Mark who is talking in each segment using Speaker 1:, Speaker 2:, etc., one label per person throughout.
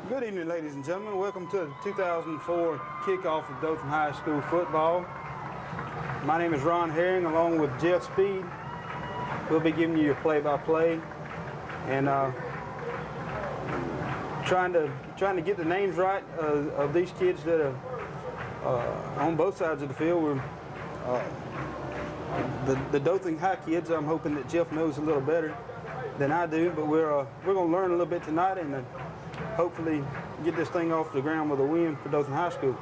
Speaker 1: Good evening, ladies and gentlemen. Welcome to the 2004 kickoff of Dothan High School football. My name is Ron Herring, along with Jeff Speed. We'll be giving you your play-by-play and trying to get the names right of these kids that are on both sides of the field. We're the Dothan High kids. I'm hoping that Jeff knows a little better than I do, but we're going to learn a little bit tonight and hopefully get this thing off the ground with a win for Dothan High School.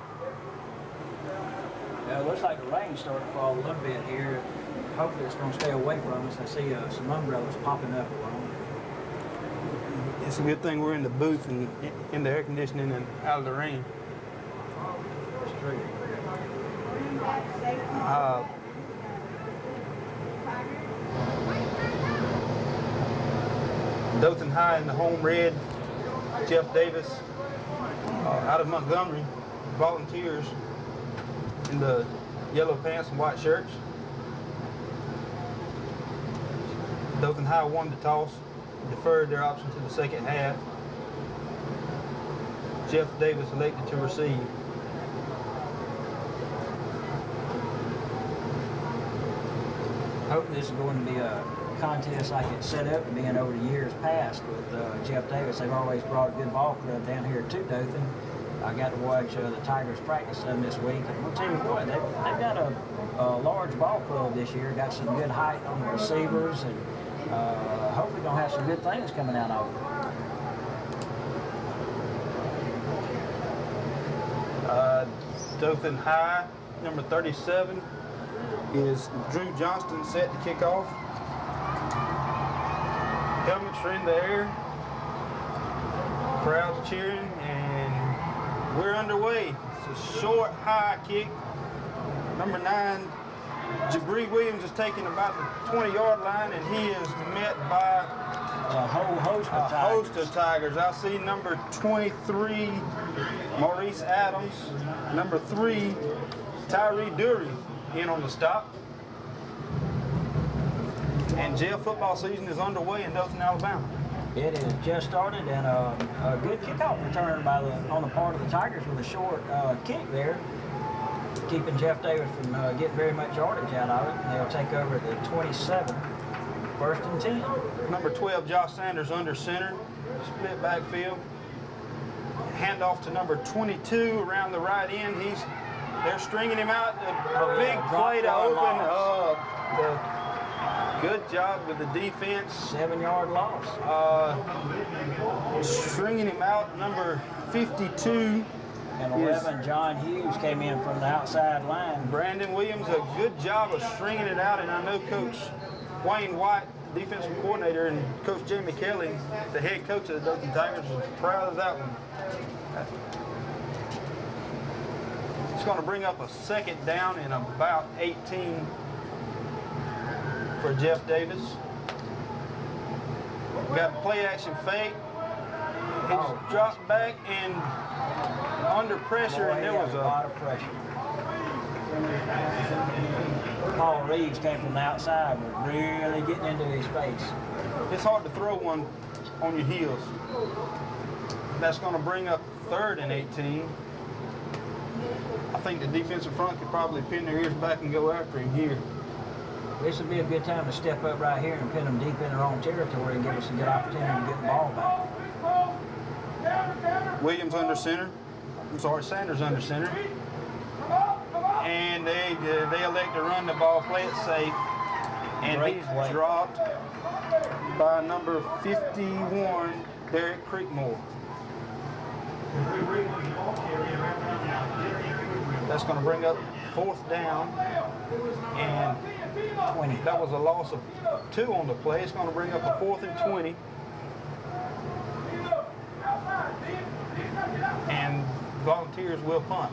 Speaker 2: Yeah, it looks like the rain started to fall a little bit here. Hopefully it's going to stay away from us. I see some umbrellas popping up along.
Speaker 1: It's a good thing we're in the booth and in the air conditioning and out of the rain.
Speaker 2: That's true.
Speaker 1: Dothan High in the home red. Jeff Davis out of Montgomery, volunteers in the yellow pants and white shirts. Dothan High won the toss, deferred their option to the second half. Jeff Davis elected to receive.
Speaker 2: Hoping this is going to be a contest like it's set up to being over the years past with Jeff Davis. They've always brought a good ball club down here to Dothan. I got to watch the Tigers practice them this week, and we'll tell you what, they've got a large ball club this year. Got some good height on the receivers, and hopefully going to have some good things coming out of it.
Speaker 1: Dothan High, number 37, is Drew Johnston set to kick off. Helmets are in the air, crowd's cheering, and we're underway. It's a short, high kick. Number 9, Jabri Williams is taking about the 20-yard line, and he is met by
Speaker 2: a whole host of
Speaker 1: Tigers. I see number 23, Maurice Adams, number 3, Tyree Dury in on the stop. And Jeff, football season is underway in Dothan, Alabama.
Speaker 2: It has just started, and a good kickoff return on the part of the Tigers with a short kick there, keeping Jeff Davis from getting very much yardage out of it. And they'll take over at the 27, 1st and 10.
Speaker 1: Number 12, Josh Sanders under center, split backfield. Handoff to number 22 around the right end. They're stringing him out. A big play to open. Good job with the defense.
Speaker 2: 7-yard loss.
Speaker 1: Stringing him out, number 52.
Speaker 2: And 11, John Hughes came in from the outside line.
Speaker 1: Brandon Williams, a good job of stringing it out, and I know Coach Wayne White, defensive coordinator, and Coach Jamie Kelly, the head coach of the Dothan Tigers, is proud of that one. It's going to bring up a second down and about 18 for Jeff Davis. Got a play action fake. He's dropped back and under pressure, and there was a
Speaker 2: lot of pressure. Paul Reeves came from the outside, but really getting into his face.
Speaker 1: It's hard to throw one on your heels. That's going to bring up 3rd and 18. I think the defensive front could probably pin their ears back and go after him here.
Speaker 2: This would be a good time to step up right here and pin them deep in their own territory and give us a good opportunity to get the ball back.
Speaker 1: Williams under center. Sanders under center. And they elect to run the ball, play it safe. And he's dropped by number 51, Derek Creekmore. That's going to bring up 4th down and 20. That was a loss of 2 on the play. It's going to bring up a 4th and 20. And Volunteers will punt.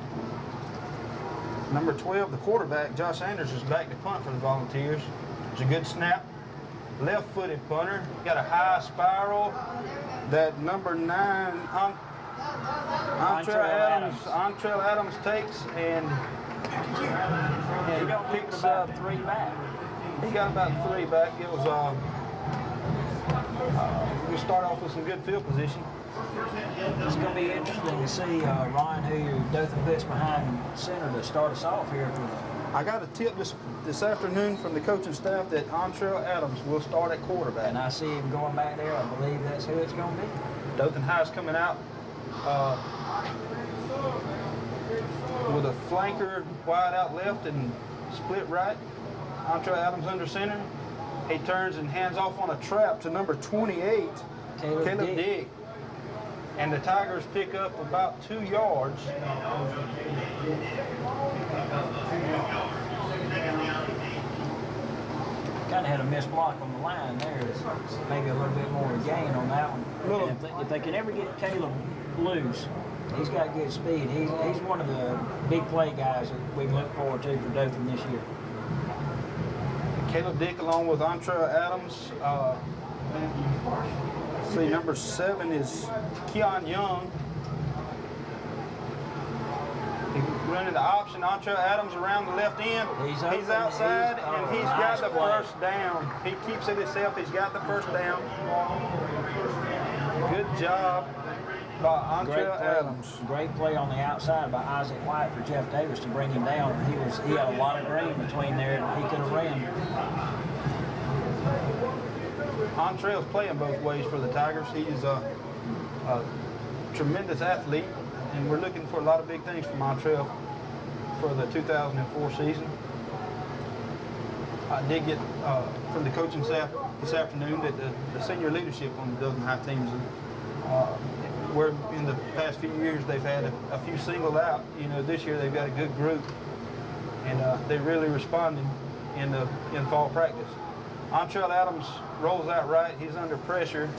Speaker 1: Number 12, the quarterback, Josh Sanders, is back to punt for the Volunteers. It's a good snap. Left-footed punter. Got a high spiral that number 9, Antrell Adams takes and
Speaker 2: he picks up 3 back.
Speaker 1: He got about 3 back. It was we start off with some good field position.
Speaker 2: It's going to be interesting to see, Ryan, who Dothan puts behind center to start us off here.
Speaker 1: I got a tip this afternoon from the coaching staff that Antrell Adams will start at quarterback.
Speaker 2: And I see him going back there. I believe that's who it's going to be.
Speaker 1: Dothan High's coming out with a flanker wide out left and split right. Antrell Adams under center. He turns and hands off on a trap to number 28, Caleb Dick. And the Tigers pick up about 2 yards.
Speaker 2: Kind of had a missed block on the line there. Maybe a little bit more gain on that one. And if they can ever get Caleb loose, he's got good speed. He's one of the big play guys that we look forward to for Dothan this year.
Speaker 1: Caleb Dick along with Antrell Adams. See, number 7 is Keon Young. He's running the option. Antrell Adams around the left end. He's outside, and he's got the first down. He keeps it himself. He's got the first down. Good job by Antrell Adams.
Speaker 2: Great play on the outside by Isaac White for Jeff Davis to bring him down. He had a lot of green between there. He could have ran.
Speaker 1: Antrell's playing both ways for the Tigers. He's a tremendous athlete, and we're looking for a lot of big things from Antrell for the 2004 season. I did get from the coaching staff this afternoon that the senior leadership on the Dothan High teams, where in the past few years they've had a few singled out. This year they've got a good group, and they really responded in fall practice. Antrell Adams rolls out right. He's under pressure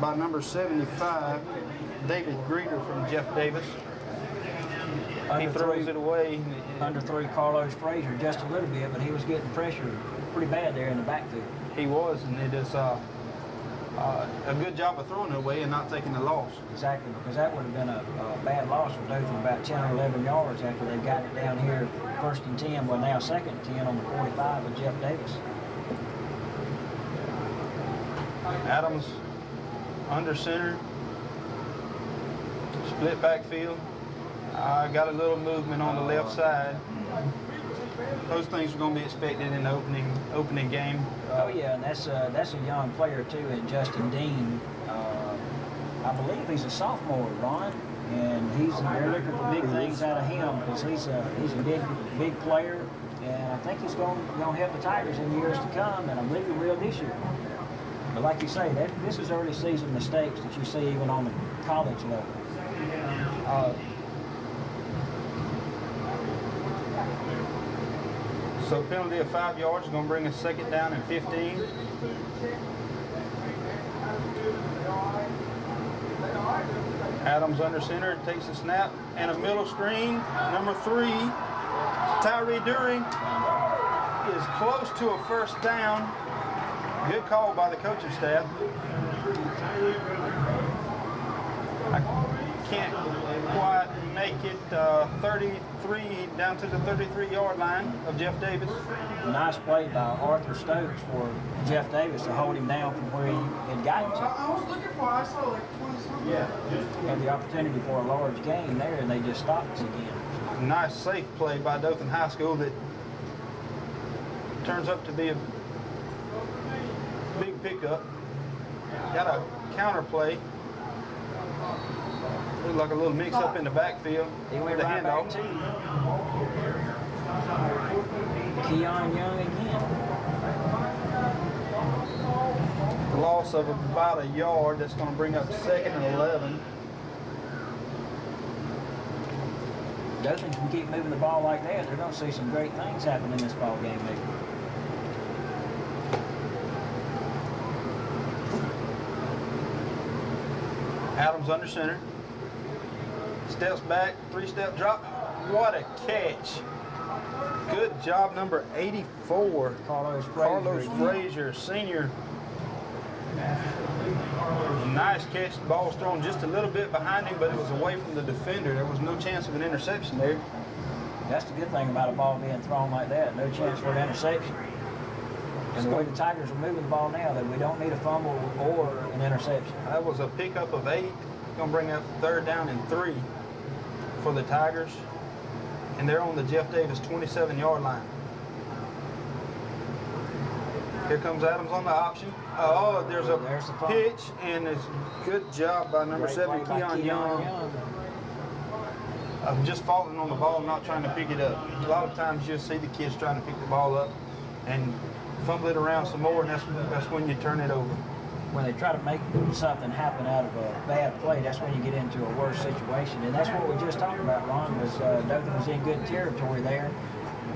Speaker 1: by number 75, David Greeter from Jeff Davis. He throws it away.
Speaker 2: Underthrew Carlos Frazier just a little bit, but he was getting pressure pretty bad there in the backfield.
Speaker 1: He was, and it is a good job of throwing it away and not taking the loss.
Speaker 2: Exactly, because that would have been a bad loss for Dothan, about 10 or 11 yards after they got it down here 1st and 10, well now 2nd and 10 on the 45 of Jeff Davis.
Speaker 1: Adams under center, split backfield. Got a little movement on the left side. Those things are going to be expected in the opening game.
Speaker 2: Oh yeah, and that's a young player too, and Justin Dean. I believe he's a sophomore, Ron, and they're looking for big things out of him because he's a big player, and I think he's going to help the Tigers in years to come, and I believe he will this year. But like you say, this is early season mistakes that you see even on the college level.
Speaker 1: So penalty of 5 yards is going to bring us 2nd down and 15. Adams under center, takes a snap and a middle screen. Number 3, Tyree During is close to a 1st down. Good call by the coaching staff. I can't quite make it 33 down to the 33-yard line of Jeff Davis.
Speaker 2: Nice play by Arthur Stokes for Jeff Davis to hold him down from where he had gotten to.
Speaker 3: I was looking for, I saw like 20-something.
Speaker 2: Yeah. Had the opportunity for a large gain there, and they just stopped us again.
Speaker 1: Nice safe play by Dothan High School that turns up to be a big pickup. Got a counter play. Looked like a little mix-up in the backfield.
Speaker 2: He went
Speaker 1: the
Speaker 2: right back
Speaker 1: handoff.
Speaker 2: to Keon Young again.
Speaker 1: Loss of about a yard. That's going to bring up 2nd and 11.
Speaker 2: Dothan can keep moving the ball like that. They're going to see some great things happen in this ball game, maybe.
Speaker 1: Adams under center. Steps back, 3-step drop. What a catch. Good job, number 84.
Speaker 2: Carlos
Speaker 1: Frazier, senior. Nice catch. The ball was thrown just a little bit behind him, but it was away from the defender. There was no chance of an interception there.
Speaker 2: That's the good thing about a ball being thrown like that. No chance for an interception. And the way the Tigers are moving the ball now, that we don't need a fumble or an interception.
Speaker 1: That was a pickup of 8. Going to bring up 3rd down and 3 for the Tigers. And they're on the Jeff Davis 27-yard line. Here comes Adams on the option. Oh, there's a pitch, and it's good job by number 7, Keon Young. Just falling on the ball, not trying to pick it up. A lot of times you'll see the kids trying to pick the ball up and fumble it around some more, and that's when you turn it over.
Speaker 2: When they try to make something happen out of a bad play, that's when you get into a worse situation. And that's what we just talked about, Ron, was Dothan was in good territory there,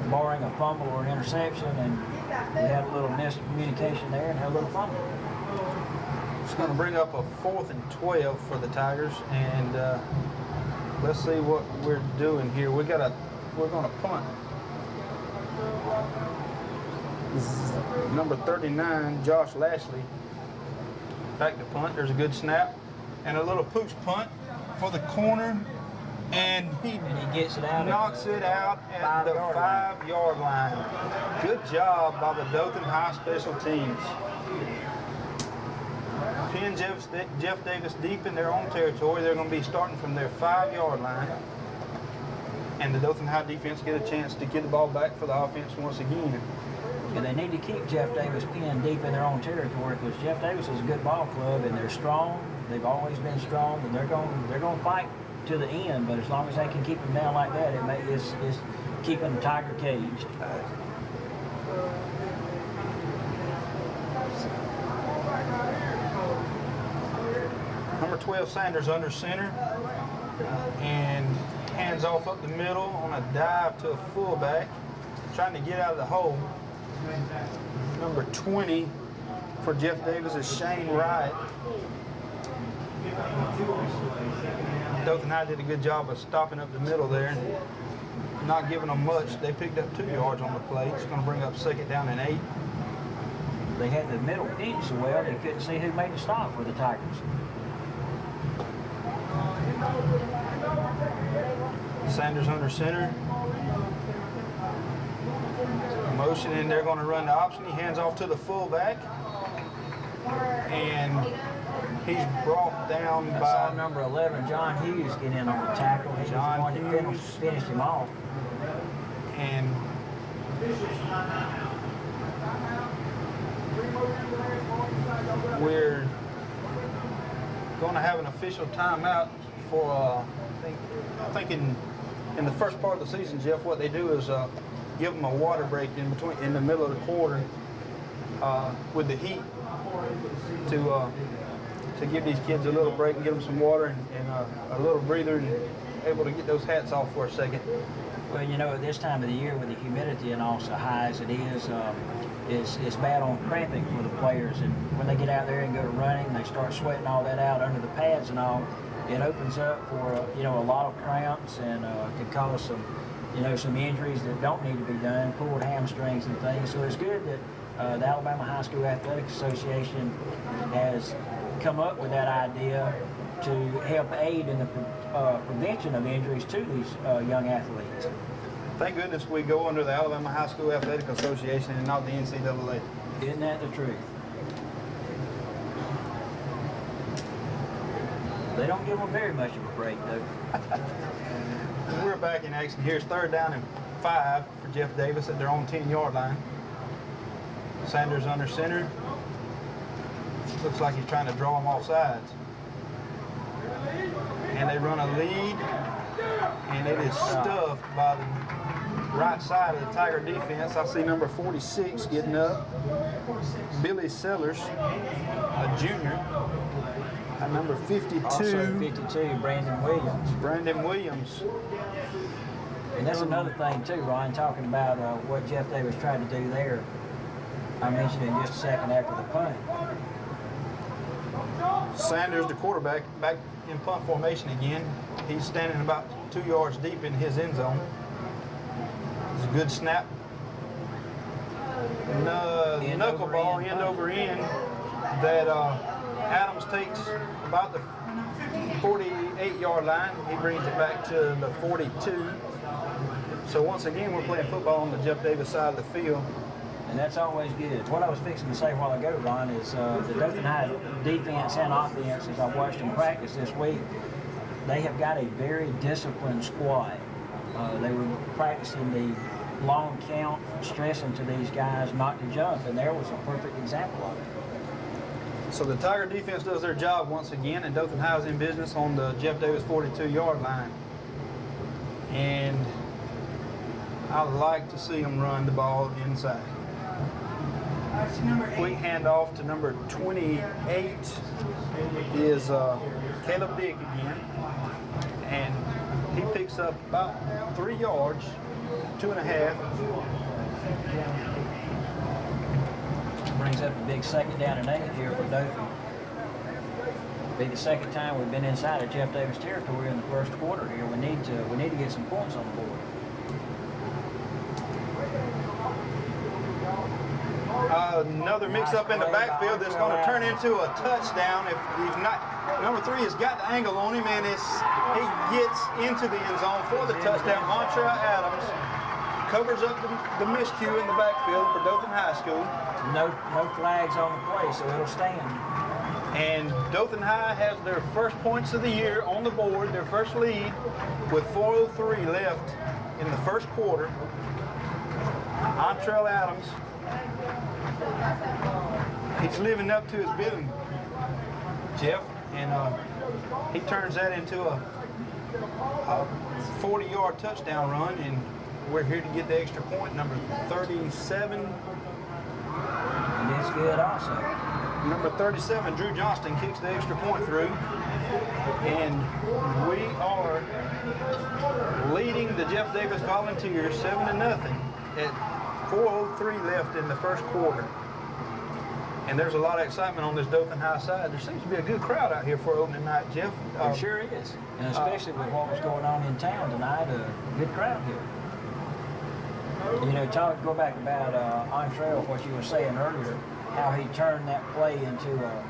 Speaker 2: barring a fumble or an interception, and we had a little miscommunication there and had a little fumble.
Speaker 1: It's going to bring up a 4th and 12 for the Tigers, and let's see what we're doing here. We're going to punt. Number 39, Josh Lashley, back to punt. There's a good snap and a little pooch punt for the corner, and he
Speaker 2: gets it out.
Speaker 1: Knocks it out at the 5-yard line. Good job by the Dothan High special teams. Pin Jeff Davis deep in their own territory. They're going to be starting from their 5-yard line. And the Dothan High defense get a chance to get the ball back for the offense once again.
Speaker 2: And they need to keep Jeff Davis pinned deep in their own territory, because Jeff Davis is a good ball club, and they're strong. They've always been strong, and they're going to fight to the end. But as long as they can keep them down like that, it's keeping the Tiger caged.
Speaker 1: Number 12, Sanders under center, and hands off up the middle on a dive to a fullback, trying to get out of the hole. Number 20 for Jeff Davis is Shane Wright. Dothan High did a good job of stopping up the middle there and not giving them much. They picked up 2 yards on the play. It's going to bring up 2nd down and 8.
Speaker 2: They had the middle pinched so well they couldn't see who made the stop for the Tigers.
Speaker 1: Sanders under center. Motion, and they're going to run the option. He hands off to the fullback, and he's brought down by
Speaker 2: number 11, John Hughes, get in on the tackle. He's the one that finished him off.
Speaker 1: And we're going to have an official timeout for I think in the first part of the season, Jeff, what they do is give them a water break in the middle of the quarter with the heat to give these kids a little break and give them some water and a little breather, and able to get those hats off for a second.
Speaker 2: Well, you know, at this time of the year with the humidity and also high as it is, it's bad on cramping for the players. And when they get out there and go to running, they start sweating all that out under the pads and all. It opens up for a lot of cramps, and can cause some injuries that don't need to be done, pulled hamstrings and things. So it's good that the Alabama High School Athletic Association has come up with that idea to help aid in the prevention of injuries to these young athletes.
Speaker 1: Thank goodness we go under the Alabama High School Athletic Association and not the NCAA.
Speaker 2: Isn't that the truth? They don't give them very much of a break, though.
Speaker 1: We're back in action. Here's 3rd down and 5 for Jeff Davis at their own 10-yard line. Sanders under center. Looks like he's trying to draw them off sides. And they run a lead, and it is stuffed by the right side of the Tiger defense. I see number 46 getting up. Billy Sellers, a junior. At number 52.
Speaker 2: Also 52, Brandon Williams. And that's another thing too, Ryan, talking about what Jeff Davis tried to do there. I mentioned in just a second after the punt.
Speaker 1: Sanders, the quarterback, back in punt formation again. He's standing about 2 yards deep in his end zone. It's a good snap. Knuckleball, end over end, that Adams takes about the 48-yard line. He brings it back to the 42. So once again, we're playing football on the Jeff Davis side of the field.
Speaker 2: And And that's always good. What I was fixing to say a while ago, Ron, is the Dothan High defense and offense, as I watched them practice this week, they have got a very disciplined squad. They were practicing the long count, stressing to these guys not to jump, and there was a perfect example of it.
Speaker 1: So the Tiger defense does their job once again, and Dothan High is in business on the Jeff Davis 42-yard line. And I like to see them run the ball inside. Quick handoff to number 28 is Caleb Dick again. And he picks up about 3 yards, 2.5.
Speaker 2: Brings up a big 2nd down and 8 here for Dothan. Be the second time we've been inside of Jeff Davis territory in the first quarter here. We need to get some points on the board.
Speaker 1: Another mix-up in the backfield that's going to turn into a touchdown if he's not. Number 3 has got the angle on him, and he gets into the end zone for the touchdown. Montreal Adams covers up the miscue in the backfield for Dothan High School.
Speaker 2: No flags on the play, so it'll stand.
Speaker 1: And Dothan High has their first points of the year on the board, their first lead, with 4:03 left in the first quarter. Montreal Adams, he's living up to his billing, Jeff, and he turns that into a 40-yard touchdown run, and we're here to get the extra point, number 37.
Speaker 2: And it's good also.
Speaker 1: Number 37, Drew Johnston, kicks the extra point through, and we are leading the Jeff Davis Volunteers 7-0 at 4:03 left in the first quarter. And there's a lot of excitement on this Dothan High side. There seems to be a good crowd out here for opening night, Jeff.
Speaker 2: There sure is, and especially with what was going on in town tonight, a good crowd here. You know, go back about Entrell, what you were saying earlier, how he turned that play into a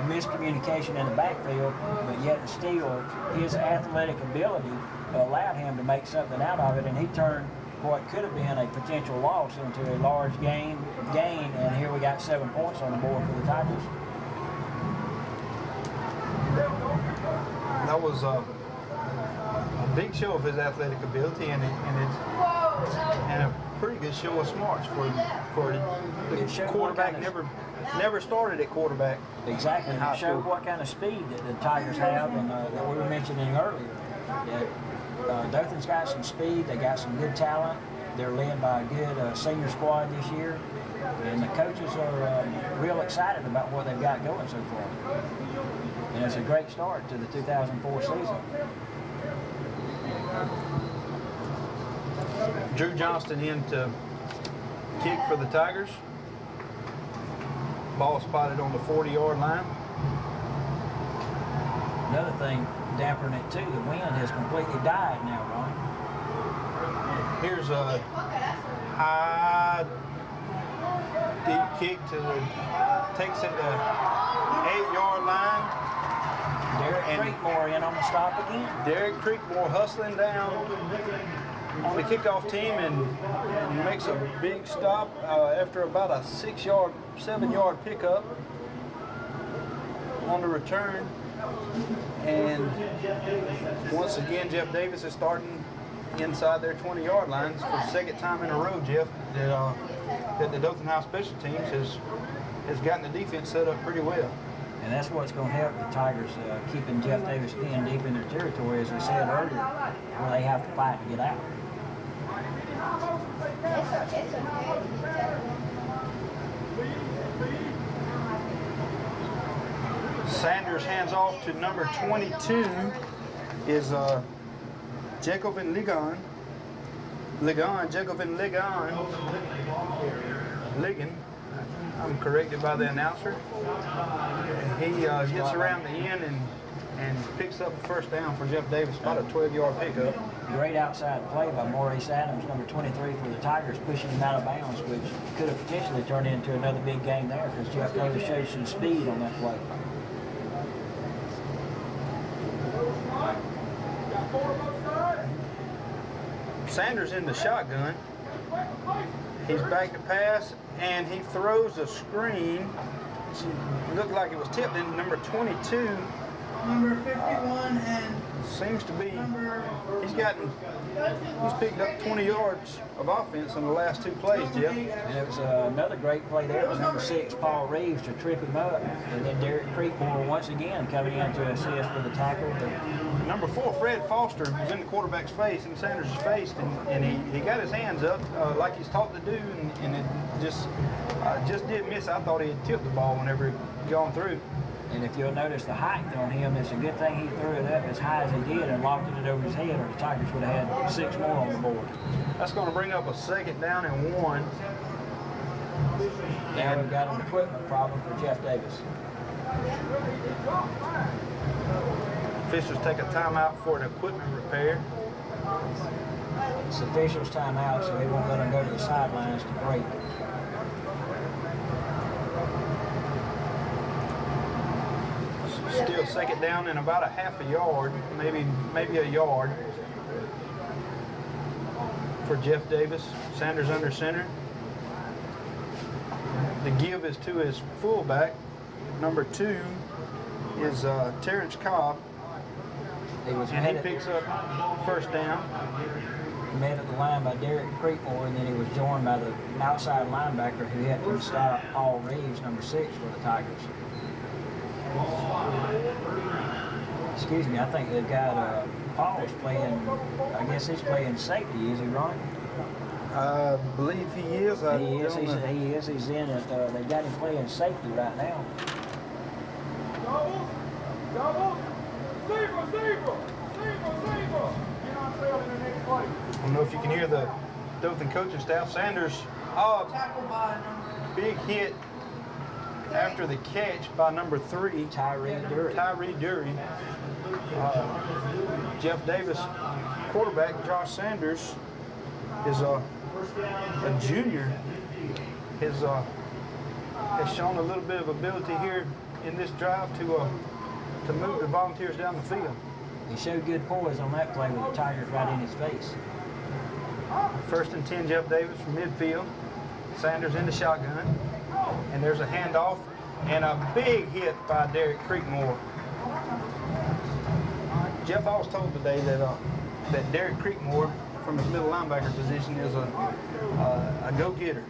Speaker 2: miscommunication in the backfield, but yet still his athletic ability allowed him to make something out of it, and he turned what could have been a potential loss into a large gain, and here we got 7 points on the board for the Tigers.
Speaker 1: That was a big show of his athletic ability, and a pretty good show of smarts for the quarterback. Never started at quarterback.
Speaker 2: Exactly. It showed what kind of speed that the Tigers have, and that we were mentioning earlier. Dothan's got some speed. They got some good talent. They're led by a good senior squad this year, and the coaches are real excited about what they've got going so far. And it's a great start to the 2004 season.
Speaker 1: Drew Johnston in to kick for the Tigers. Ball spotted on the 40-yard line.
Speaker 2: Another thing dampering it too, the wind has completely died now, Ron.
Speaker 1: Here's a high, deep kick takes it to 8-yard line.
Speaker 2: Derek Creekmore in on the stop again.
Speaker 1: Derek Creekmore hustling down on the kickoff team and makes a big stop after about a 7-yard pickup on the return. And once again, Jeff Davis is starting inside their 20-yard lines for the second time in a row, Jeff, that the Dothan High special teams has gotten the defense set up pretty well.
Speaker 2: And that's what's going to help the Tigers keeping Jeff Davis pinned deep in their territory, as we said earlier, where they have to fight to get out.
Speaker 1: Sanders hands off to number 22 is Jacobin Ligon. Jacobin Ligon. I'm corrected by the announcer. He gets around the end and picks up the first down for Jeff Davis, about a 12-yard pickup.
Speaker 2: Great outside play by Maurice Adams, number 23 for the Tigers, pushing him out of bounds, which could have potentially turned into another big game there because Jeff Davis showed some speed on that play.
Speaker 1: Sanders in the shotgun. He's back to pass, and he throws a screen. It looked like it was tipped in number 22.
Speaker 3: Number 51 and
Speaker 1: Seems to be.
Speaker 3: number.
Speaker 1: He's picked up 20 yards of offense in the last two plays, Jeff.
Speaker 2: And it was another great play there. It was number 6, Paul Reeves, to trip him up. And then Derek Creekmore once again coming in to assist with the tackle.
Speaker 1: Number 4, Fred Foster, was in the quarterback's face, in Sanders' face, and he got his hands up like he's taught to do, and it just did miss. I thought he had tipped the ball whenever it gone through.
Speaker 2: And if you'll notice the height on him, it's a good thing he threw it up as high as he did and locked it over his head, or the Tigers would have had 6 more on the board.
Speaker 1: That's going to bring up a 2nd down and 1.
Speaker 2: Now we've got an equipment problem for Jeff Davis.
Speaker 1: Officials take a timeout for an equipment repair.
Speaker 2: It's the official's timeout, so he won't let him go to the sidelines to break.
Speaker 1: Still 2nd down and about a half a yard, maybe a yard for Jeff Davis. Sanders under center. The give is to his fullback. Number 2 is Terrence Cobb, and he picks up 1st down.
Speaker 2: Met at the line by Derek Creekmore, and then he was joined by the outside linebacker who had to stop Paul Reeves, number 6 for the Tigers. Excuse me, I think they've got Paul's playing, I guess he's playing safety, is he, Ron?
Speaker 1: I believe he is.
Speaker 2: He is. He's in it. They've got him playing safety right now.
Speaker 3: Double. Zebra. Get on trail in the next play.
Speaker 1: I don't know if you can hear the Dothan coaching staff. Sanders,
Speaker 3: Tackle by number.
Speaker 1: big hit after the catch by number 3,
Speaker 2: Tyree Dury.
Speaker 1: Jeff Davis, quarterback Josh Sanders, is a junior. Has shown a little bit of ability here in this drive to move the Volunteers down the field.
Speaker 2: He showed good poise on that play with the Tigers right in his face.
Speaker 1: 1st and 10, Jeff Davis from midfield. Sanders in the shotgun. And there's a handoff and a big hit by Derek Creekmore. Jeff, I was told today that Derek Creekmore, from his middle linebacker position, is a go-getter.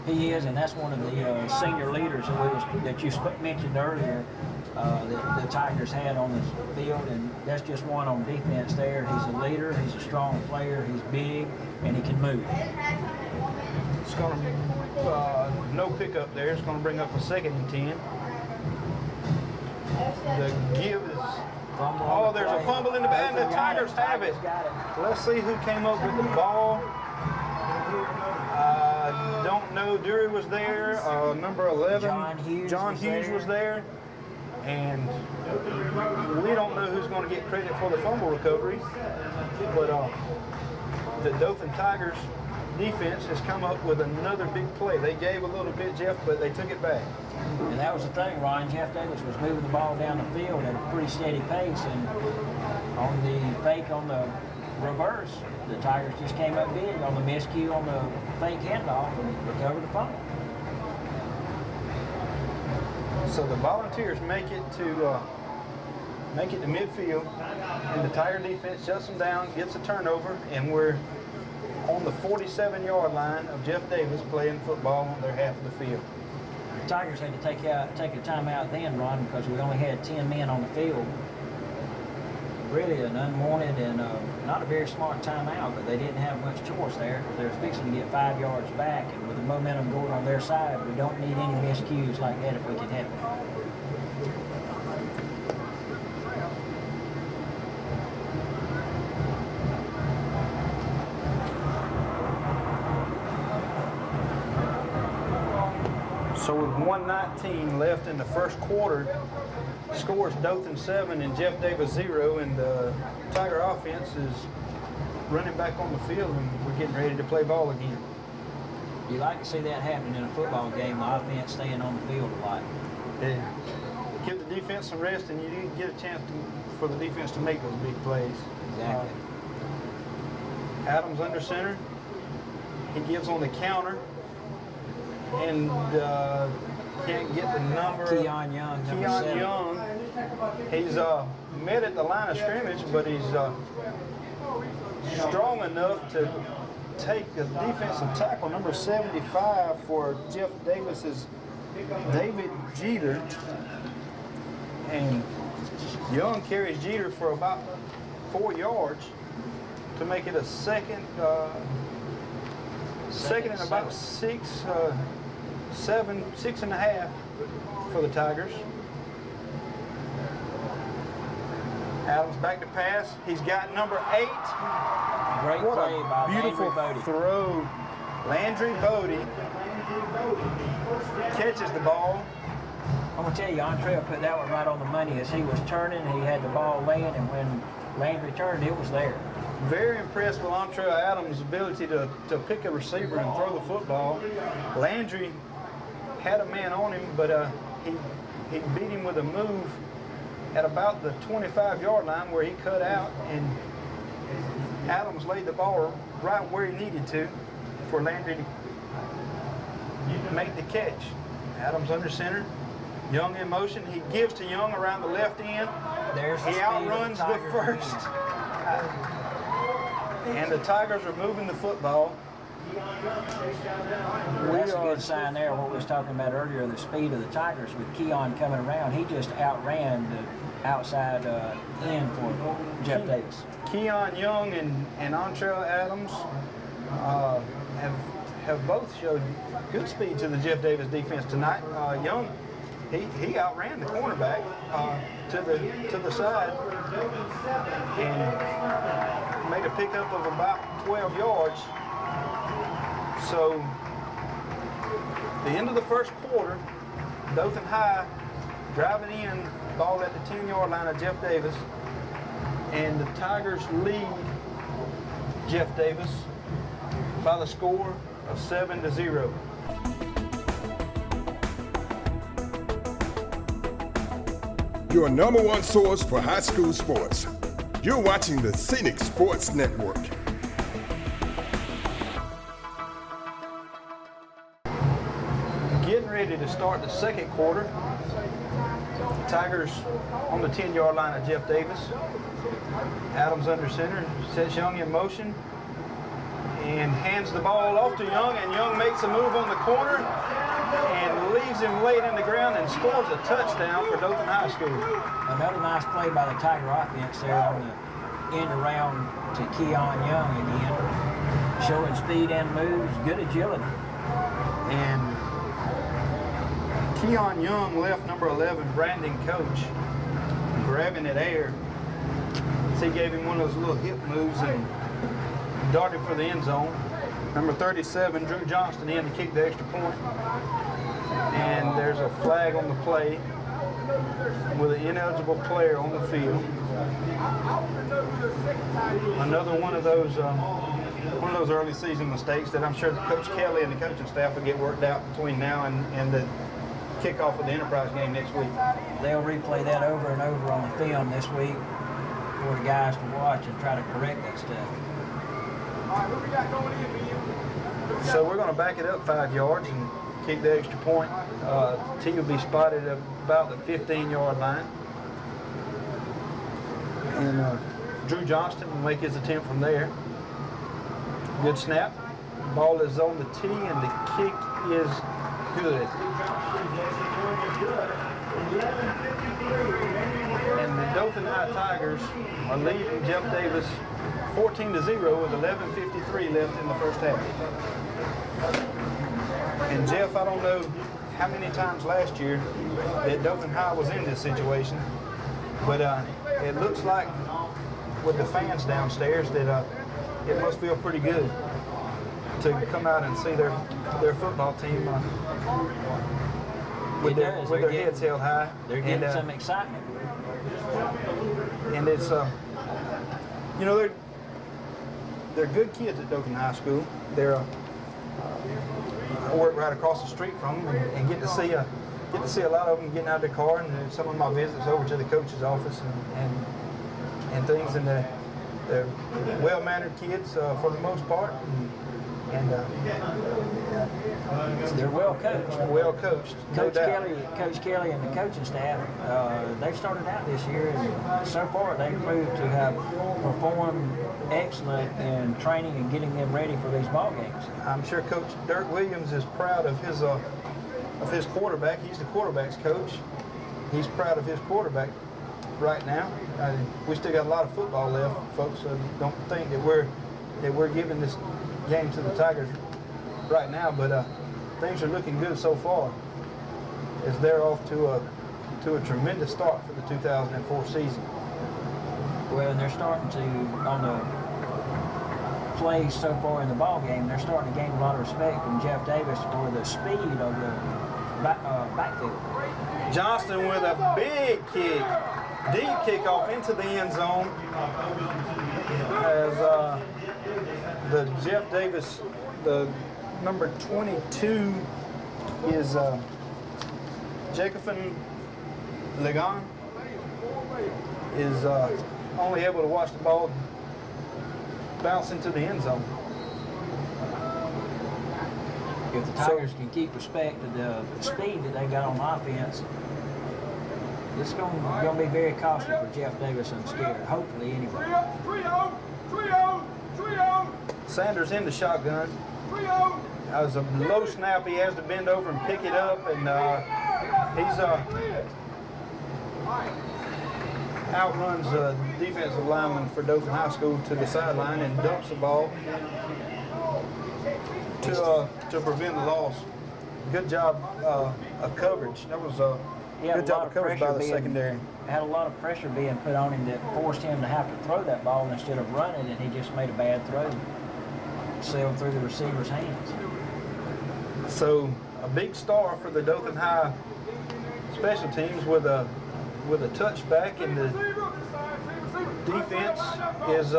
Speaker 2: He is, and that's one of the senior leaders that you mentioned earlier that the Tigers had on the field, and that's just one on defense there. He's a leader, he's a strong player, he's big, and he can move.
Speaker 1: It's going to, no pickup there. It's going to bring up a 2nd and 10. The give is, there's a fumble in the back, and the Tigers have it. Let's see who came up with the ball. Don't know. Dury was there. Number 11, John Hughes was there. And we don't know who's going to get credit for the fumble recovery. But the Dothan Tigers defense has come up with another big play. They gave a little bit, Jeff, but they took it back.
Speaker 2: And that was the thing, Ryan. Jeff Davis was moving the ball down the field at a pretty steady pace, and on the fake on the reverse, the Tigers just came up big on the miscue on the fake handoff and recovered the fumble.
Speaker 1: So the Volunteers make it to midfield, and the Tiger defense shuts them down, gets a turnover, and we're on the 47-yard line of Jeff Davis playing football on their half of the field.
Speaker 2: The Tigers had to take a timeout then, Ron, because we only had 10 men on the field. Really an unwanted and not a very smart timeout, but they didn't have much choice there. They were fixing to get 5 yards back, and with the momentum going on their side, we don't need any miscues like that if we can help it.
Speaker 1: So with 1:19 left in the first quarter, scores Dothan 7 and Jeff Davis 0, and the Tiger offense is running back on the field, and we're getting ready to play ball again.
Speaker 2: You like to see that happen in a football game, the offense staying on the field a lot.
Speaker 1: Yeah. Give the defense some rest, and you didn't get a chance for the defense to make those big plays.
Speaker 2: Exactly.
Speaker 1: Adams under center. He gives on the counter and can't get the number.
Speaker 2: Keon Young, number 7.
Speaker 1: Keon Young. He's met at the line of scrimmage, but he's strong enough to take the defensive tackle, number 75 for Jeff Davis's David Jeter. And Young carries Jeter for about 4 yards to make it a second and about 6.5 for the Tigers. Adams back to pass. He's got number 8.
Speaker 2: Great
Speaker 1: What
Speaker 2: play
Speaker 1: a
Speaker 2: by
Speaker 1: beautiful
Speaker 2: Landry Bodie.
Speaker 1: throw. Landry Bodie catches the ball.
Speaker 2: I'm going to tell you, Entree put that one right on the money. As he was turning, he had the ball laying, and when Landry turned, it was there.
Speaker 1: Very impressed with Entree Adams' ability to pick a receiver and throw the football. Landry had a man on him, but he beat him with a move at about the 25-yard line where he cut out, and Adams laid the ball right where he needed to for Landry to make the catch. Adams under center. Young in motion. He gives to Young around the left end.
Speaker 2: There's the
Speaker 1: He
Speaker 2: speed
Speaker 1: outruns
Speaker 2: of
Speaker 1: the
Speaker 2: Tigers
Speaker 1: first. And the Tigers are moving the football.
Speaker 2: That's a good sign there, what we was talking about earlier, the speed of the Tigers with Keon coming around. He just outran the outside end for Jeff Davis.
Speaker 1: Keon Young and Entree Adams have both showed good speed to the Jeff Davis defense tonight. Young, he outran the cornerback to the side and made a pickup of about 12 yards. So the end of the first quarter, Dothan High driving in, ball at the 10-yard line of Jeff Davis, and the Tigers lead Jeff Davis by the score of 7-0.
Speaker 4: Your number one source for high school sports. You're watching the Scenic Sports Network.
Speaker 1: Getting ready to start the second quarter. Tigers on the 10-yard line of Jeff Davis. Adams under center, sets Young in motion, and hands the ball off to Young, and Young makes a move on the corner and leaves him laid in the ground and scores a touchdown for Dothan High School.
Speaker 2: Another nice play by the Tiger offense there on the end around to Keon Young again. Showing speed and moves, good agility.
Speaker 1: And Keon Young left number 11, Brandon Coach, grabbing at air. So he gave him one of those little hip moves and darted for the end zone. Number 37, Drew Johnston in to kick the extra point. And there's a flag on the play with an ineligible player on the field. Another one of those early season mistakes that I'm sure that Coach Kelly and the coaching staff will get worked out between now and the kickoff of the Enterprise game next week.
Speaker 2: They'll replay that over and over on the film this week for the guys to watch and try to correct that stuff.
Speaker 1: So we're going to back it up 5 yards and kick the extra point. T will be spotted at about the 15-yard line. And Drew Johnston will make his attempt from there. Good snap. Ball is on the tee and the kick is good. And the Dothan High Tigers are leading Jeff Davis 14-0 with 11:53 left in the first half. And Jeff, I don't know how many times last year that Dothan High was in this situation, but it looks like with the fans downstairs that it must feel pretty good to come out and see their football team with their heads held high.
Speaker 2: They're getting some excitement.
Speaker 1: And it's you know, they're good kids at Dothan High School. They're I work right across the street from them and get to see a lot of them getting out of the car, and some of my visits over to the coach's office and things, and they're well-mannered kids for the most part. And
Speaker 2: They're well coached.
Speaker 1: well coached, no doubt.
Speaker 2: Coach Kelly and the coaching staff, they started out this year, and so far they proved to have performed excellent in training and getting them ready for these ball games.
Speaker 1: I'm sure Coach Dirk Williams is proud of his quarterback. He's the quarterback's coach. He's proud of his quarterback right now. We still got a lot of football left, folks, so don't think that we're giving this game to the Tigers right now, but things are looking good so far, as they're off to a tremendous start for the 2004 season.
Speaker 2: Well, and they're starting to, on the plays so far in the ball game, they're starting to gain a lot of respect from Jeff Davis for the speed of the backfield.
Speaker 1: Johnston with a big kick, deep kickoff into the end zone, as the Jeff Davis, the number 22 is Jacobin Legon, is only able to watch the ball bounce into the end zone.
Speaker 2: If the Tigers can keep respect to the speed that they got on offense, it's going to be very costly for Jeff Davis, I'm scared. Hopefully, anyway.
Speaker 1: Sanders in the shotgun. That was a low snap. He has to bend over and pick it up, and he's outruns the defensive lineman for Dothan High School to the sideline and dumps the ball to prevent the loss. Good job of coverage. That was a good job of coverage by the secondary.
Speaker 2: Had a lot of pressure being put on him that forced him to have to throw that ball instead of running, and he just made a bad throw. Sailed through the receiver's hands.
Speaker 1: So a big star for the Dothan High special teams with a touchback, and the defense is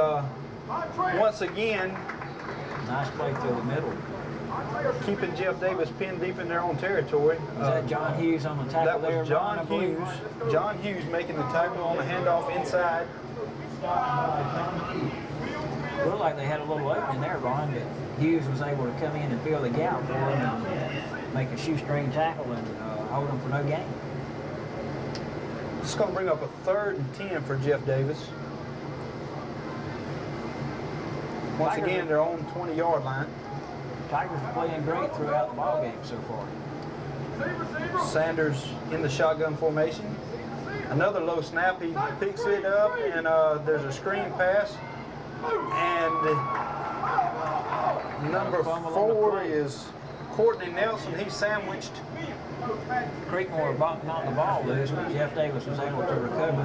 Speaker 1: once again
Speaker 2: Nice play through the middle.
Speaker 1: keeping Jeff Davis pinned deep in their own territory.
Speaker 2: Is that John Hughes on the tackle there?
Speaker 1: That was John Hughes. John Hughes making the tackle on the handoff inside.
Speaker 2: Looked like they had a little opening there, Ron, but Hughes was able to come in and fill the gap for them and make a shoestring tackle and hold them for no gain.
Speaker 1: It's going to bring up a 3rd and 10 for Jeff Davis. Once again, they're on 20-yard line.
Speaker 2: Tigers are playing great throughout the ball game so far.
Speaker 1: Sanders in the shotgun formation. Another low snap. He picks it up, and there's a screen pass. And number 4 is Courtney Nelson. He's sandwiched.
Speaker 2: Creekmore knocked the ball loose, but Jeff Davis was able to recover.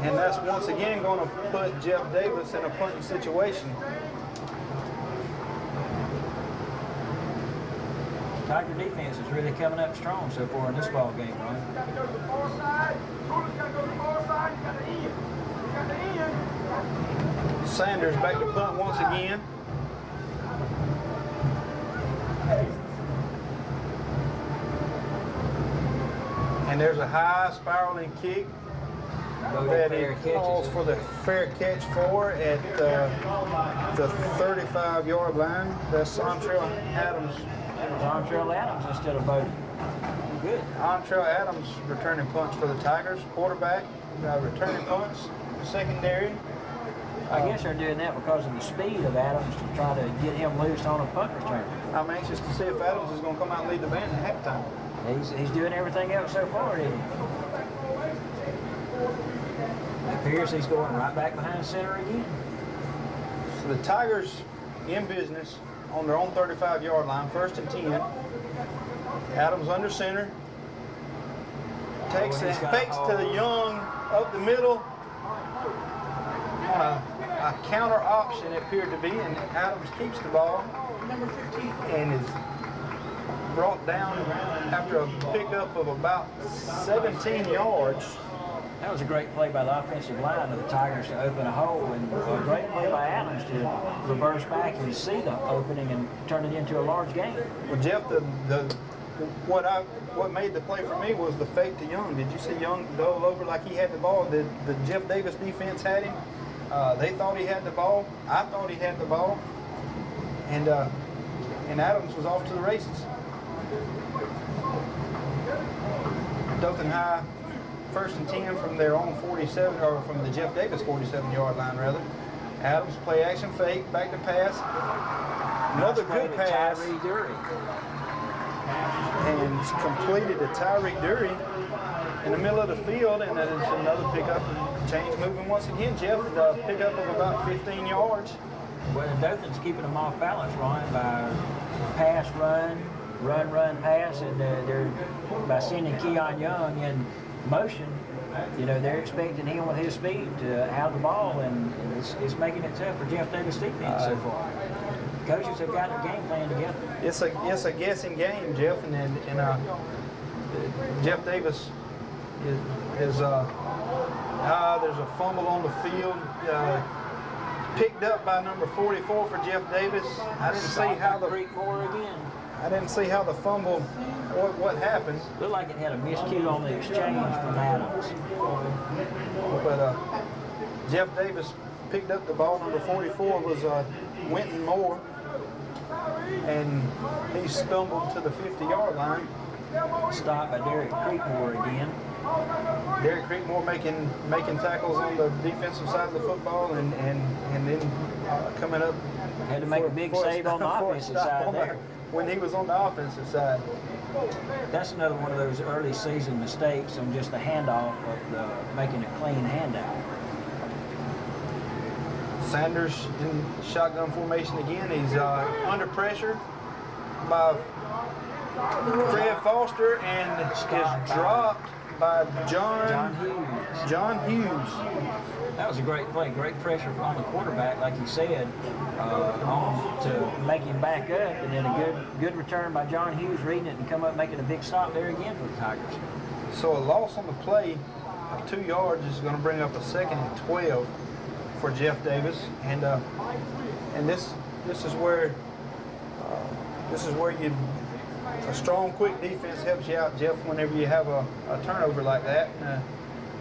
Speaker 1: And that's once again going to put Jeff Davis in a punting situation.
Speaker 2: Tiger defense is really coming up strong so far in this ball game, Ron.
Speaker 1: Sanders back to punt once again. And there's a high spiraling kick that it calls for the fair catch for at the 35-yard line. That's Antrell Adams.
Speaker 2: That was Antrell Adams instead of Bodie. Good.
Speaker 1: Antrell Adams returning punts for the Tigers. Quarterback returning punts. Secondary.
Speaker 2: I guess they're doing that because of the speed of Adams to try to get him loose on a punt return.
Speaker 1: I'm anxious to see if Adams is going to come out and lead the band at halftime.
Speaker 2: He's doing everything else so far, isn't he? It appears he's going right back behind center again.
Speaker 1: So the Tigers in business on their own 35-yard line, 1st and 10. Adams under center. Takes it, fakes to the Young up the middle. On a counter option it appeared to be, and Adams keeps the ball and is brought down after a pickup of about 17 yards.
Speaker 2: That was a great play by the offensive line of the Tigers to open a hole, and a great play by Adams to reverse back and see the opening and turn it into a large gain.
Speaker 1: Well, Jeff, what made the play for me was the fake to Young. Did you see Young dove over like he had the ball? The Jeff Davis defense had him, They thought he had the ball. I thought he had the ball. And Adams was off to the races. Dothan High, 1st and 10 from their own 47, or from the Jeff Davis 47-yard line, rather. Adams play action fake, back to pass. Another good pass.
Speaker 2: Tyree Dury.
Speaker 1: And it's completed to Tyree Dury in the middle of the field, and that is another pickup. Change moving once again, Jeff. The pickup of about 15 yards.
Speaker 2: Well, Dothan's keeping them off balance, Ron, by pass, run, pass, and they're by sending Keon Young in motion. You know, they're expecting him with his speed to have the ball, and it's making it tough for Jeff Davis defense so far. Coaches have got a game plan together.
Speaker 1: It's a guessing game, Jeff, and Jeff Davis is there's a fumble on the field. Picked up by number 44 for Jeff Davis. I didn't see how the fumble, what happened.
Speaker 2: Looked like it had a miscue on the exchange from Adams.
Speaker 1: But Jeff Davis picked up the ball. Number 44 was Winton Moore, and he stumbled to the 50-yard line.
Speaker 2: Stopped by Derek Creekmore again.
Speaker 1: Derek Creekmore making tackles on the defensive side of the football, and then coming up.
Speaker 2: Had to make a big save on the offensive side there.
Speaker 1: When he was on the offensive side.
Speaker 2: That's another one of those early season mistakes on just the handoff of making a clean handout.
Speaker 1: Sanders in shotgun formation again. He's under pressure by Fred Foster and is dropped by John Hughes.
Speaker 2: That was a great play, great pressure on the quarterback, like you said, to make him back up, and then a good return by John Hughes reading it and come up making a big stop there again for the Tigers.
Speaker 1: So a loss on the play of 2 yards is going to bring up a 2nd and 12 for Jeff Davis, and this is where a strong, quick defense helps you out, Jeff, whenever you have a turnover like that.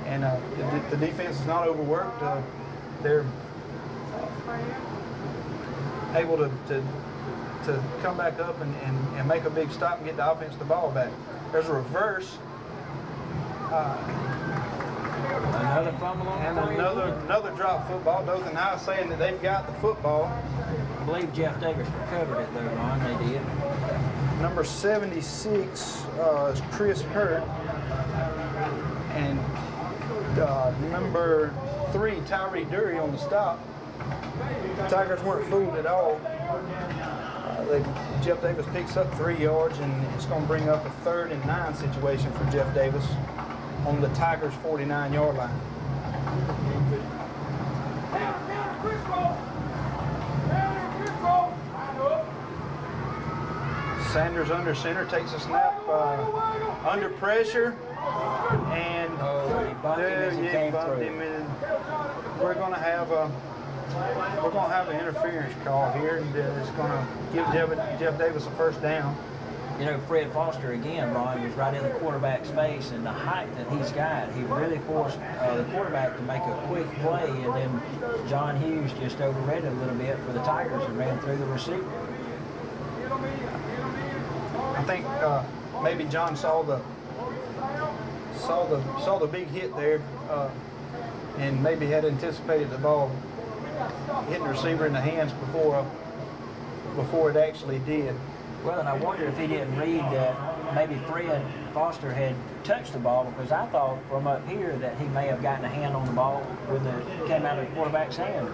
Speaker 1: The defense is not overworked. They're able to come back up and make a big stop and get the offense the ball back. There's a reverse.
Speaker 2: Another fumble on
Speaker 1: and another drop football. Dothan High saying that they've got the football.
Speaker 2: I believe Jeff Davis recovered it though, Ron. They did.
Speaker 1: Number 76 is Chris Hurt, and number 3 Tyree Dury on the stop. The Tigers weren't fooled at all. Jeff Davis picks up 3 yards, and it's going to bring up a 3rd and 9 situation for Jeff Davis on the Tigers' 49-yard line. Sanders under center, takes a snap under pressure, and
Speaker 2: he
Speaker 1: bumped him in. We're going to have an interference call here, and it's going to give Jeff Davis a 1st down.
Speaker 2: You know, Fred Foster again, Ron, was right in the quarterback's face, and the height that he's got, he really forced the quarterback to make a quick play, and then John Hughes just overread it a little bit for the Tigers and ran through the receiver.
Speaker 1: I think maybe John saw the big hit there, and maybe had anticipated the ball hitting the receiver in the hands before it actually did.
Speaker 2: Well, and I wonder if he didn't read that maybe Fred Foster had touched the ball, because I thought from up here that he may have gotten a hand on the ball when it came out of the quarterback's hand.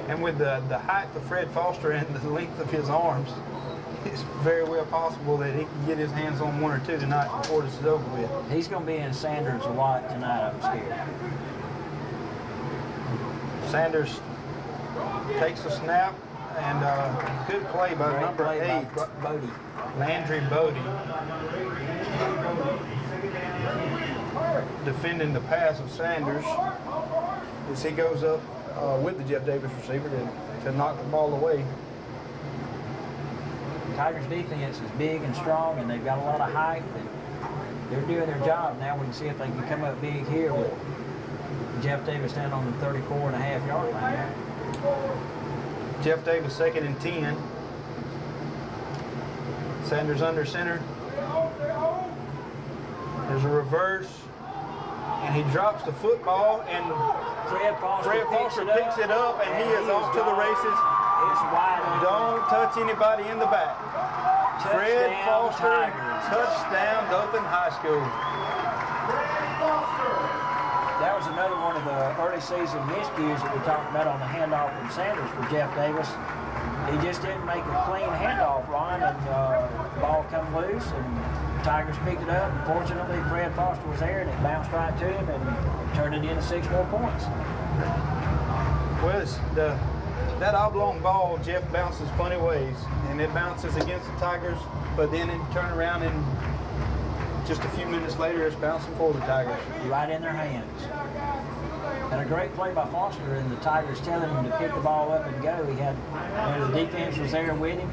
Speaker 1: And with the height of Fred Foster and the length of his arms, it's very well possible that he can get his hands on 1 or 2 tonight before this is over with.
Speaker 2: He's going to be in Sanders a lot tonight, I'm scared.
Speaker 1: Sanders takes a snap, and good play by number 8,
Speaker 2: Bodie.
Speaker 1: Landry Bodie, defending the pass of Sanders as he goes up with the Jeff Davis receiver to knock the ball away.
Speaker 2: Tigers defense is big and strong, and they've got a lot of height, and they're doing their job. Now we can see if they can come up big here with Jeff Davis down on the 34.5-yard line.
Speaker 1: Jeff Davis 2nd and 10. Sanders under center. There's a reverse, and he drops the football, and
Speaker 2: Fred Foster
Speaker 1: picks it up, and he is off to the races.
Speaker 2: It's wide open.
Speaker 1: Don't touch anybody in the back. Fred Foster,
Speaker 2: Tigers.
Speaker 1: touchdown, Dothan High School.
Speaker 2: That was another one of the early season miscues that we talked about on the handoff from Sanders for Jeff Davis. He just didn't make a clean handoff, Ron, and the ball come loose, and Tigers picked it up. Fortunately, Fred Foster was there, and it bounced right to him and turned it into 6 more points.
Speaker 1: Well, that oblong ball, Jeff bounces funny ways, and it bounces against the Tigers, but then it turned around and just a few minutes later, it's bouncing for the Tigers.
Speaker 2: Right in their hands. And a great play by Foster, and the Tigers telling him to pick the ball up and go. He had, the defense was there with him,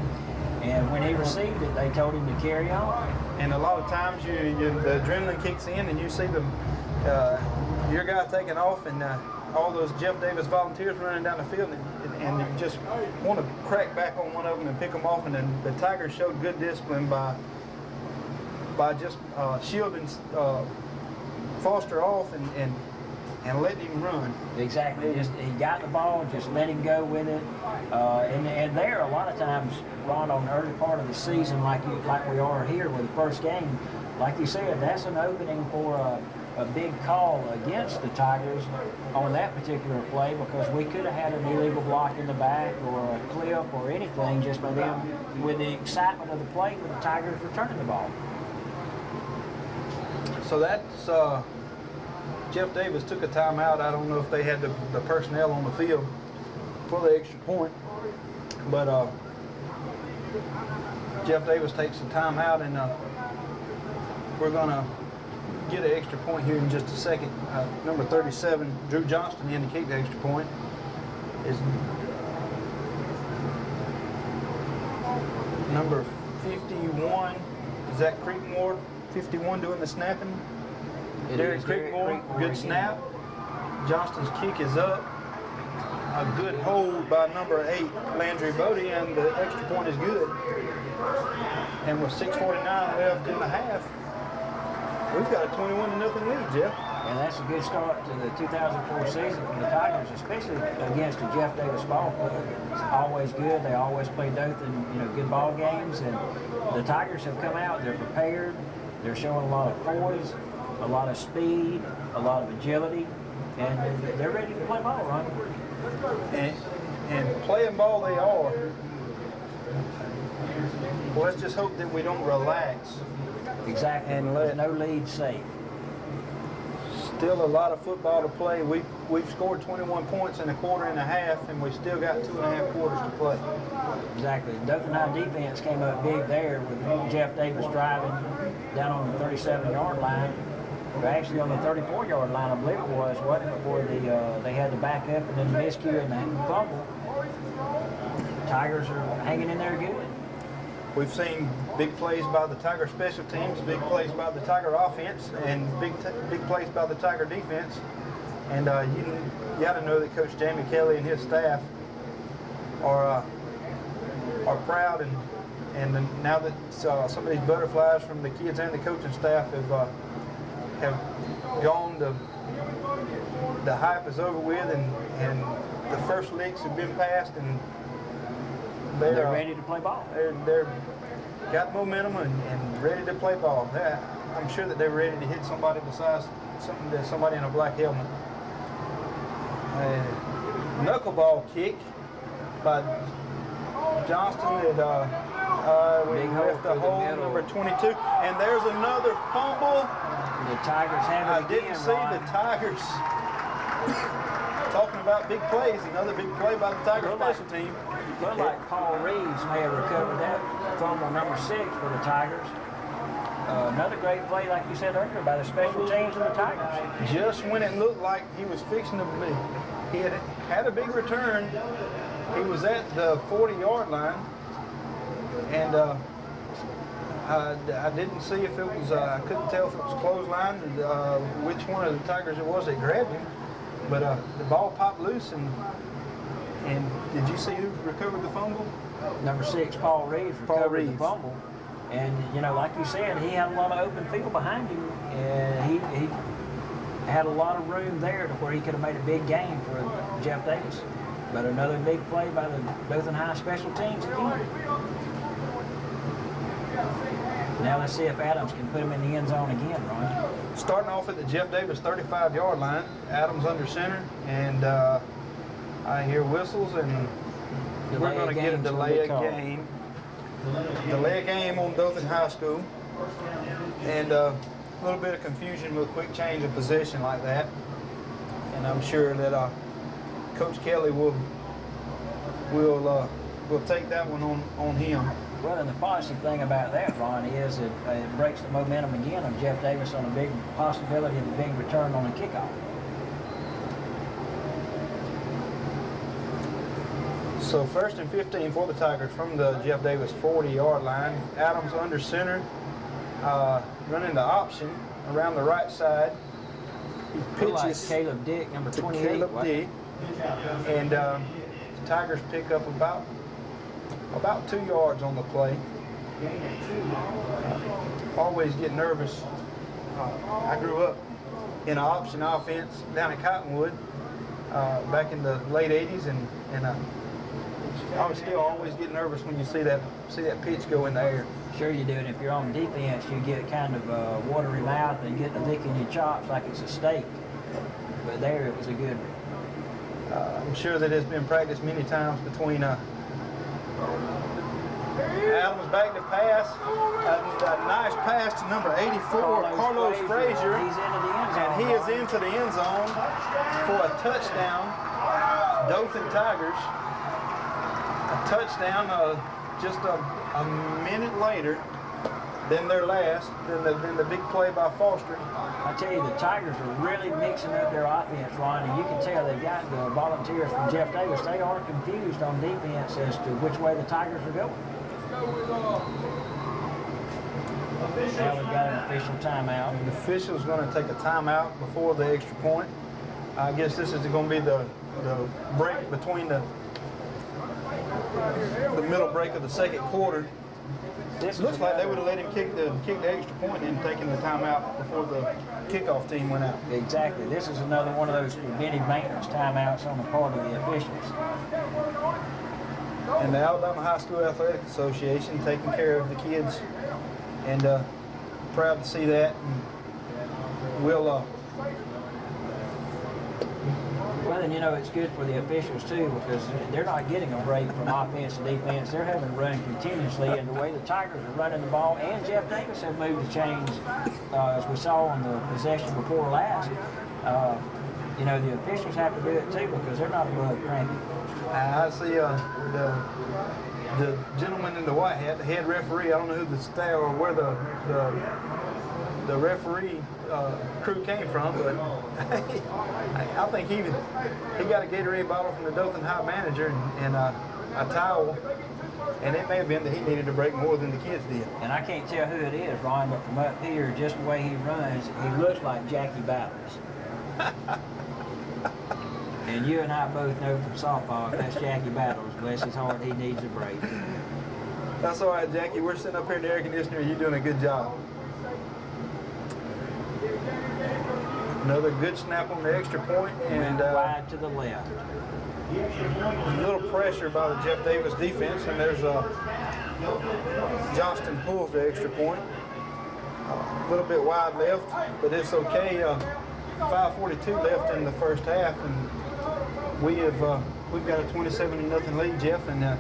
Speaker 2: and when he received it, they told him to carry on.
Speaker 1: And a lot of times, the adrenaline kicks in, and you see your guy taking off, and all those Jeff Davis volunteers running down the field, and you just want to crack back on one of them and pick them off. And then the Tigers showed good discipline by just shielding Foster off and letting him run.
Speaker 2: Exactly. Just he got the ball, just let him go with it. And there, a lot of times, Ron, on the early part of the season, like we are here with the first game, like you said, that's an opening for a big call against the Tigers on that particular play, because we could have had an illegal block in the back or a clip or anything just by them with the excitement of the play with the Tigers returning the ball.
Speaker 1: So that's Jeff Davis took a timeout. I don't know if they had the personnel on the field for the extra point, but Jeff Davis takes a timeout, and we're gonna get an extra point here in just a second. Number 37, Drew Johnston, in to kick the extra point. Is number 51, Zach Creekmore, 51 doing the snapping. Derek Creekmore, good snap. Johnston's kick is up. A good hold by number 8, Landry Bodie, and the extra point is good. And with 6:49 left in the half, we've got a 21-0 lead, Jeff.
Speaker 2: And that's a good start to the 2004 season for the Tigers, especially against the Jeff Davis ball club. It's always good. They always play Dothan, good ball games. And the Tigers have come out. They're prepared. They're showing a lot of poise, a lot of speed, a lot of agility, and they're ready to play ball, right?
Speaker 1: And playing ball they are. Well, let's just hope that we don't relax.
Speaker 2: Exactly.
Speaker 1: And
Speaker 2: There's no lead safe.
Speaker 1: Still a lot of football to play. We've scored 21 points in a quarter and a half, and we still got 2.5 quarters to play.
Speaker 2: Exactly. Dothan High defense came up big there with Jeff Davis driving down on the 37-yard line. Or actually on the 34-yard line, I believe it was, wasn't it? Before they had to back up and then the miscue and the fumble. Tigers are hanging in there good.
Speaker 1: We've seen big plays by the Tiger special teams, big plays by the Tiger offense, and big plays by the Tiger defense. And you got to know that Coach Jamie Kelly and his staff are proud, and now that some of these butterflies from the kids and the coaching staff have gone, the hype is over with, and the first licks have been passed, and
Speaker 2: they're ready to play ball.
Speaker 1: They're got momentum and ready to play ball. I'm sure that they're ready to hit somebody besides somebody in a black helmet. Knuckleball kick by Johnston that we left the hole, number 22. And there's another fumble.
Speaker 2: The Tigers have it again,
Speaker 1: I didn't see
Speaker 2: Ron.
Speaker 1: the Tigers. Talking about big plays, another big play by the Tiger special team.
Speaker 2: Looked like Paul Reeves may have recovered that fumble number 6 for the Tigers. Another great play, like you said earlier, by the special teams of the Tigers.
Speaker 1: Just when it looked like he was fixing to be, he had a big return. He was at the 40-yard line, and I didn't see if it was, I couldn't tell if it was clothesline, which one of the Tigers it was that grabbed him. But the ball popped loose, and did you see who recovered the fumble?
Speaker 2: Number 6, Paul Reeves, recovered the
Speaker 1: Reeves.
Speaker 2: fumble. And, you know, like you said, he had a lot of open field behind him, and he had a lot of room there to where he could have made a big gain for Jeff Davis. But another big play by the Dothan High special teams again. Now let's see if Adams can put him in the end zone again, Ron.
Speaker 1: Starting off at the Jeff Davis 35-yard line, Adams under center, and I hear whistles, and we're going to get a delay of game. Delay of game on Dothan High School, and a little bit of confusion with a quick change of possession like that. And I'm sure that Coach Kelly will take that one on him.
Speaker 2: Well, and the positive thing about that, Ron, is it breaks the momentum again of Jeff Davis on a big possibility of a big return on a kickoff.
Speaker 1: So 1st and 15 for the Tigers from the Jeff Davis 40-yard line. Adams under center, running the option around the right side. He pitches
Speaker 2: like Caleb Dick, number
Speaker 1: to
Speaker 2: 28.
Speaker 1: Caleb Dick, and the Tigers pick up about 2 yards on the play. Always get nervous. I grew up in an option offense down at Cottonwood back in the late 80s, and I was still always get nervous when you see that pitch go in the air.
Speaker 2: Sure you do, and if you're on defense, you get kind of a watery mouth and get the lick in your chops like it's a steak. But there, it was a good one.
Speaker 1: I'm sure that it's been practiced many times between Adams back to pass, a nice pass to number 84, Carlos Frazier,
Speaker 2: He's into the end zone.
Speaker 1: and he is into the end zone for a touchdown. Dothan Tigers, a touchdown just a minute later than their last, than the big play by Foster.
Speaker 2: I tell you, the Tigers are really mixing up their offense, Ron, and you can tell they've got the volunteers from Jeff Davis. They are confused on defense as to which way the Tigers are going. Now we've got an official timeout.
Speaker 1: The official's going to take a timeout before the extra point. I guess this is going to be the break between the middle break of the second quarter. This looks like they would have let him kick the extra point and taken the timeout before the kickoff team went out.
Speaker 2: Exactly. This is another one of those preventive maintenance timeouts on the part of the officials.
Speaker 1: And the Alabama High School Athletic Association taking care of the kids, and proud to see that. And we'll
Speaker 2: Well, and you know, it's good for the officials too, because they're not getting a break from offense to defense. They're having to run continuously, and the way the Tigers are running the ball, and Jeff Davis have moved the chains, as we saw on the possession before last. You know, the officials have to do it too, because they're not above cranky.
Speaker 1: I see the gentleman in the white hat, the head referee. I don't know who the staff or where the referee crew came from, but I think he got a Gatorade bottle from the Dothan High manager and a towel, and it may have been that he needed to break more than the kids did.
Speaker 2: And I can't tell who it is, Ron, but from up here, just the way he runs, he looks like Jackie Battles. And you and I both know from softball, if that's Jackie Battles, bless his heart, he needs a break.
Speaker 1: That's all right, Jackie. We're sitting up here in the air conditioner. You're doing a good job. Another good snap on the extra point, and
Speaker 2: wide to the left.
Speaker 1: a little pressure by the Jeff Davis defense, and there's Johnston pulls the extra point. A little bit wide left, but it's okay. 5:42 left in the first half, and we've got a 27-0 lead, Jeff, and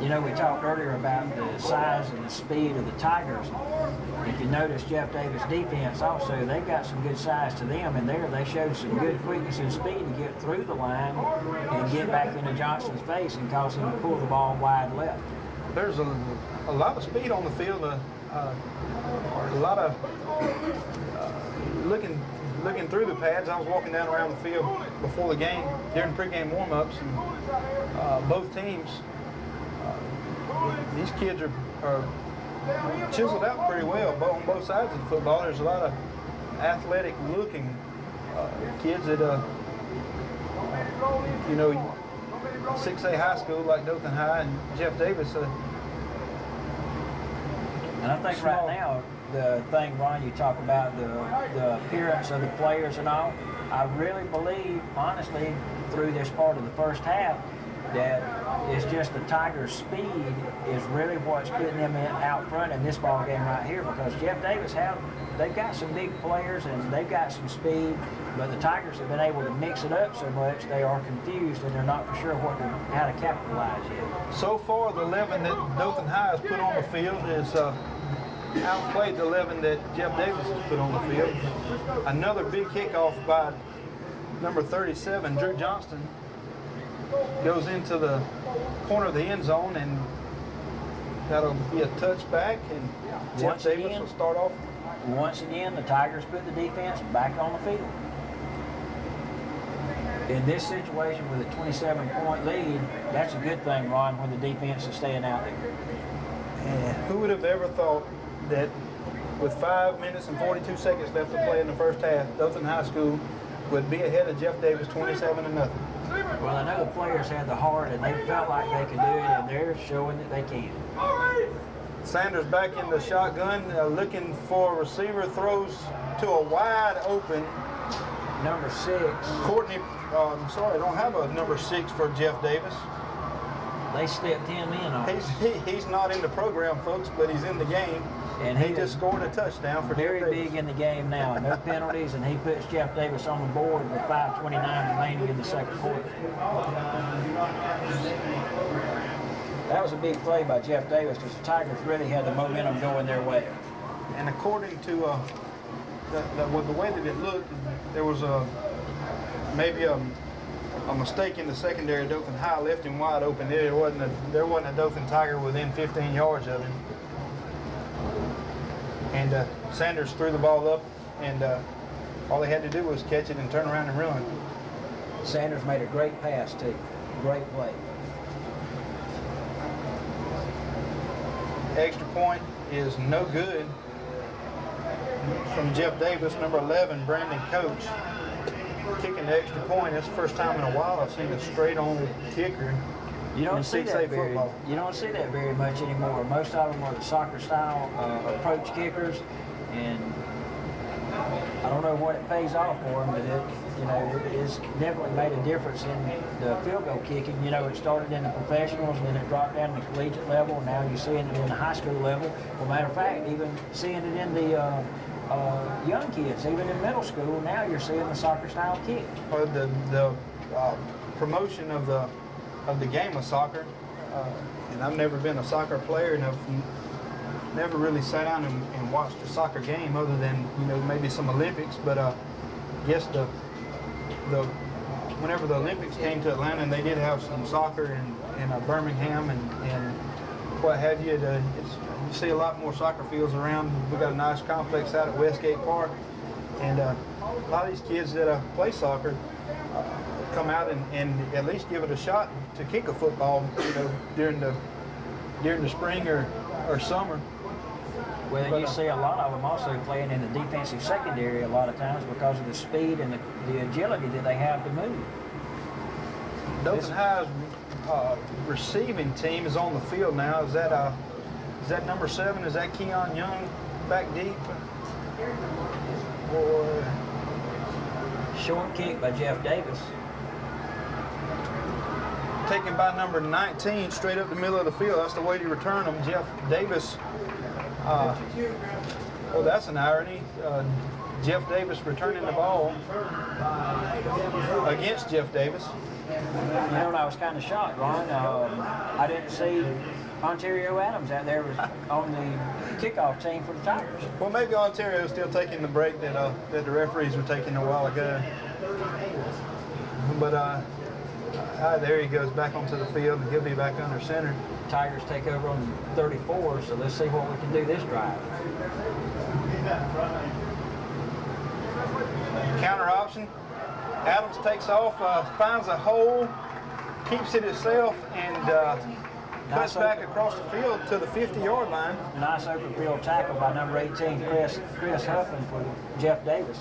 Speaker 2: you know, we talked earlier about the size and the speed of the Tigers. If you notice Jeff Davis' defense also, they've got some good size to them, and there they showed some good quickness and speed to get through the line and get back into Johnston's face and cause him to pull the ball wide left.
Speaker 1: there's a lot of speed on the field, a lot of looking through the pads. I was walking down around the field before the game during pregame warm-ups, and both teams, these kids are chiseled out pretty well on both sides of the football. There's a lot of athletic-looking kids at 6A high school like Dothan High and Jeff Davis.
Speaker 2: And I think right now, the thing, Ron, you talk about the appearance of the players and all, I really believe, honestly, through this part of the first half, that it's just the Tigers' speed is really what's putting them out front in this ball game right here, because Jeff Davis they've got some big players and they've got some speed, but the Tigers have been able to mix it up so much they are confused and they're not for sure how to capitalize yet.
Speaker 1: So far, the 11 that Dothan High has put on the field is outplayed the 11 that Jeff Davis has put on the field. Another big kickoff by number 37, Drew Johnston, goes into the corner of the end zone, and that'll be a touchback, and Jeff Davis will start off.
Speaker 2: Once again, the Tigers put the defense back on the field. In this situation with a 27-point lead, that's a good thing, Ron, when the defense is staying out there.
Speaker 1: And who would have ever thought that with 5 minutes and 42 seconds left to play in the first half, Dothan High School would be ahead of Jeff Davis 27-0.
Speaker 2: Well, I know the players had the heart and they felt like they could do it, and they're showing that they can.
Speaker 1: Sanders back in the shotgun, looking for a receiver, throws to a wide open.
Speaker 2: Number 6.
Speaker 1: Courtney, I'm sorry, I don't have a number 6 for Jeff Davis.
Speaker 2: They stepped him in on it.
Speaker 1: He's not in the program, folks, but he's in the game.
Speaker 2: And
Speaker 1: he just scored a touchdown for
Speaker 2: very
Speaker 1: Jeff Davis.
Speaker 2: big in the game now. No penalties, and he puts Jeff Davis on the board with 5:29 remaining in the second quarter. That was a big play by Jeff Davis because the Tigers really had the momentum going their way.
Speaker 1: And according to the way that it looked, there was maybe a mistake in the secondary. Dothan High left him wide open. There wasn't a Dothan Tiger within 15 yards of him. And Sanders threw the ball up, and all they had to do was catch it and turn around and run.
Speaker 2: Sanders made a great pass, too. Great play.
Speaker 1: Extra point is no good from Jeff Davis, number 11, Brandon Coach, kicking the extra point. That's the first time in a while I've seen a straight-on kicker.
Speaker 2: You don't see that
Speaker 1: football.
Speaker 2: You don't see that very much anymore. Most of them are the soccer-style approach kickers, and I don't know what it pays off for them, but it's definitely made a difference in the field goal kicking. It started in the professionals, and then it dropped down to the collegiate level, and now you're seeing it in the high school level. Well, matter of fact, even seeing it in the young kids, even in middle school, now you're seeing the soccer-style kick.
Speaker 1: The promotion of the game of soccer, and I've never been a soccer player, and I've never really sat down and watched a soccer game other than maybe some Olympics. But I guess whenever the Olympics came to Atlanta, and they did have some soccer in Birmingham and what have you, you see a lot more soccer fields around. We got a nice complex out at Westgate Park, and a lot of these kids that play soccer come out and at least give it a shot to kick a football, during the spring or summer.
Speaker 2: Well, you see a lot of them also playing in the defensive secondary a lot of times because of the speed and the agility that they have to move.
Speaker 1: Dothan High's receiving team is on the field now. Is that number 7? Is that Keon Young back deep? Or
Speaker 2: short kick by Jeff Davis.
Speaker 1: Taken by number 19, straight up the middle of the field. That's the way to return them. Jeff Davis. Well, that's an irony. Jeff Davis returning the ball against Jeff Davis.
Speaker 2: I was kind of shocked, Ron. I didn't see Ontario Adams out there was on the kickoff team for the Tigers.
Speaker 1: Well, maybe Ontario's still taking the break that the referees were taking a while ago. But there he goes back onto the field, and he'll be back under center.
Speaker 2: Tigers take over on 34, so let's see what we can do this drive.
Speaker 1: Counter option. Adams takes off, finds a hole, keeps it himself, and cuts back across the field to the 50-yard line.
Speaker 2: Nice open field tackle by number 18, Chris Huffman for Jeff Davis.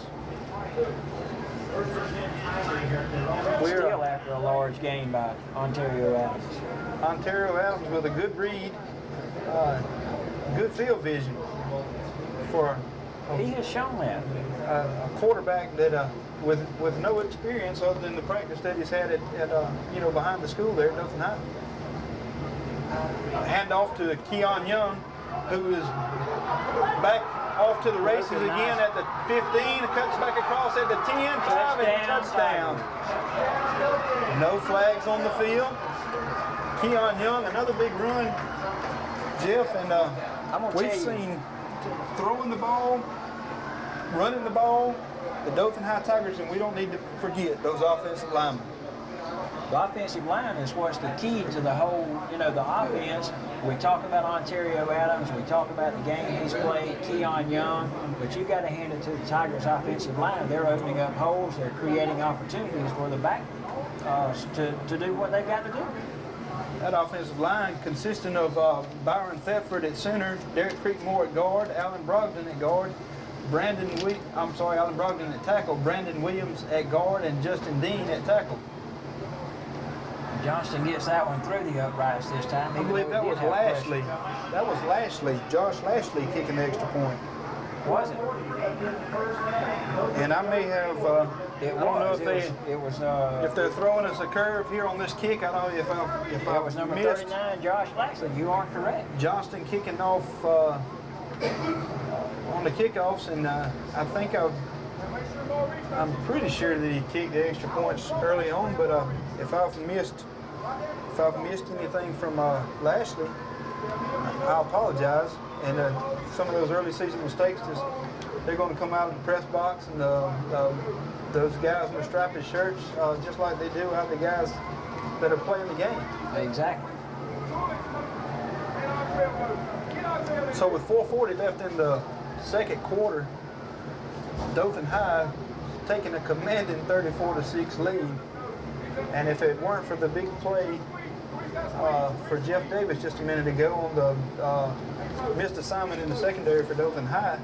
Speaker 1: We're
Speaker 2: Still after a large gain by Ontario Adams.
Speaker 1: Ontario Adams with a good read, good field vision for
Speaker 2: He has shown that.
Speaker 1: a quarterback that with no experience other than the practice that he's had at behind the school there at Dothan High. Hand off to Keon Young, who is back off to the races again at the 15, cuts back across at the 10, 5, and touchdown. No flags on the field. Keon Young, another big run. Jeff, and we've seen throwing the ball, running the ball, the Dothan High Tigers, and we don't need to forget those offensive linemen.
Speaker 2: The offensive line is what's the key to the whole, the offense. We talk about Ontario Adams, we talk about the game he's played, Keon Young, but you got to hand it to the Tigers' offensive line. They're opening up holes, they're creating opportunities for the back to do what they've got to do.
Speaker 1: That offensive line consisting of Byron Thetford at center, Derek Creekmore at guard, Alan Brogdon at guard, Alan Brogdon at tackle, Brandon Williams at guard, and Justin Dean at tackle.
Speaker 2: Johnston gets that one through the uprights this time.
Speaker 1: I believe that was Lashley. That was Lashley, Josh Lashley kicking the extra point.
Speaker 2: Was it?
Speaker 1: And I may have, I don't know if they're throwing us a curve here on this kick. I don't know if I
Speaker 2: was number
Speaker 1: missed
Speaker 2: 39, Josh Lashley. You are correct.
Speaker 1: Johnston kicking off on the kickoffs, and I think I'm pretty sure that he kicked the extra points early on, but if I've missed anything from Lashley, I apologize. And some of those early season mistakes, they're going to come out in the press box, and those guys in the striped shirts, just like they do out the guys that are playing the game.
Speaker 2: Exactly.
Speaker 1: So with 4:40 left in the second quarter, Dothan High taking a commanding 34-6 lead. And if it weren't for the big play for Jeff Davis just a minute ago on the missed assignment in the secondary for Dothan High.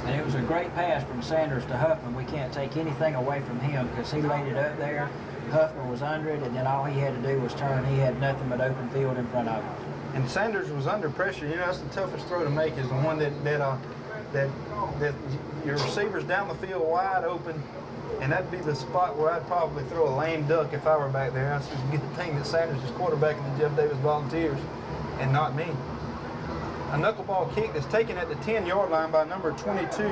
Speaker 2: And it was a great pass from Sanders to Huffman. We can't take anything away from him because he laid it up there. Huffman was under it, and then all he had to do was turn. He had nothing but open field in front of him.
Speaker 1: And Sanders was under pressure. That's the toughest throw to make, is the one that your receiver's down the field wide open, and that'd be the spot where I'd probably throw a lame duck if I were back there. That's a good thing that Sanders is quarterbacking the Jeff Davis Volunteers and not me. A knuckleball kick that's taken at the 10-yard line by number 22,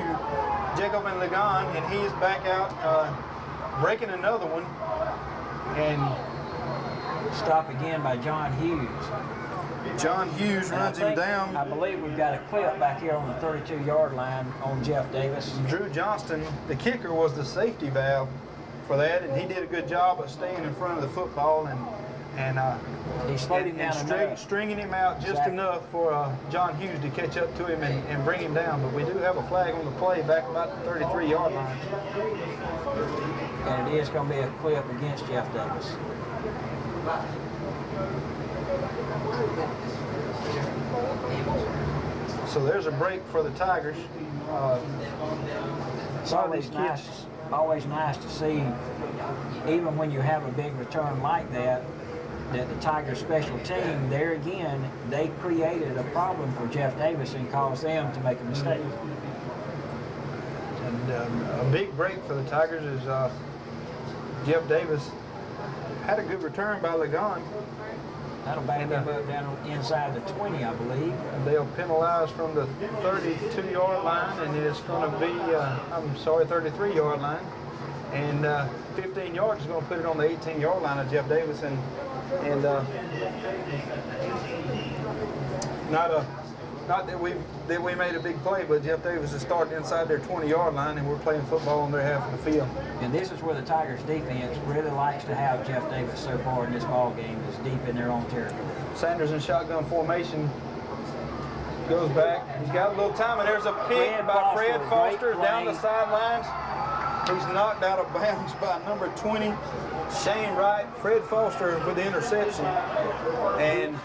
Speaker 1: Jacob and Ligon, and he is back out breaking another one. And
Speaker 2: stop again by John Hughes.
Speaker 1: John Hughes runs him down.
Speaker 2: I believe we've got a clip back here on the 32-yard line on Jeff Davis.
Speaker 1: Drew Johnston, the kicker, was the safety valve for that, and he did a good job of staying in front of the football and
Speaker 2: he slowed him down
Speaker 1: stringing him out just enough for John Hughes to catch up to him and bring him down. But we do have a flag on the play back about the 33-yard line.
Speaker 2: And it is going to be a clip against Jeff Davis.
Speaker 1: So there's a break for the Tigers.
Speaker 2: It's always nice to see, even when you have a big return like that the Tigers special team, there again, they created a problem for Jeff Davis and caused them to make a mistake.
Speaker 1: And a big break for the Tigers is Jeff Davis had a good return by Ligon.
Speaker 2: That'll back him up down inside the 20, I believe.
Speaker 1: And they'll penalize from the 32-yard line, and it's going to be, 33-yard line. And 15 yards is going to put it on the 18-yard line of Jeff Davis. And not that we made a big play, but Jeff Davis is starting inside their 20-yard line, and we're playing football on their half of the field.
Speaker 2: And this is where the Tigers defense really likes to have Jeff Davis so far in this ball game, is deep in their own territory.
Speaker 1: Sanders in shotgun formation goes back. He's got a little time, and there's a pick by Fred Foster down the sidelines. He's knocked out of bounds by number 20, Shane Wright. Fred Foster with the interception. And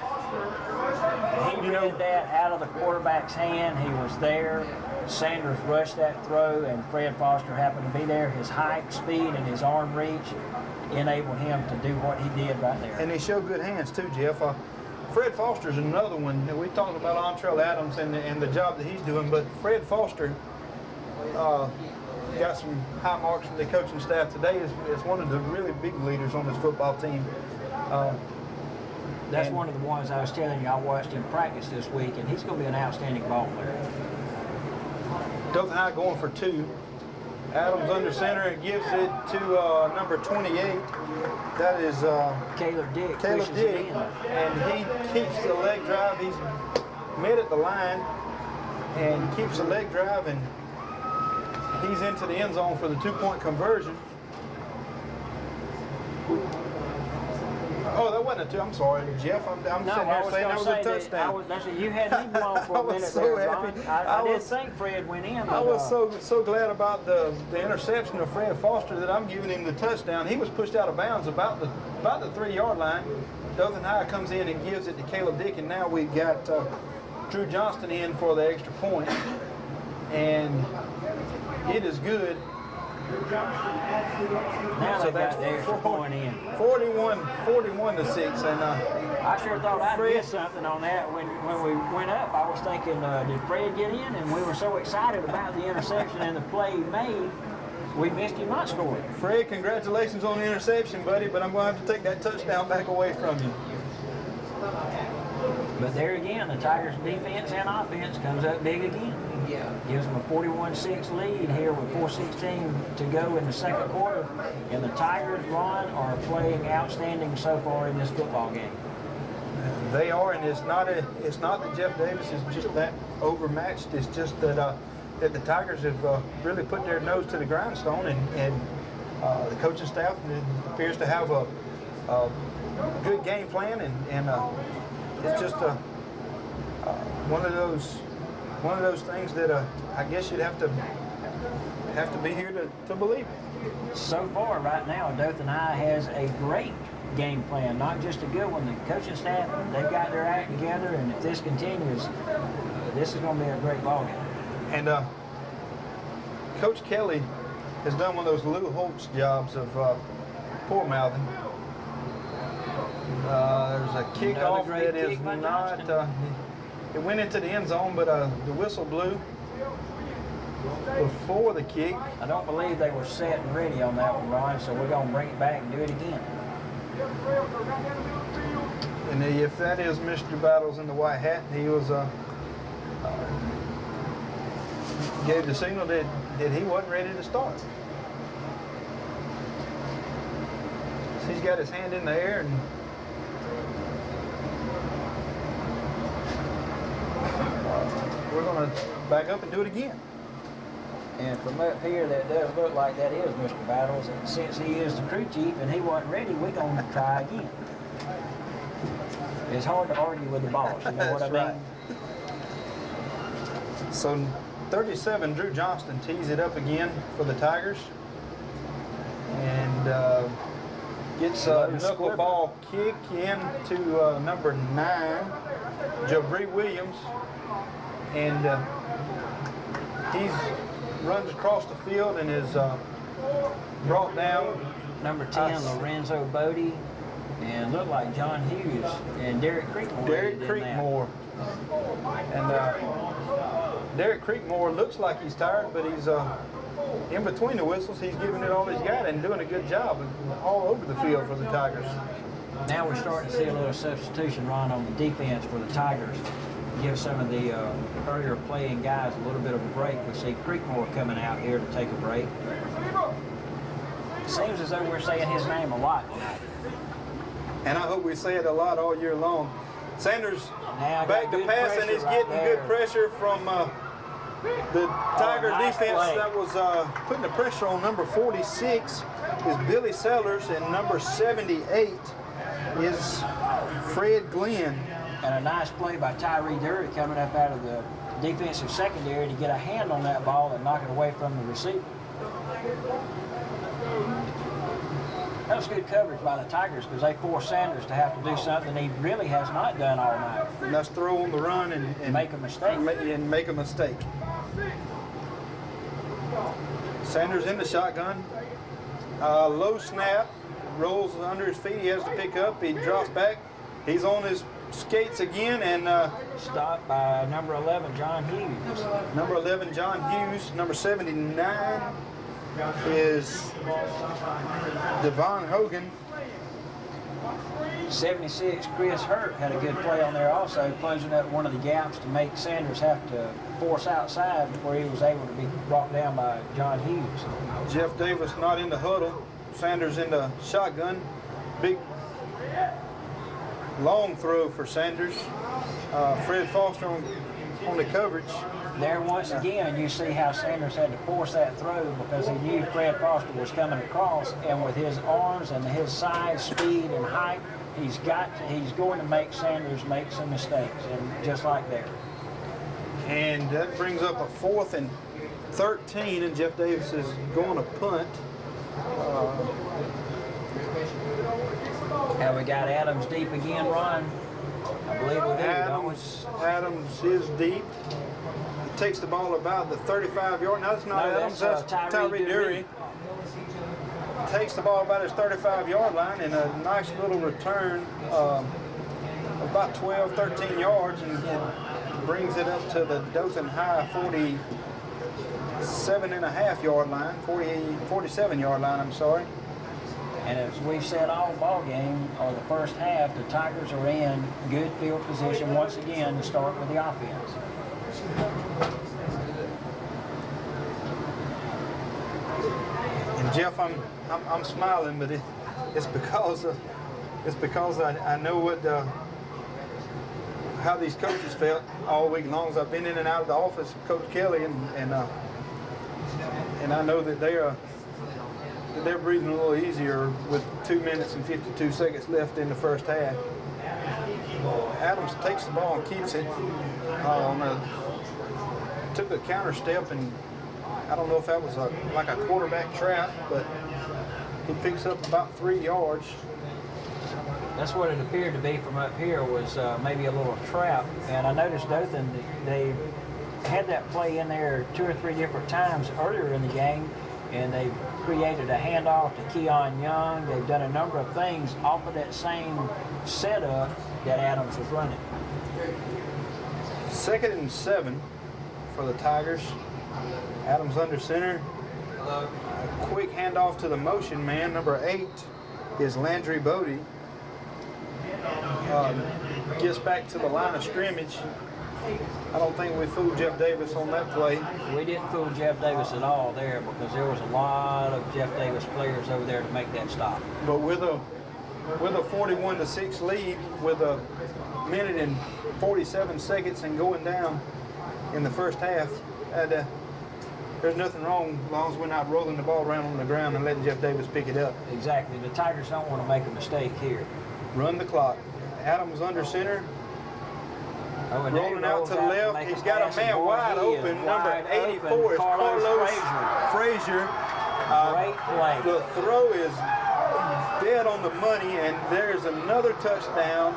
Speaker 2: he read that out of the quarterback's hand. He was there. Sanders rushed that throw, and Fred Foster happened to be there. His height, speed, and his arm reach enabled him to do what he did right there.
Speaker 1: And he showed good hands too, Jeff. Fred Foster's another one. We talked about Ontrell Adams and the job that he's doing, but Fred Foster got some high marks from the coaching staff today. Is one of the really big leaders on this football team.
Speaker 2: That's one of the ones I was telling you I watched him practice this week, and he's going to be an outstanding ball player.
Speaker 1: Dothan High going for 2. Adams under center and gives it to number 28. That is
Speaker 2: Caleb Dick.
Speaker 1: Caleb Dick, and he keeps the leg drive. He's mid at the line and keeps the leg drive, and he's into the end zone for the 2-point conversion. Oh, that wasn't a 2. I'm sorry, Jeff. I'm sitting there saying that was a touchdown.
Speaker 2: You had me blown for a minute
Speaker 1: so
Speaker 2: there,
Speaker 1: happy.
Speaker 2: Ron. I didn't think Fred went in.
Speaker 1: I was so glad about the interception of Fred Foster that I'm giving him the touchdown. He was pushed out of bounds about the 3-yard line. Dothan High comes in and gives it to Caleb Dick, and now we've got Drew Johnston in for the extra point, and it is good.
Speaker 2: Now they got the extra point in.
Speaker 1: 41 to 6, and
Speaker 2: I sure thought I'd missed something on that. When we went up, I was thinking, did Fred get in? And we were so excited about the interception and the play he made, we missed him not scoring.
Speaker 1: Fred, congratulations on the interception, buddy, but I'm going to have to take that touchdown back away from you.
Speaker 2: But there again, the Tigers' defense and offense comes up big again. Yeah. Gives them a 41-6 lead here with 4:16 to go in the second quarter. And the Tigers, Ron, are playing outstanding so far in this football game.
Speaker 1: They are, and it's not that Jeff Davis is just that overmatched. It's just that the Tigers have really put their nose to the grindstone, and the coaching staff appears to have a good game plan, and it's just one of those things that I guess you'd have to be here to believe it.
Speaker 2: So far, right now, Dothan High has a great game plan, not just a good one. The coaching staff, they've got their act together, and if this continues, this is going to be a great ball game.
Speaker 1: And Coach Kelly has done one of those Lou Holtz jobs of poor mouthing. There's a kickoff that is not. It went into the end zone, but the whistle blew before the kick.
Speaker 2: I don't believe they were set and ready on that one, Ron, so we're going to bring it back and do it again.
Speaker 1: And if that is Mr. Battles in the white hat, he was gave the signal that he wasn't ready to start. So he's got his hand in the air, and we're going to back up and do it again.
Speaker 2: And from up here, that does look like that is Mr. Battles. And since he is the crew chief and he wasn't ready, we're going to try again. It's hard to argue with the boss, you know what I mean?
Speaker 1: Right. So 37, Drew Johnston tees it up again for the Tigers. And gets a knuckleball kick into number 9, Jabri Williams. And he's runs across the field and is brought down.
Speaker 2: Number 10, Lorenzo Bodie, and looked like John Hughes and Derek Creekmore.
Speaker 1: Derek Creekmore. And Derek Creekmore looks like he's tired, but he's in between the whistles. He's giving it all he's got and doing a good job all over the field for the Tigers.
Speaker 2: Now we're starting to see a little substitution, Ron, on the defense for the Tigers. Give some of the earlier playing guys a little bit of a break. We see Creekmore coming out here to take a break. Seems as though we're saying his name a lot tonight.
Speaker 1: And I hope we say it a lot all year long. Sanders back to pass, and he's getting good pressure from the Tiger defense that was putting the pressure on number 46 is Billy Sellers, and number 78 is Fred Glenn.
Speaker 2: And a nice play by Tyree Dury coming up out of the defensive secondary to get a hand on that ball and knock it away from the receiver. That was good coverage by the Tigers because they forced Sanders to have to do something he really has not done all night.
Speaker 1: And that's throw on the run and
Speaker 2: make a mistake.
Speaker 1: And make a mistake. Sanders in the shotgun. Low snap, rolls under his feet. He has to pick up. He drops back. He's on his skates again and
Speaker 2: Stopped by number 11, John Hughes.
Speaker 1: number 11, John Hughes. Number 79 is Devon Hogan.
Speaker 2: 76, Chris Hurt had a good play on there also, closing up one of the gaps to make Sanders have to force outside before he was able to be brought down by John Hughes.
Speaker 1: Jeff Davis not in the huddle. Sanders in the shotgun. Big long throw for Sanders. Fred Foster on the coverage.
Speaker 2: There once again, you see how Sanders had to force that throw because he knew Fred Foster was coming across, and with his arms and his size, speed, and height, he's going to make Sanders make some mistakes, and just like there.
Speaker 1: And that brings up a 4th and 13, and Jeff Davis is going to punt.
Speaker 2: And we got Adams deep again, Ron. I believe we do, don't we?
Speaker 1: Adams is deep. He takes the ball about the 35-yard. No, that's not
Speaker 2: No,
Speaker 1: Adams.
Speaker 2: that's,
Speaker 1: That's
Speaker 2: Tyree
Speaker 1: Tyree Dury. Takes the ball about his 35-yard line and a nice little return of about 12, 13 yards, and it brings it up to the Dothan High 47.5-yard line, 47-yard line, I'm sorry.
Speaker 2: And as we've said all ball game, or the first half, the Tigers are in good field position once again to start with the offense.
Speaker 1: And Jeff, I'm smiling, but it's because I know what how these coaches felt all week long. As I've been in and out of the office of Coach Kelly, and I know that they're breathing a little easier with 2 minutes and 52 seconds left in the first half. Adams takes the ball and keeps it. Took a counter step, and I don't know if that was like a quarterback trap, but he picks up about 3 yards.
Speaker 2: That's what it appeared to be from up here, was maybe a little trap. And I noticed Dothan, they had that play in there 2 or 3 different times earlier in the game, and they created a handoff to Keon Young. They've done a number of things off of that same setup that Adams was running.
Speaker 1: 2nd and 7 for the Tigers. Adams under center. A quick handoff to the motion man. Number 8 is Landry Bodie. Gets back to the line of scrimmage. I don't think we fooled Jeff Davis on that play.
Speaker 2: We didn't fool Jeff Davis at all there, because there was a lot of Jeff Davis players over there to make that stop.
Speaker 1: But with a 41-6 lead, with a minute and 47 seconds and going down in the first half, there's nothing wrong as long as we're not rolling the ball around on the ground and letting Jeff Davis pick it up.
Speaker 2: Exactly. The Tigers don't want to make a mistake here.
Speaker 1: Run the clock. Adams under center.
Speaker 2: Oh, and
Speaker 1: Rolling out to the left. He's got a man wide open. Number 84 is
Speaker 2: Carlos
Speaker 1: Frazier.
Speaker 2: Great play.
Speaker 1: The throw is dead on the money, and there's another touchdown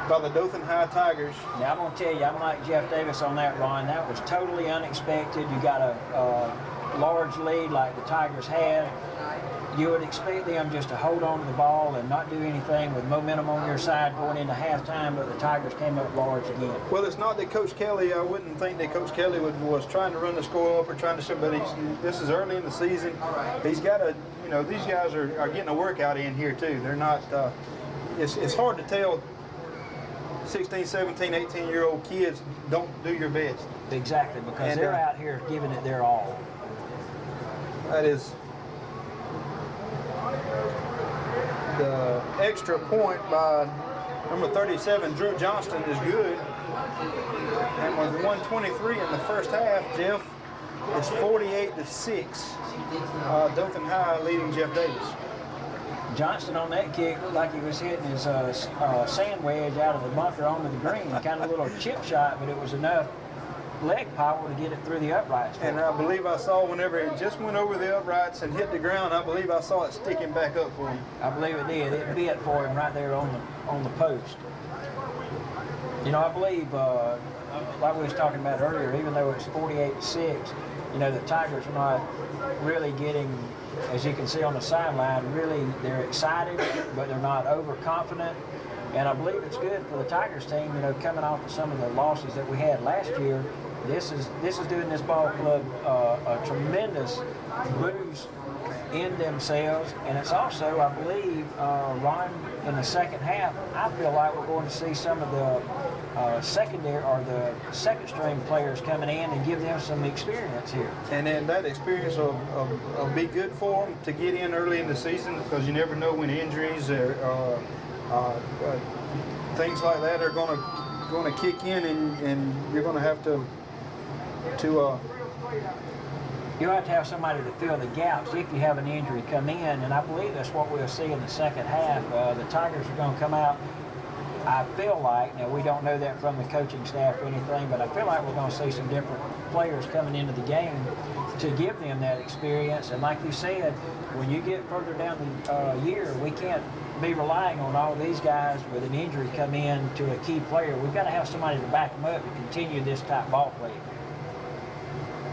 Speaker 1: by the Dothan High Tigers.
Speaker 2: Now, I'm going to tell you, I'm like Jeff Davis on that, Ron. That was totally unexpected. You got a large lead like the Tigers had. You would expect them just to hold on to the ball and not do anything with momentum on your side going into halftime, but the Tigers came up large again.
Speaker 1: Well, it's not that Coach Kelly, I wouldn't think that Coach Kelly was trying to run the score up or trying to show, but this is early in the season. He's got to, these guys are getting a workout in here too. They're not, it's hard to tell 16, 17, 18-year-old kids don't do your best.
Speaker 2: Exactly, because they're out here giving it their all.
Speaker 1: That is the extra point by number 37, Drew Johnston, is good. And with 1:23 in the first half, Jeff, it's 48-6. Dothan High leading Jeff Davis.
Speaker 2: Johnston on that kick looked like he was hitting his sand wedge out of the bunker onto the green. Kind of a little chip shot, but it was enough leg power to get it through the uprights.
Speaker 1: And I believe I saw whenever it just went over the uprights and hit the ground, I believe I saw it sticking back up for him.
Speaker 2: I believe it did. It bit for him right there on the post. I believe like we was talking about earlier, even though it's 48-6, you know, the Tigers are not really getting, as you can see on the sideline, really they're excited, but they're not overconfident. And I believe it's good for the Tigers team, you know, coming off of some of the losses that we had last year. This is doing this ball club a tremendous boost in themselves, and it's also, I believe, Ron, in the second half, I feel like we're going to see some of the secondary or the second string players coming in and give them some experience here.
Speaker 1: And then that experience will be good for them to get in early in the season, because you never know when injuries or things like that are going to kick in, and you're going to have to
Speaker 2: You'll have to have somebody to fill the gaps if you have an injury come in, and I believe that's what we'll see in the second half. The Tigers are going to come out, I feel like, now we don't know that from the coaching staff or anything, but I feel like we're going to see some different players coming into the game to give them that experience. And like you said, when you get further down the year, we can't be relying on all these guys with an injury come in to a key player. We've got to have somebody to back them up and continue this type ball play.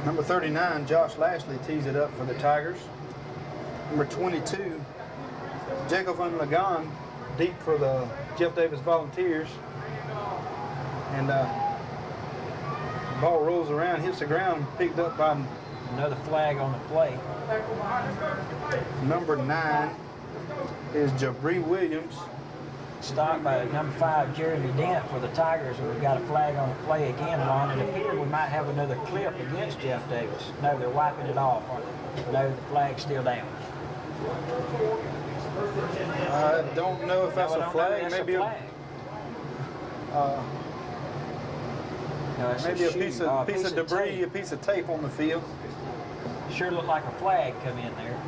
Speaker 1: Number 39, Josh Lashley, tees it up for the Tigers. Number 22, Jacob Van Lagan, deep for the Jeff Davis Volunteers. And the ball rolls around, hits the ground, picked up by
Speaker 2: another flag on the play.
Speaker 1: Number 9 is Jabri Williams.
Speaker 2: Stopped by number 5, Jeremy Dent for the Tigers, and we've got a flag on the play again, Ron. It appears we might have another clip against Jeff Davis. No, they're wiping it off, aren't they? No, the flag's still down.
Speaker 1: I don't know if that's a flag. Maybe
Speaker 2: a
Speaker 1: piece of debris, a piece of tape on the field.
Speaker 2: Sure looked like a flag come in there.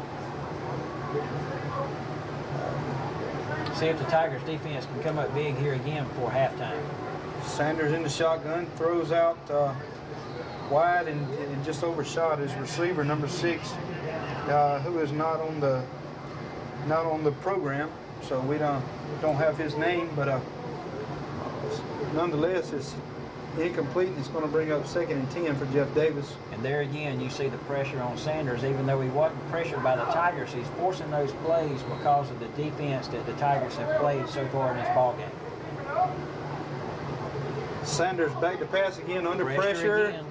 Speaker 2: See if the Tigers defense can come up big here again before halftime.
Speaker 1: Sanders in the shotgun, throws out wide and just overshot his receiver, number 6, who is not on the program, so we don't have his name, but nonetheless it's incomplete, and it's going to bring up 2nd and 10 for Jeff Davis.
Speaker 2: And there again, you see the pressure on Sanders. Even though he wasn't pressured by the Tigers, he's forcing those plays because of the defense that the Tigers have played so far in this ball game.
Speaker 1: Sanders back to pass again, under pressure.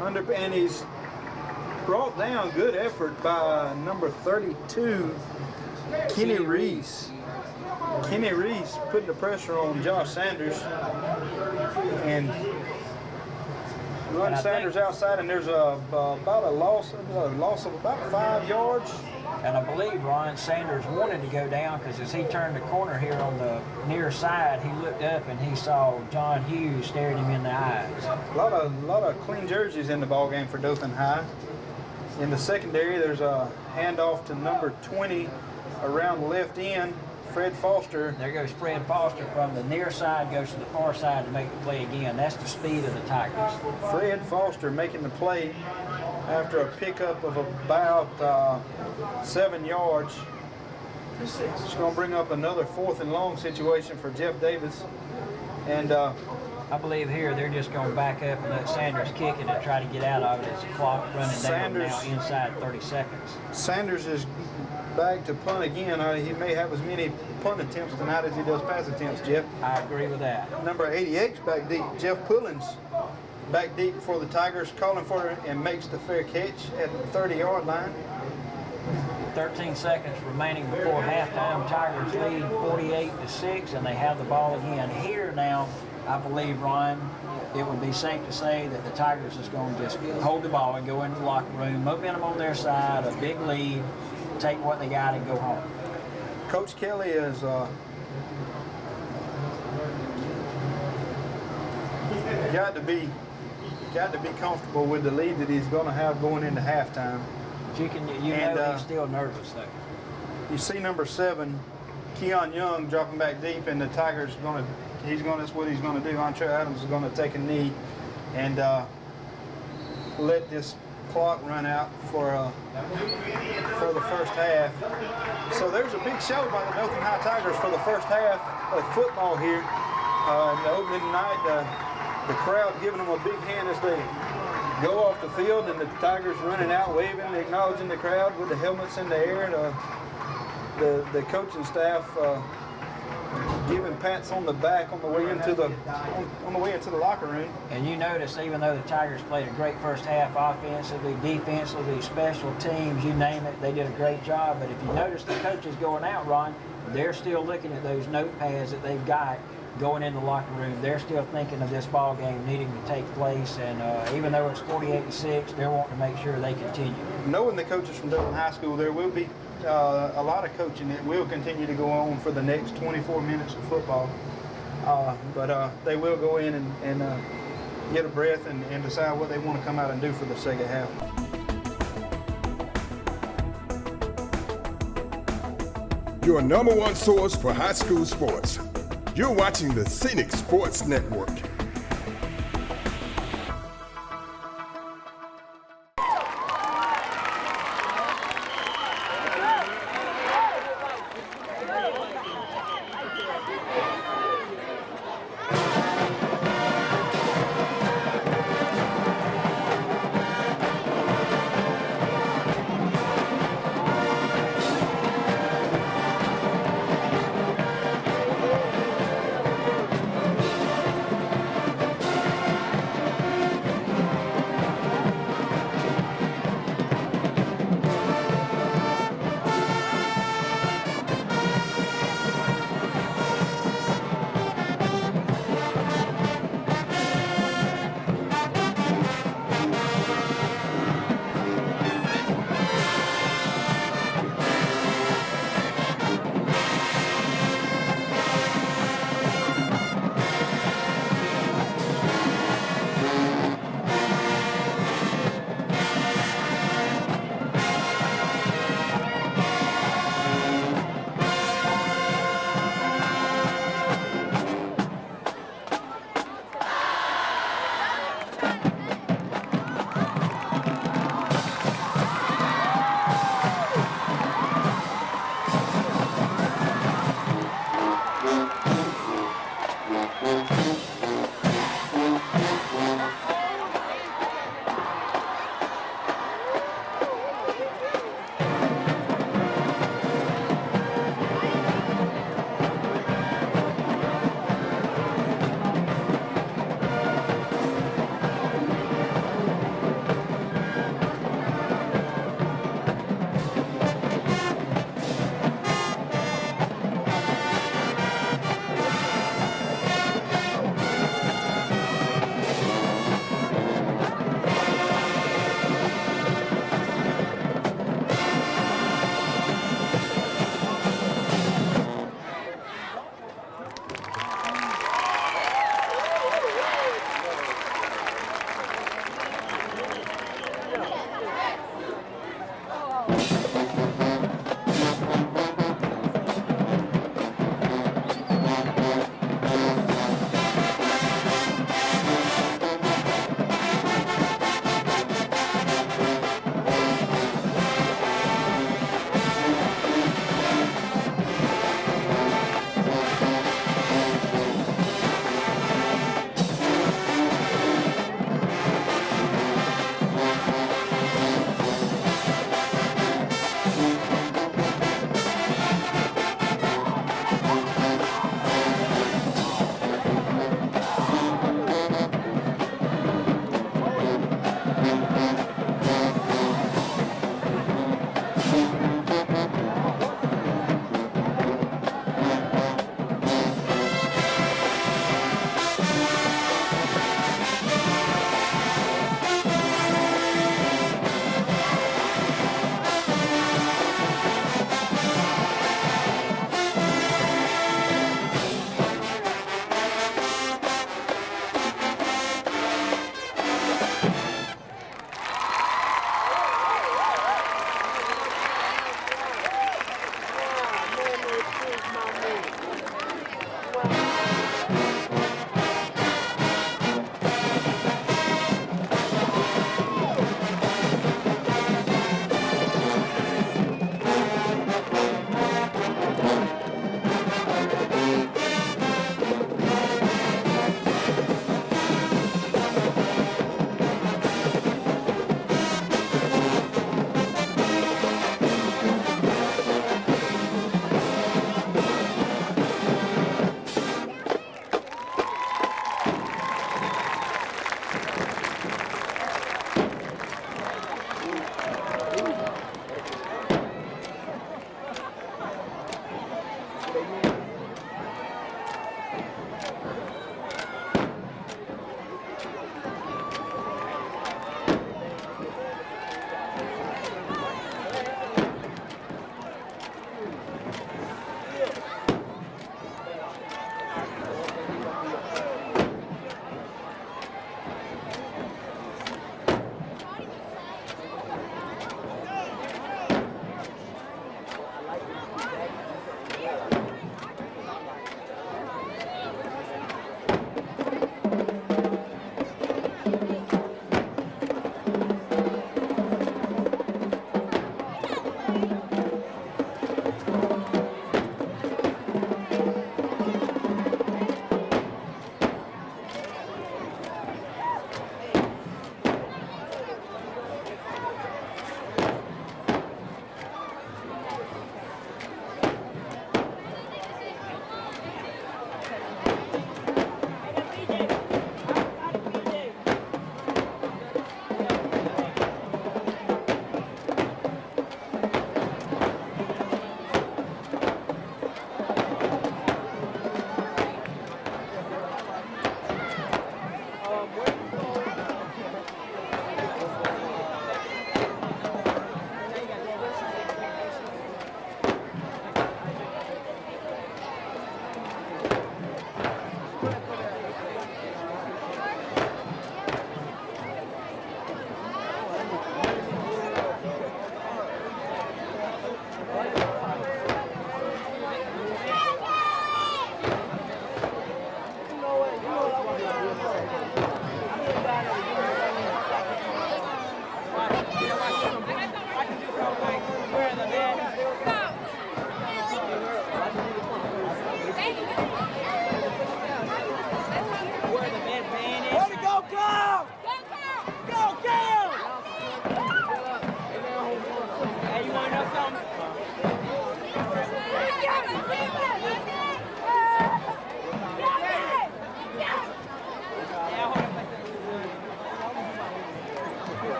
Speaker 1: And he's brought down. Good effort by number 32, Kenny Reese. Kenny Reese putting the pressure on Josh Sanders and run Sanders outside, and there's about a loss of about 5 yards.
Speaker 2: And I believe Ron Sanders wanted to go down, because as he turned the corner here on the near side, he looked up and he saw John Hughes staring him in the eyes.
Speaker 1: A lot of clean jerseys in the ball game for Dothan High. In the secondary, there's a handoff to number 20 around the left end. Fred Foster.
Speaker 2: There goes Fred Foster from the near side, goes to the far side to make the play again. That's the speed of the Tigers.
Speaker 1: Fred Foster making the play after a pickup of about 7 yards. It's going to bring up another 4th and long situation for Jeff Davis. And
Speaker 2: I believe here they're just going to back up and let Sanders kick it and try to get out of it. It's a clock running down now inside 30 seconds.
Speaker 1: Sanders is back to punt again. He may have as many punt attempts tonight as he does pass attempts, Jeff.
Speaker 2: I agree with that.
Speaker 1: Number 88's back deep. Jeff Pullins back deep for the Tigers, calling for it, and makes the fair catch at the 30-yard line.
Speaker 2: 13 seconds remaining before halftime. Tigers lead 48-6, and they have the ball again. Here now, I believe, Ron, it would be safe to say that the Tigers is going to just hold the ball and go into the locker room, momentum on their side, a big lead, take what they got and go home.
Speaker 1: Coach Kelly is got to be comfortable with the lead that he's going to have going into halftime.
Speaker 2: But you know he's still nervous though.
Speaker 1: You see number 7, Keon Young, dropping back deep, and the Tigers that's what he's going to do. Entre Adams is going to take a knee and let this clock run out for the first half. So there's a big show by the Dothan High Tigers for the first half of football here. In the opening night, the crowd giving them a big hand as they go off the field, and the Tigers running out, waving, acknowledging the crowd with the helmets in the air. The coaching staff giving pats on the back on the way into the locker room.
Speaker 2: And you notice, even though the Tigers played a great first half offensively, defensively, special teams, you name it, they did a great job. But if you notice the coaches going out, Ron, they're still looking at those notepads that they've got going in the locker room. They're still thinking of this ball game needing to take place, and even though it's 48-6, they're wanting to make sure they continue. Knowing the coaches from Dothan High School, there will be a lot of coaching that will continue to go on for the next 24 minutes of football. But they will go in and get a breath and decide what they want to come out and do for the second half.
Speaker 4: Your number one source for high school sports. You're watching the Scenic Sports Network.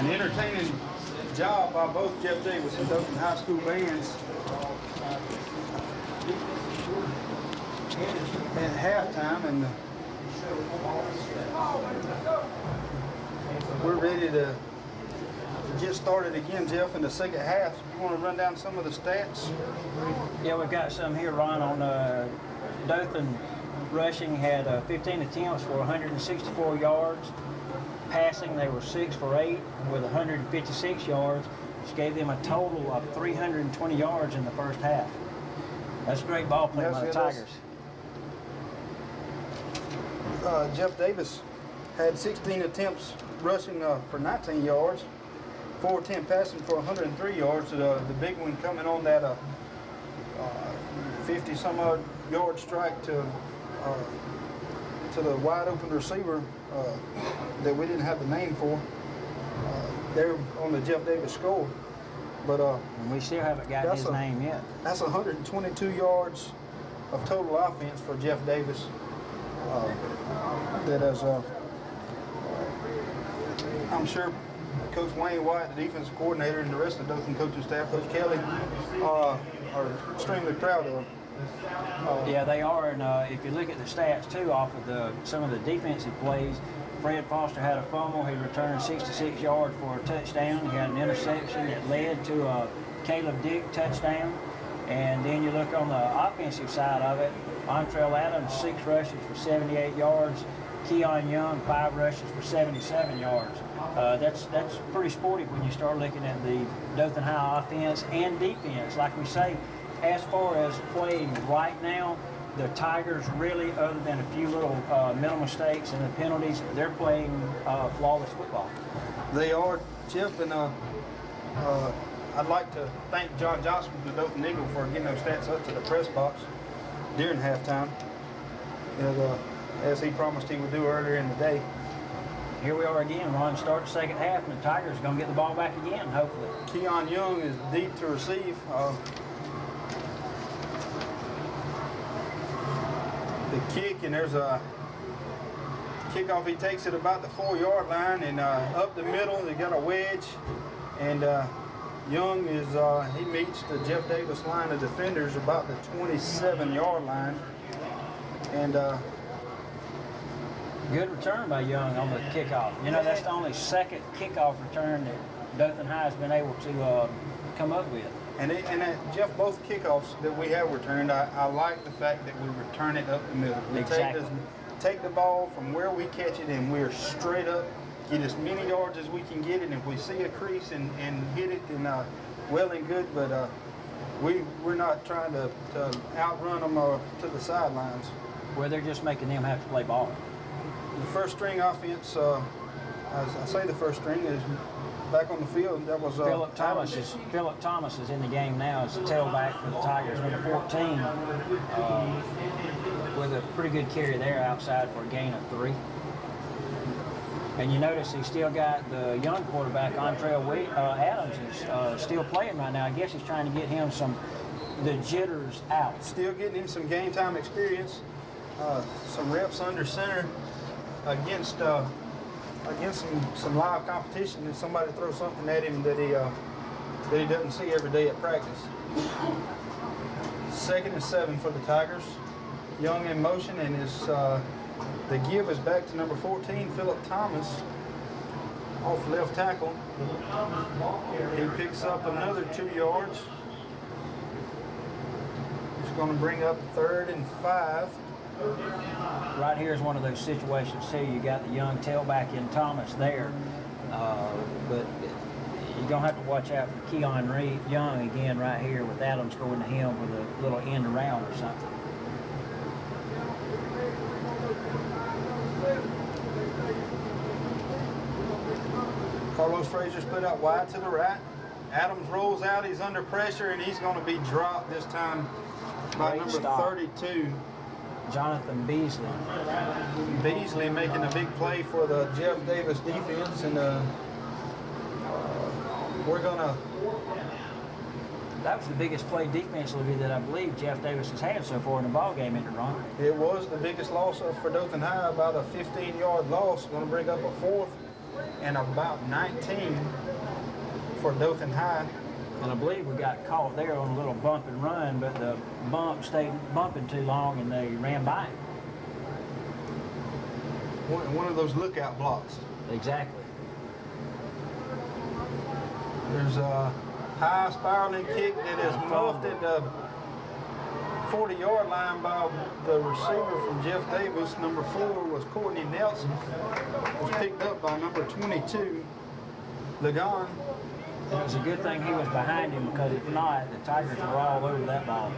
Speaker 1: An entertaining job by both Jeff Davis and Dothan High School bands. At halftime, and we're ready to get started again, Jeff, in the second half. You want to run down some of the stats?
Speaker 2: Yeah, we've got some here, Ron, on Dothan rushing had 15 attempts for 164 yards. Passing, they were 6 for 8 with 156 yards, which gave them a total of 320 yards in the first half. That's great ball play by the Tigers.
Speaker 1: Jeff Davis had 16 attempts rushing for 19 yards, 410 passing for 103 yards. The big one coming on that 50-some-odd yard strike to the wide open receiver that we didn't have the name for. They're on the Jeff Davis score. But
Speaker 2: and we still haven't got his name yet.
Speaker 1: That's 122 yards of total offense for Jeff Davis. That is, I'm sure Coach Wayne White, the defensive coordinator, and the rest of the Dothan coaching staff, Coach Kelly, are extremely proud of.
Speaker 2: Yeah, they are, and if you look at the stats too, off of some of the defensive plays, Fred Foster had a fumble. He returned 66 yards for a touchdown. He had an interception that led to a Caleb Dick touchdown. And then you look on the offensive side of it, Montrell Adams, 6 rushes for 78 yards. Keon Young, 5 rushes for 77 yards. That's pretty sporty when you start looking at the Dothan High offense and defense. Like we say, as far as playing right now, the Tigers really, other than a few little mental mistakes and the penalties, they're playing flawless football.
Speaker 1: They are, Jeff, and I'd like to thank John Johnson from the Dothan Eagle for getting those stats up to the press box during halftime, as he promised he would do earlier in the day.
Speaker 2: Here we are again, Ron. Start the second half, and the Tigers are going to get the ball back again, hopefully.
Speaker 1: Keon Young is deep to receive. The kick, and there's a kickoff. He takes it about the 4-yard line, and up the middle, they got a wedge, and Young is, he meets the Jeff Davis line of defenders about the 27-yard line. And
Speaker 2: good return by Young on the kickoff. You know, that's the only second kickoff return that Dothan High has been able to come up with.
Speaker 1: And Jeff, both kickoffs that we have returned, I like the fact that we return it up the middle. We
Speaker 2: Exactly.
Speaker 1: take the ball from where we catch it, and we're straight up, get as many yards as we can get it. And if we see a crease and hit it, then well and good. But we're not trying to outrun them to the sidelines.
Speaker 2: Where they're just making them have to play ball.
Speaker 1: The first string offense, I say the first string, is back on the field. That was
Speaker 2: Philip Thomas is in the game now as the tailback for the Tigers, number 14, with a pretty good carry there outside for a gain of 3. And you notice he's still got the young quarterback, Montrell Adams, is still playing right now. I guess he's trying to get him the jitters out.
Speaker 1: Still getting him some game time experience, some reps under center against some live competition, and somebody throws something at him that he doesn't see every day at practice. 2nd and 7 for the Tigers. Young in motion, and the give is back to number 14, Philip Thomas, off left tackle. He picks up another 2 yards. He's going to bring up 3rd and 5.
Speaker 2: Right here is one of those situations too. You got the young tailback in Thomas there, but you're gonna have to watch out for Keon Young again right here with Adams going to him with a little end around or something.
Speaker 1: Carlos Frazier split out wide to the right. Adams rolls out. He's under pressure, and he's going to be dropped this time by
Speaker 2: Great
Speaker 1: number
Speaker 2: stop.
Speaker 1: 32.
Speaker 2: Jonathan Beasley.
Speaker 1: Beasley making a big play for the Jeff Davis defense, and we're gonna.
Speaker 2: That was the biggest play defensively that I believe Jeff Davis has had so far in the ball game, isn't it, Ron?
Speaker 1: It was the biggest loss for Dothan High, about a 15-yard loss. Going to bring up a 4th and about 19 for Dothan High.
Speaker 2: And I believe we got caught there on a little bump and run, but the bump stayed bumping too long and they ran by it.
Speaker 1: One of those lookout blocks.
Speaker 2: Exactly.
Speaker 1: There's a high spiraling kick that is muffed at the 40-yard line by the receiver from Jeff Davis. Number 4 was Courtney Nelson. It was picked up by number 22, Lagon.
Speaker 2: It was a good thing he was behind him, because if not, the Tigers were all over that ball.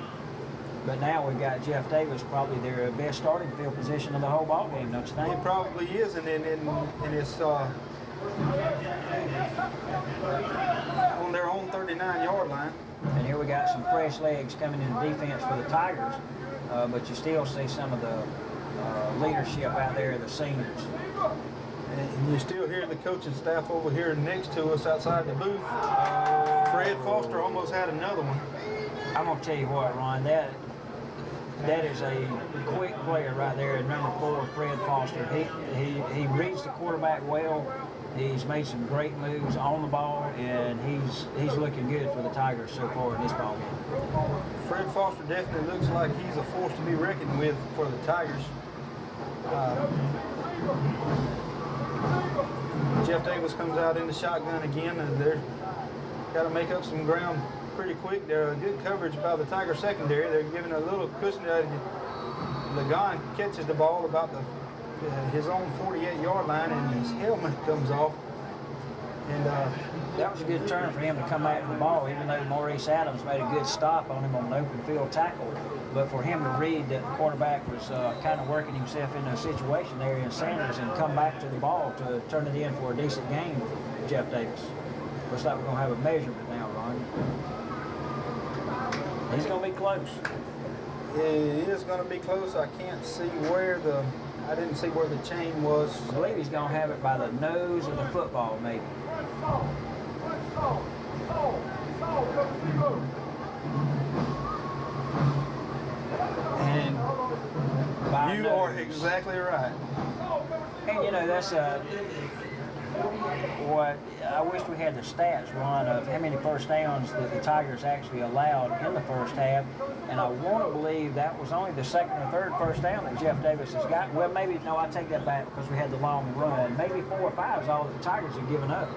Speaker 2: But now we've got Jeff Davis, probably their best starting field position of the whole ball game, don't you think?
Speaker 1: It probably is, and it's on their own 39-yard line.
Speaker 2: And here we got some fresh legs coming in defense for the Tigers, but you still see some of the leadership out there, the seniors.
Speaker 1: And you still hear the coaching staff over here next to us outside the booth. Fred Foster almost had another one.
Speaker 2: I'm going to tell you what, Ron, that That is a quick player right there, number 4, Fred Foster. He reads the quarterback well. He's made some great moves on the ball, and he's looking good for the Tigers so far in this ball game.
Speaker 1: Fred Foster definitely looks like he's a force to be reckoned with for the Tigers. Jeff Davis comes out in the shotgun again, and they're got to make up some ground pretty quick. They're good coverage by the Tiger secondary. They're giving a little cushion. Lagon catches the ball about his own 48-yard line, and his helmet comes off. And
Speaker 2: that was a good turn for him to come after the ball, even though Maurice Adams made a good stop on him on an open field tackle. But for him to read that the quarterback was kind of working himself into a situation there in Sanders and come back to the ball to turn it in for a decent game for Jeff Davis. Looks like we're going to have a measurement now, Ron. He's going to be close.
Speaker 1: Yeah, it is going to be close. I can't see where I didn't see where the chain was.
Speaker 2: I believe he's going to have it by the nose of the football, maybe.
Speaker 1: And
Speaker 2: by
Speaker 1: you
Speaker 2: nose.
Speaker 1: are exactly right.
Speaker 2: And, you know, that's what I wish we had the stats, Ron, of how many first downs that the Tigers actually allowed in the first half. And I want to believe that was only the second or third first down that Jeff Davis has got. Well, maybe, no, I take that back because we had the long run. Maybe 4 or 5 is all that the Tigers have given up.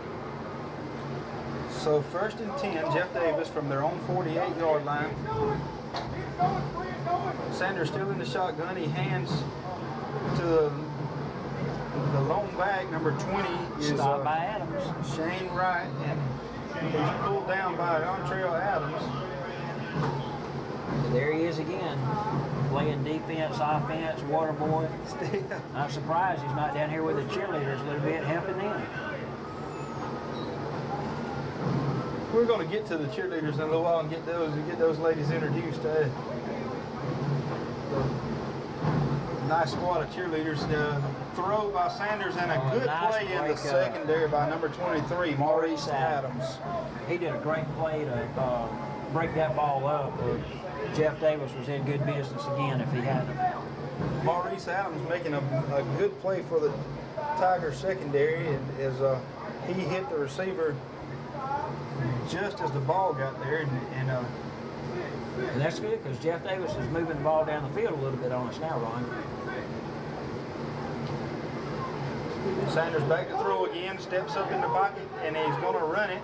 Speaker 1: So 1st and 10, Jeff Davis from their own 48-yard line. Sanders still in the shotgun. He hands to the lone back, number 20, is
Speaker 2: Stopped by Adams.
Speaker 1: Shane Wright, and he's pulled down by Antrell Adams.
Speaker 2: There he is again, playing defense, offense, water boy. I'm surprised he's not down here with the cheerleaders a little bit, helping them.
Speaker 1: We're going to get to the cheerleaders in a little while and get those ladies introduced. Nice squad of cheerleaders. Throw by Sanders and a good
Speaker 2: nice
Speaker 1: play in the
Speaker 2: break,
Speaker 1: secondary by number 23, Maurice Adams.
Speaker 2: He did a great play to break that ball up. Jeff Davis was in good business again if he hadn't.
Speaker 1: Maurice Adams making a good play for the Tigers secondary, and as he hit the receiver just as the ball got there, and
Speaker 2: that's good because Jeff Davis is moving the ball down the field a little bit on us now, Ron.
Speaker 1: Sanders back to throw again, steps up in the pocket, and he's going to run it.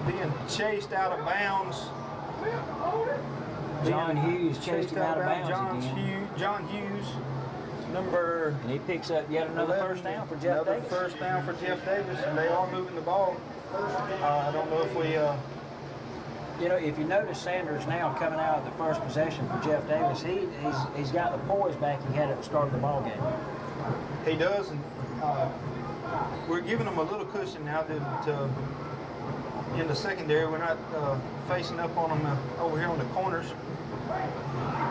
Speaker 1: Being chased out of bounds.
Speaker 2: John Hughes chased him out of bounds again.
Speaker 1: John Hughes, number...
Speaker 2: And he picks up yet another
Speaker 1: 11,
Speaker 2: first down for Jeff
Speaker 1: another
Speaker 2: Davis.
Speaker 1: First down for Jeff Davis, and they are moving the ball. I don't know if we...
Speaker 2: You know, if you notice Sanders now coming out of the first possession for Jeff Davis, he's got the poise back he had at the start of the ball game.
Speaker 1: He does, and we're giving him a little cushion now to in the secondary. We're not facing up on him over here on the corners.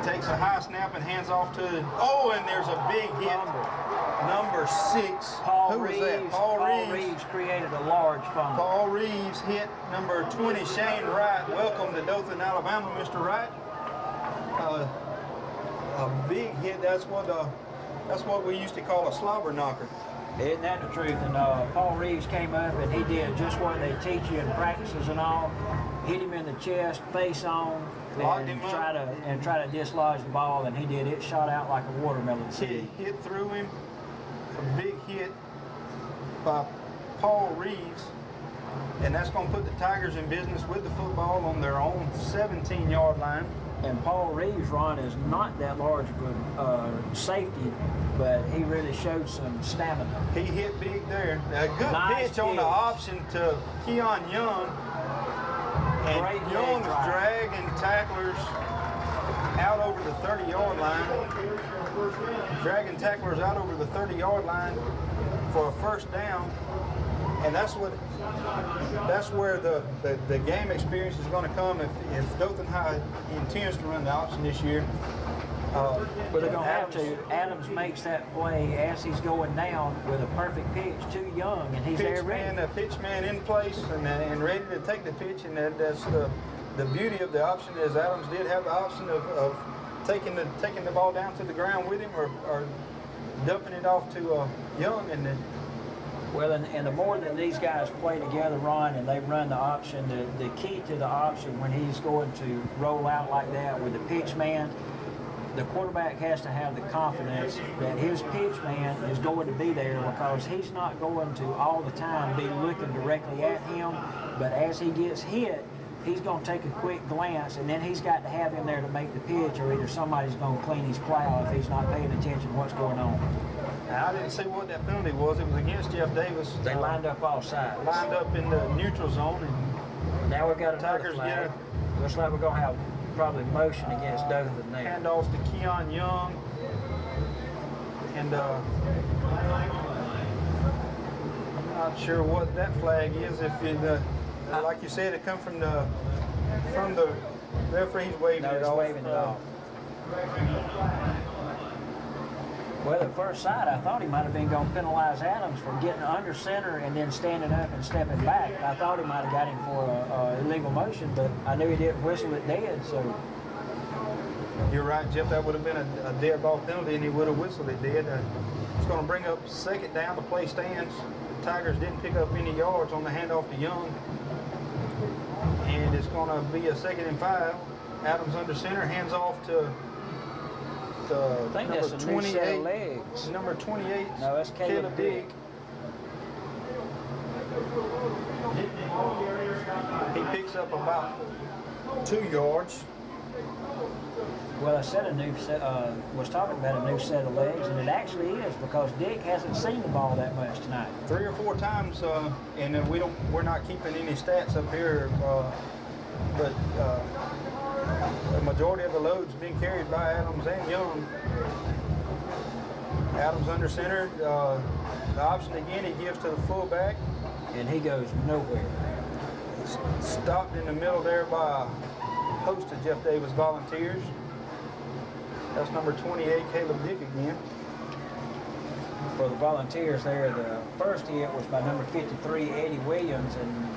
Speaker 1: Takes a high snap and hands off to, and there's a big hit. Number 6.
Speaker 2: Paul
Speaker 1: Who
Speaker 2: Reeves,
Speaker 1: was that? Paul
Speaker 2: Reeves created a large fumble.
Speaker 1: Paul Reeves hit number 20, Shane Wright. Welcome to Dothan, Alabama, Mr. Wright. A big hit. That's what we used to call a slobber knocker.
Speaker 2: Isn't that the truth? And Paul Reeves came up and he did just what they teach you in practices and all. Hit him in the chest, face on, and try to dislodge the ball, and he did. It shot out like a watermelon seed.
Speaker 1: Hit through him. A big hit by Paul Reeves, and that's going to put the Tigers in business with the football on their own 17-yard line.
Speaker 2: And Paul Reeves, Ron, is not that large of a safety, but he really showed some stamina.
Speaker 1: He hit big there. A good
Speaker 2: Nice
Speaker 1: pitch on the option to Keon Young. And
Speaker 2: Great
Speaker 1: Young's
Speaker 2: leg drive.
Speaker 1: dragging tacklers out over the 30-yard line. Dragging tacklers out over the 30-yard line for a first down. And that's where the game experience is going to come if Dothan High intends to run the option this year.
Speaker 2: But they're going to have to. Adams makes that play as he's going down with a perfect pitch to Young, and he's there ready.
Speaker 1: A pitch man in place and ready to take the pitch, and that's the beauty of the option is Adams did have the option of taking the ball down to the ground with him, or dumping it off to Young, and then.
Speaker 2: Well, and the more that these guys play together, Ron, and they run the option, the key to the option when he's going to roll out like that with the pitch man, the quarterback has to have the confidence that his pitch man is going to be there, because he's not going to all the time be looking directly at him, but as he gets hit, he's going to take a quick glance, and then he's got to have him there to make the pitch, or either somebody's going to clean his plow if he's not paying attention to what's going on.
Speaker 1: Now, I didn't see what that penalty was. It was against Jeff Davis.
Speaker 2: They lined up all sides.
Speaker 1: Lined up in the neutral zone, and
Speaker 2: now we've got another
Speaker 1: Tigers
Speaker 2: flag.
Speaker 1: get it.
Speaker 2: Looks like we're going to have probably motion against Dothan there.
Speaker 1: Handoff to Keon Young, and I'm not sure what that flag is. If it, like you said, it come from the referee. He's waving
Speaker 2: No,
Speaker 1: it
Speaker 2: he's
Speaker 1: off.
Speaker 2: waving it off. Well, at first sight, I thought he might have been going to penalize Adams for getting under center and then standing up and stepping back. I thought he might have got him for a illegal motion, but I knew he didn't whistle it dead, so.
Speaker 1: You're right, Jeff. That would have been a dead ball penalty, and he would have whistled it dead. It's going to bring up second down. The play stands. The Tigers didn't pick up any yards on the handoff to Young, and it's going to be a 2nd and 5. Adams under center, hands off to
Speaker 2: I think
Speaker 1: number
Speaker 2: that's a new set
Speaker 1: 28.
Speaker 2: of legs.
Speaker 1: Number 28.
Speaker 2: No, that's Caleb Dick.
Speaker 1: He picks up about 2 yards.
Speaker 2: Well, I said a new set, was talking about a new set of legs, and it actually is, because Dick hasn't seen the ball that much tonight.
Speaker 1: 3 or 4 times, and we're not keeping any stats up here, but the majority of the load's being carried by Adams and Young. Adams under center. The option again he gives to the fullback.
Speaker 2: And he goes nowhere.
Speaker 1: Stopped in the middle there by a host of Jeff Davis volunteers. That's number 28, Caleb Dick again.
Speaker 2: For the volunteers there, the first hit was by number 53, Eddie Williams, and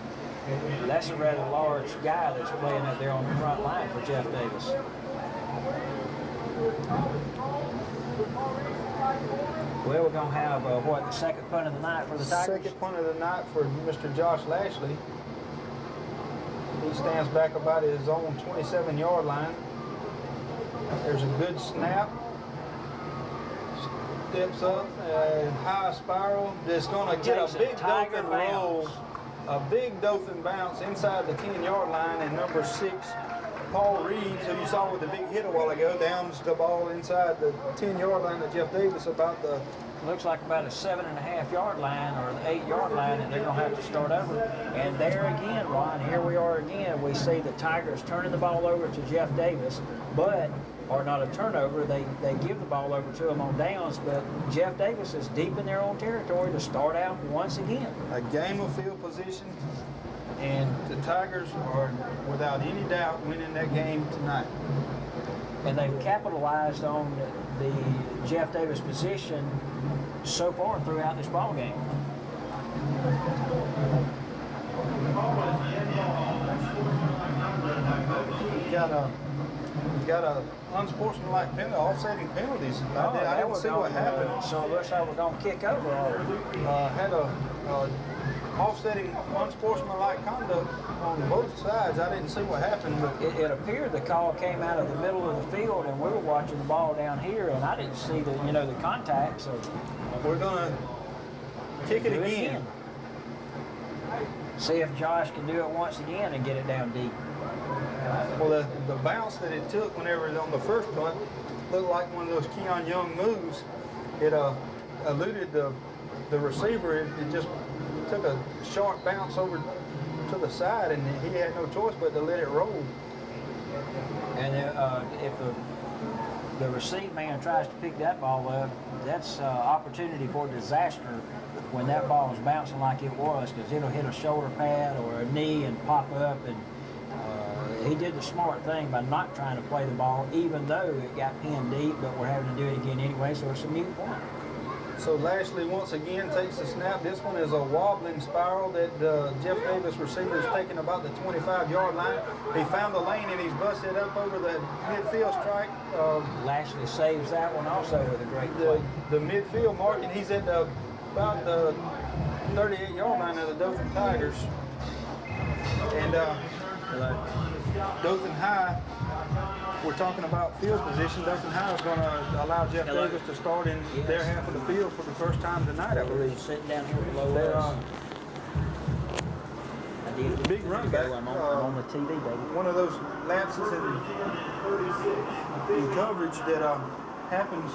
Speaker 2: that's a rather large guy that's playing up there on the front line for Jeff Davis. Well, we're going to have, the second punt of the night for the Tigers?
Speaker 1: Second punt of the night for Mr. Josh Lashley. He stands back about his own 27-yard line. There's a good snap. Steps up, high spiral. It's going to get a big Dothan roll. A big Dothan bounce inside the 10-yard line, and number 6, Paul Reeves, who you saw with the big hit a while ago, downs the ball inside the 10-yard line of Jeff Davis about the...
Speaker 2: Looks like about a 7.5-yard line or the 8-yard line that they're going to have to start over. And there again, Ron, here we are again. We see the Tigers turning the ball over to Jeff Davis, but, or not a turnover, they give the ball over to him on downs, but Jeff Davis is deep in their own territory to start out once again.
Speaker 1: A game of field position, and the Tigers are, without any doubt, winning that game tonight.
Speaker 2: And they've capitalized on the Jeff Davis position so far throughout this ball game.
Speaker 1: Got a unsportsmanlike penalty, offsetting penalties. I didn't see what happened.
Speaker 2: So it looks like we're going to kick over.
Speaker 1: Had a offsetting unsportsmanlike conduct on both sides. I didn't see what happened, but
Speaker 2: It appeared the call came out of the middle of the field, and we were watching the ball down here, and I didn't see the contact. So
Speaker 1: we're gonna kick it again.
Speaker 2: See if Josh can do it once again and get it down deep.
Speaker 1: Well, the bounce that it took whenever it on the first punt looked like one of those Keon Young moves. It eluded the receiver. It just took a sharp bounce over to the side, and he had no choice but to let it roll.
Speaker 2: And if the receive man tries to pick that ball up, that's opportunity for disaster when that ball is bouncing like it was, because it'll hit a shoulder pad or a knee and pop up. And he did the smart thing by not trying to play the ball, even though it got pinned deep, but we're having to do it again anyway, so it's a mute point.
Speaker 1: So Lashley once again takes the snap. This one is a wobbling spiral that Jeff Davis receiver is taking about the 25-yard line. He found the lane and he's busted up over the midfield strike.
Speaker 2: Lashley saves that one also with a great play.
Speaker 1: The midfield mark, and he's at about the 38-yard line of the Dothan Tigers. And Dothan High, we're talking about field position. Dothan High is going to allow Jeff Davis to start in their half of the field for the first time tonight, I believe.
Speaker 2: Sitting down here below us.
Speaker 1: The big run back.
Speaker 2: I'm on the TV, baby.
Speaker 1: One of those lapses in coverage that happens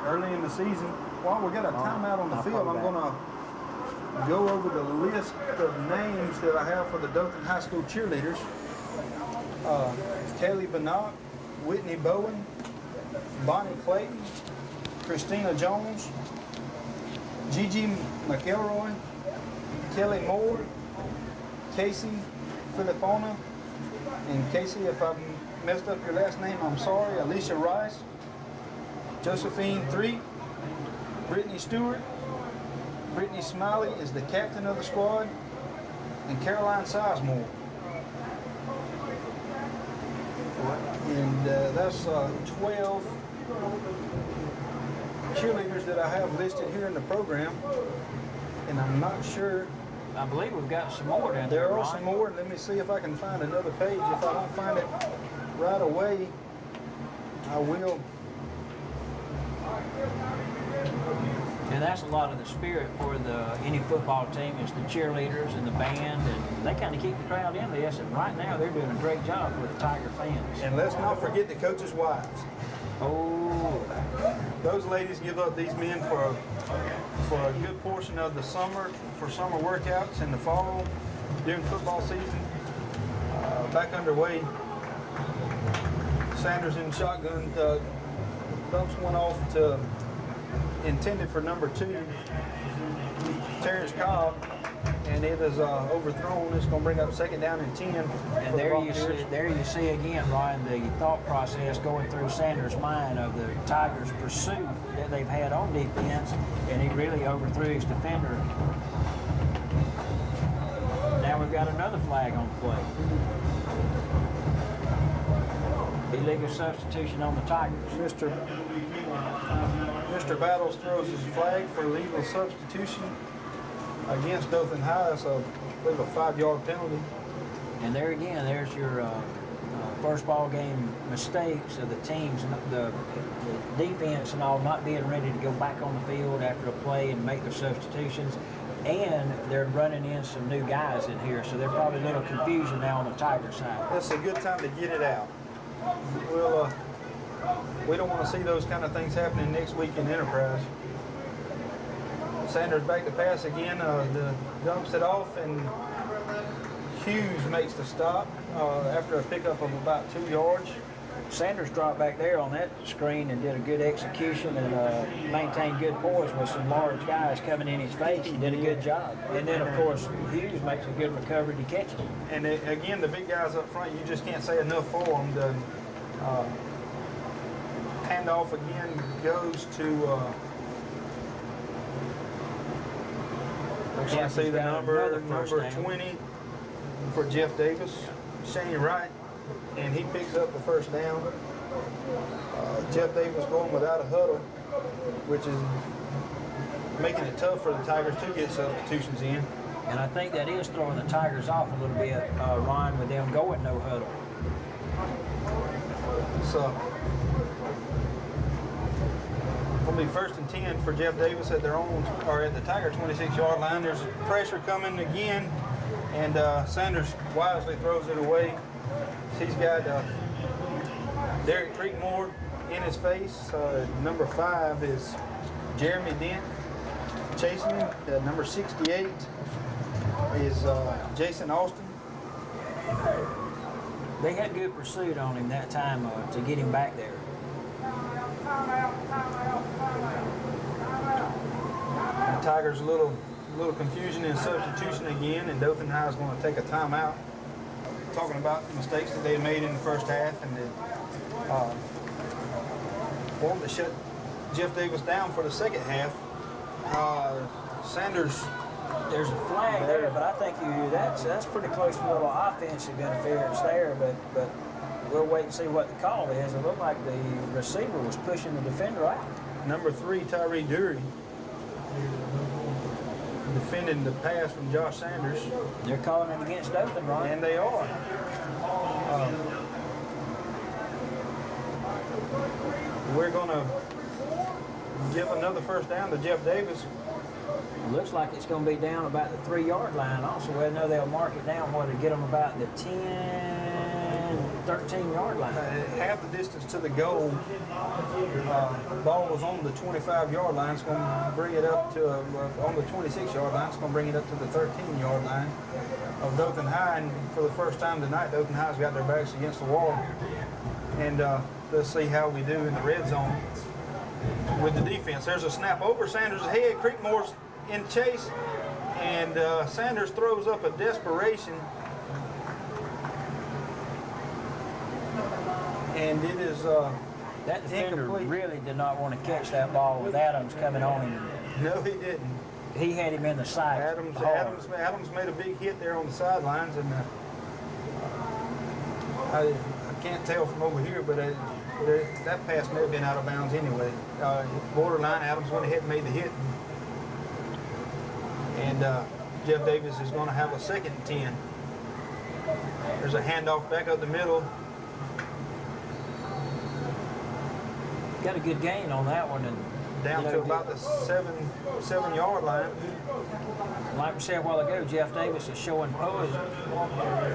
Speaker 1: early in the season. While we got a timeout on the field, I'm going to go over the list of names that I have for the Dothan High School cheerleaders. Kaylee Benock, Whitney Bowen, Bonnie Clayton, Christina Jones, Gigi McElroy, Kelly Moore, Casey Filippona, and Casey, if I messed up your last name, I'm sorry, Alicia Rice, Josephine Threet, Brittany Stewart, Brittany Smiley is the captain of the squad, and Caroline Sizemore. And that's 12 cheerleaders that I have listed here in the program. And I'm not sure.
Speaker 2: I believe we've got some more down there.
Speaker 1: There are some more. Let me see if I can find another page. If I don't find it right away, I will.
Speaker 2: And that's a lot of the spirit for any football team is the cheerleaders and the band, and they kind of keep the crowd in this. And right now they're doing a great job for the Tiger fans.
Speaker 1: And let's not forget the coaches' wives.
Speaker 2: Oh,
Speaker 1: Those ladies give up these men for a good portion of the summer, for summer workouts in the fall, during football season. Back underway. Sanders in shotgun dumps one off to intended for number 2, Terrence Cobb, and it is overthrown. It's going to bring up 2nd down and 10.
Speaker 2: and there you see again, Ryan, the thought process going through Sanders' mind of the Tigers' pursuit that they've had on defense, and he really overthrew his defender. Now we've got another flag on the play. Illegal substitution on the Tigers.
Speaker 1: Mr. Battles throws his flag for legal substitution against Dothan High. That's a 5-yard penalty.
Speaker 2: And there again, there's your first ball game mistakes of the teams, the defense and all not being ready to go back on the field after a play and make their substitutions. And they're running in some new guys in here, so there's probably a little confusion now on the Tiger side.
Speaker 1: That's a good time to get it out. We don't want to see those kind of things happening next week in Enterprise. Sanders back to pass again. Dumps it off, and Hughes makes the stop after a pickup of about 2 yards.
Speaker 2: Sanders dropped back there on that screen and did a good execution and maintained good poise with some large guys coming in his face. He did a good job. And then, of course, Hughes makes a good recovery to catch it.
Speaker 1: And again, the big guys up front, you just can't say enough for them. The handoff again goes to, I can't see the number 20 for Jeff Davis, Shane Wright. And he picks up the first down. Jeff Davis going without a huddle, which is making it tough for the Tigers to get substitutions in.
Speaker 2: And I think that is throwing the Tigers off a little bit, Ron, with them going no huddle.
Speaker 1: So, it'll be 1st and 10 for Jeff Davis at their own, or at the Tiger 26-yard line. There's pressure coming again, and Sanders wisely throws it away. He's got Derek Creekmore in his face. Number 5 is Jeremy Dent chasing him. Number 68 is Jason Austin.
Speaker 2: They had good pursuit on him that time to get him back there.
Speaker 1: The Tigers a little confusion in substitution again, and Dothan High is going to take a timeout. Talking about the mistakes that they made in the first half, and wanted to shut Jeff Davis down for the second half. Sanders.
Speaker 2: There's a flag there, but I think that's pretty close to a little offensive interference there. But we'll wait and see what the call is. It looked like the receiver was pushing the defender out.
Speaker 1: Number 3, Tyree Dury, defending the pass from Josh Sanders.
Speaker 2: They're calling it against Dothan, right?
Speaker 1: And they are. We're going to give another first down to Jeff Davis.
Speaker 2: Looks like it's going to be down about the 3-yard line. Also, I know they'll mark it down to get them about the 10, 13-yard line.
Speaker 1: Half the distance to the goal. Ball was on the 25-yard line. It's going to bring it up to on the 26-yard line. It's going to bring it up to the 13-yard line of Dothan High. And for the first time tonight, Dothan High's got their backs against the wall. And let's see how we do in the red zone with the defense. There's a snap over Sanders' head. Creekmore's in chase, and Sanders throws up a desperation, and it is
Speaker 2: that defender
Speaker 1: incomplete.
Speaker 2: Really did not want to catch that ball with Adams coming on him.
Speaker 1: No, he didn't.
Speaker 2: He had him in the sight.
Speaker 1: Adams made a big hit there on the sidelines, and I can't tell from over here, but that pass may have been out of bounds anyway. Borderline, Adams went ahead and made the hit. And Jeff Davis is going to have a 2nd and 10. There's a handoff back up the middle.
Speaker 2: Got a good gain on that one. And
Speaker 1: Down to about the 7-yard line.
Speaker 2: Like we said a while ago, Jeff Davis is showing pose,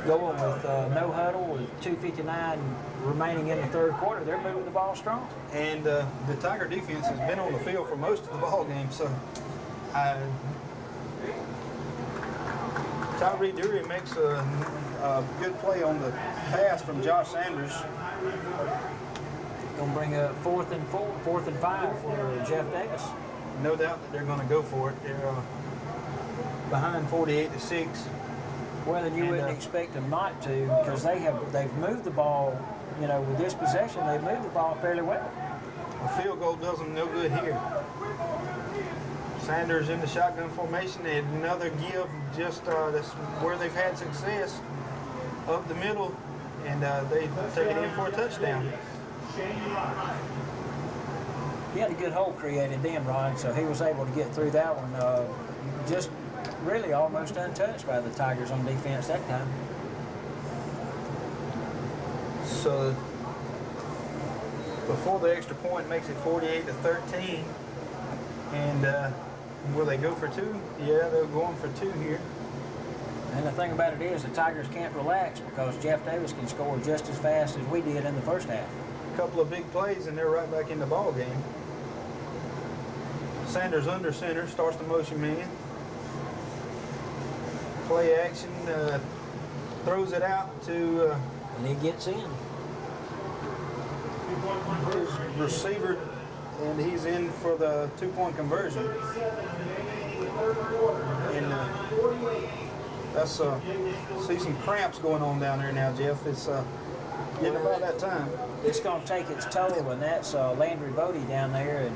Speaker 2: going with no huddle with 2:59 remaining in the 3rd quarter. They're moving the ball strong.
Speaker 1: And the Tiger defense has been on the field for most of the ball game, so Tyree Dury makes a good play on the pass from Josh Sanders.
Speaker 2: Going to bring a 4th and 5 for Jeff Davis.
Speaker 1: No doubt that they're going to go for it. They're behind 48-6.
Speaker 2: Well, then you wouldn't expect them not to, because they've moved the ball. You know, with this possession, they've moved the ball fairly well.
Speaker 1: A field goal does them no good here. Sanders in the shotgun formation, and another give, just that's where they've had success, up the middle, and they take it in for a touchdown.
Speaker 2: He had a good hole created then, Ron, so he was able to get through that one. Just really almost untouched by the Tigers on defense that time.
Speaker 1: So before the extra point makes it 48-13, and will they go for 2? Yeah, they're going for 2 here.
Speaker 2: And the thing about it is the Tigers can't relax because Jeff Davis can score just as fast as we did in the first half.
Speaker 1: A couple of big plays, and they're right back in the ball game. Sanders under center, starts the motion man. Play action, throws it out to
Speaker 2: And he gets in.
Speaker 1: his receiver, and he's in for the 2-point conversion. And that's see some cramps going on down there now, Jeff. It's getting about that time.
Speaker 2: It's going to take its toll, and that's Landry Bodie down there. And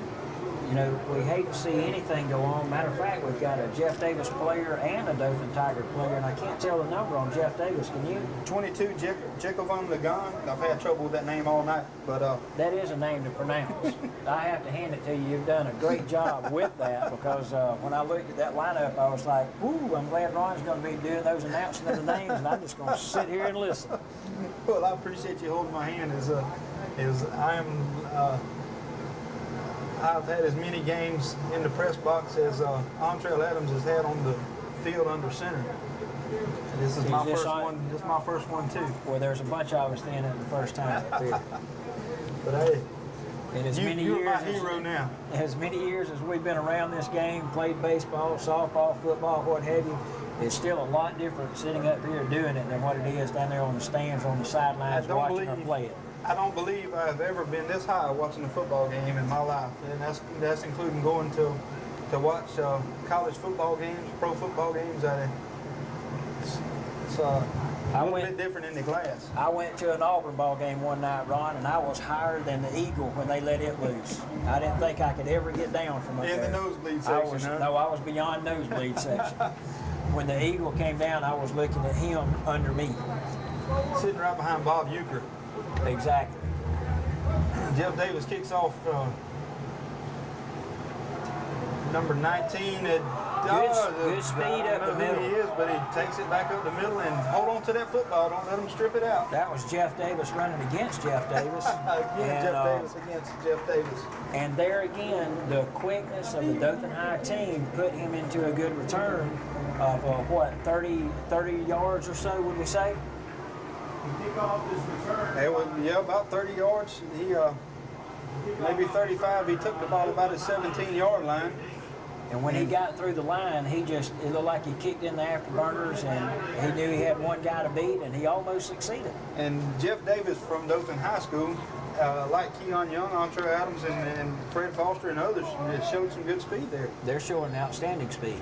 Speaker 2: you know, we hate to see anything go on. Matter of fact, we've got a Jeff Davis player and a Dothan Tiger player, and I can't tell the number on Jeff Davis. Can you?
Speaker 1: 22, Jekovan Lagan. I've had trouble with that name all night, but
Speaker 2: That is a name to pronounce. I have to hand it to you. You've done a great job with that, because when I looked at that lineup, I was like, "Ooh, I'm glad Ron's going to be doing those announcing of the names, and I'm just going to sit here and listen."
Speaker 1: well, I appreciate you holding my hand. As I've had as many games in the press box as Antrell Adams has had on the field under center. And this is my first one. This is my first one too.
Speaker 2: Well, there's a bunch of us then at the first time up here.
Speaker 1: But hey,
Speaker 2: In as many
Speaker 1: you're
Speaker 2: years
Speaker 1: my hero now.
Speaker 2: As many years as we've been around this game, played baseball, softball, football, what have you, it's still a lot different sitting up here doing it than what it is down there on the stands or on the sidelines watching her play it.
Speaker 1: I don't believe I've ever been this high watching a football game in my life, and that's including going to watch college football games, pro football games. A little bit different in the glass.
Speaker 2: I went to an Auburn ball game one night, Ron, and I was higher than the eagle when they let it loose. I didn't think I could ever get down from up
Speaker 1: In
Speaker 2: there.
Speaker 1: the nosebleed section, huh?
Speaker 2: No, I was beyond nosebleed section. When the eagle came down, I was looking at him under me.
Speaker 1: Sitting right behind Bob Euchre.
Speaker 2: Exactly.
Speaker 1: Jeff Davis kicks off number 19 at
Speaker 2: good speed
Speaker 1: I
Speaker 2: up
Speaker 1: don't know
Speaker 2: the middle.
Speaker 1: who he is, but he takes it back up the middle and hold on to that football. Don't let him strip it out.
Speaker 2: That was Jeff Davis running against Jeff Davis.
Speaker 1: Again, Jeff Davis against Jeff Davis.
Speaker 2: And there again, the quickness of the Dothan High team put him into a good return of, 30 yards or so, would we say?
Speaker 1: Yeah, about 30 yards. He maybe 35. He took the ball about his 17-yard line.
Speaker 2: And when he got through the line, it looked like he kicked in the afterburners, and he knew he had one guy to beat, and he almost succeeded.
Speaker 1: And Jeff Davis from Dothan High School, like Keon Young, Entre Adams, and Fred Foster and others, showed some good speed there.
Speaker 2: They're showing outstanding speed.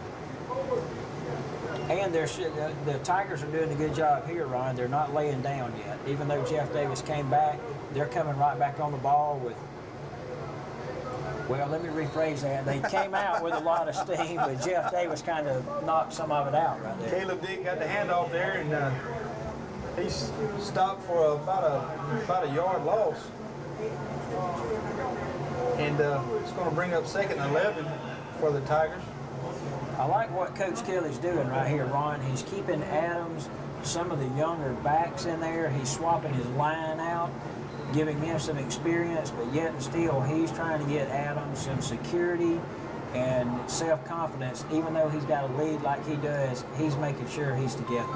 Speaker 2: And the Tigers are doing a good job here, Ron. They're not laying down yet. Even though Jeff Davis came back, they're coming right back on the ball with, well, let me rephrase that. They came out with a lot of steam, but Jeff Davis kind of knocked some of it out right there.
Speaker 1: Caleb Dick got the handoff there, and he stopped for about a yard loss. And it's going to bring up 2nd and 11 for the Tigers.
Speaker 2: I like what Coach Kelly's doing right here, Ron. He's keeping Adams, some of the younger backs in there. He's swapping his line out, giving him some experience, but yet and still he's trying to get Adams some security and self-confidence. Even though he's got a lead like he does, he's making sure he's together.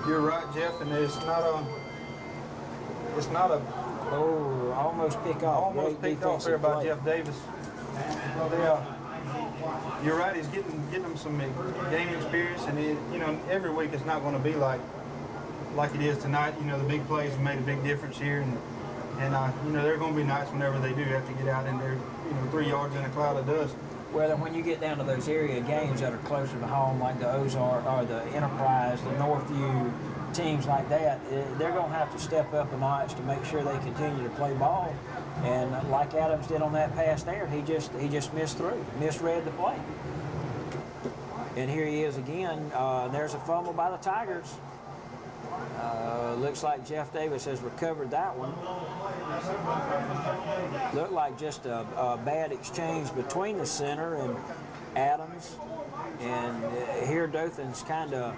Speaker 1: You're right, Jeff, and it's not a
Speaker 2: almost pick off.
Speaker 1: almost picked off there by Jeff Davis. You're right. He's getting them some game experience, and every week it's not going to be like it is tonight. The big plays have made a big difference here, and there are going to be nights whenever they do have to get out in there, 3 yards in a cloud of dust.
Speaker 2: Well, when you get down to those area games that are closer to home, like the Ozark or the Enterprise, the Northview, teams like that, they're going to have to step up a notch to make sure they continue to play ball. And like Adams did on that pass there, he just misread the play. And here he is again. There's a fumble by the Tigers. Looks like Jeff Davis has recovered that one. Looked like just a bad exchange between the center and Adams. And here Dothan's kind of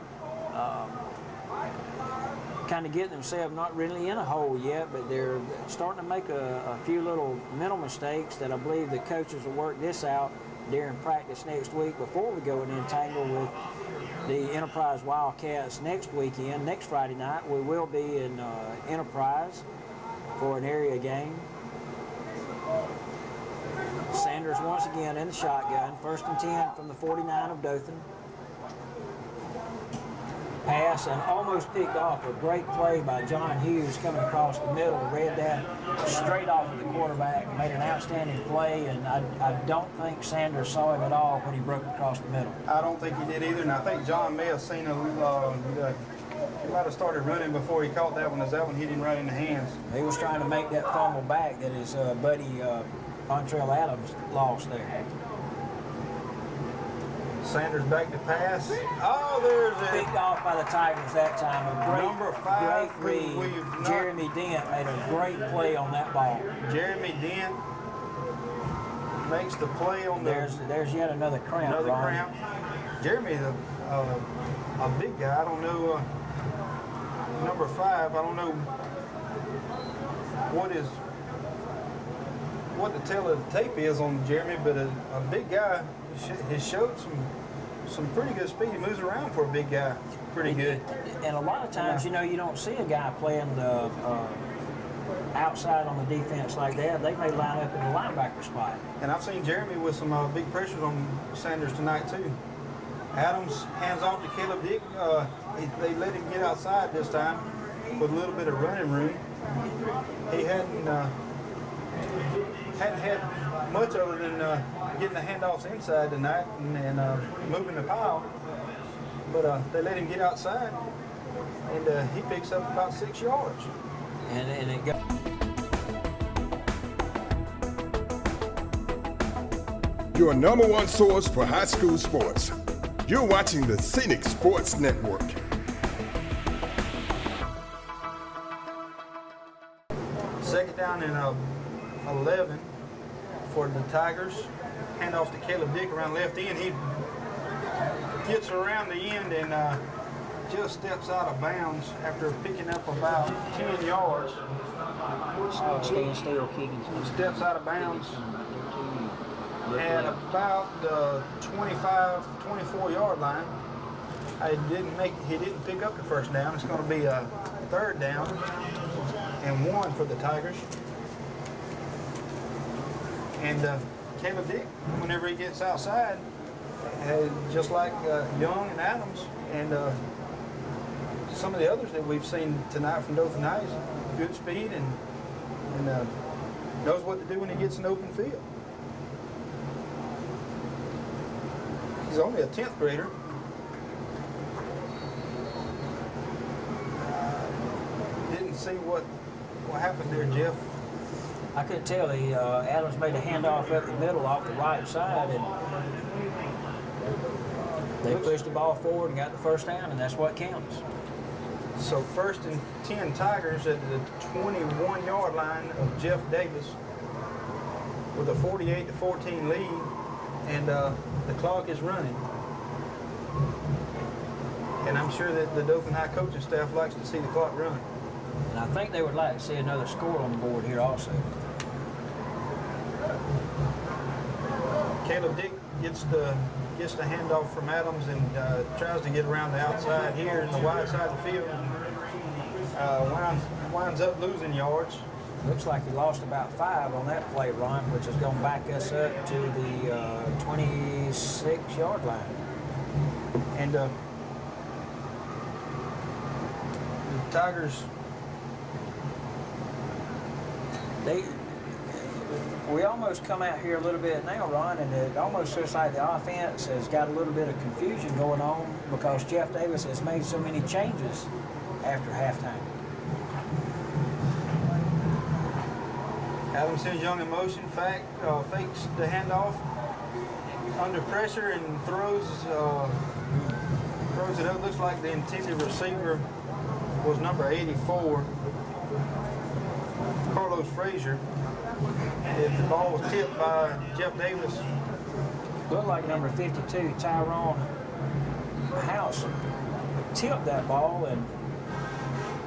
Speaker 2: getting themselves not really in a hole yet, but they're starting to make a few little mental mistakes that I believe the coaches will work this out during practice next week before we go and entangle with the Enterprise Wildcats next weekend. Next Friday night, we will be in Enterprise for an area game. Sanders once again in the shotgun. 1st and 10 from the 49 of Dothan. Pass and almost picked off. A great play by John Hughes coming across the middle. Read that straight off of the quarterback. Made an outstanding play, and I don't think Sanders saw him at all when he broke across the middle.
Speaker 1: I don't think he did either, and I think John may have seen he might have started running before he caught that one, as that one hit him right in the hands.
Speaker 2: He was trying to make that fumble back that his buddy Montrell Adams lost there.
Speaker 1: Sanders back to pass. Oh, there's it.
Speaker 2: Picked off by the Tigers that time. A
Speaker 1: Number 5,
Speaker 2: great read. Jeremy Dent made a great play on that ball.
Speaker 1: Jeremy Dent makes the play on the.
Speaker 2: There's yet another cramp.
Speaker 1: Another cramp. Jeremy's a big guy. I don't know. Number 5. I don't know what the tail of the tape is on Jeremy, but a big guy has showed some pretty good speed. He moves around for a big guy pretty good.
Speaker 2: And a lot of times, you don't see a guy playing the outside on the defense like that. They may line up in the linebacker spot.
Speaker 1: And I've seen Jeremy with some big pressures on Sanders tonight too. Adams hands off to Caleb Dick. They let him get outside this time with a little bit of running room. He hadn't had much other than getting the handoffs inside tonight and moving the pile. But they let him get outside. and he picks up about 6 yards.
Speaker 2: And it goes.
Speaker 4: Your number one source for high school sports. You're watching the Scenic Sports Network.
Speaker 1: Second down and 11 for the Tigers. Hand off to Caleb Dick around left end. He gets around the end and just steps out of bounds after picking up about 10 yards.
Speaker 2: Stand still, kicking.
Speaker 1: Steps out of bounds at about the 25, 24-yard line. He didn't pick up the first down. It's going to be a third down and 1 for the Tigers. And Caleb Dick, whenever he gets outside, just like Young and Adams and some of the others that we've seen tonight from Dothan High, good speed and knows what to do when he gets in open field. He's only a 10th grader. Didn't see what happened there, Jeff.
Speaker 2: I couldn't tell. Adams made a handoff up the middle off the right side, and they pushed the ball forward and got the first down, and that's what counts.
Speaker 1: So 1st and 10 Tigers at the 21-yard line of Jeff Davis with a 48-14 lead, and the clock is running. And I'm sure that the Dothan High coaching staff likes to see the clock run.
Speaker 2: And I think they would like to see another score on the board here also.
Speaker 1: Caleb Dick gets the handoff from Adams and tries to get around the outside here in the wide side of the field. Winds up losing yards.
Speaker 2: Looks like he lost about 5 on that play, Ron, which is going to back us up to the 26-yard line.
Speaker 1: And the Tigers,
Speaker 2: we almost come out here a little bit now, Ron, and it almost looks like the offense has got a little bit of confusion going on because Jeff Davis has made so many changes after halftime.
Speaker 1: Adams sends Young in motion, fakes the handoff under pressure and throws it up. Looks like the intended receiver was number 84, Carlos Frazier, and the ball was tipped by Jeff Davis.
Speaker 2: Looked like number 52, Tyrone House, tipped that ball, and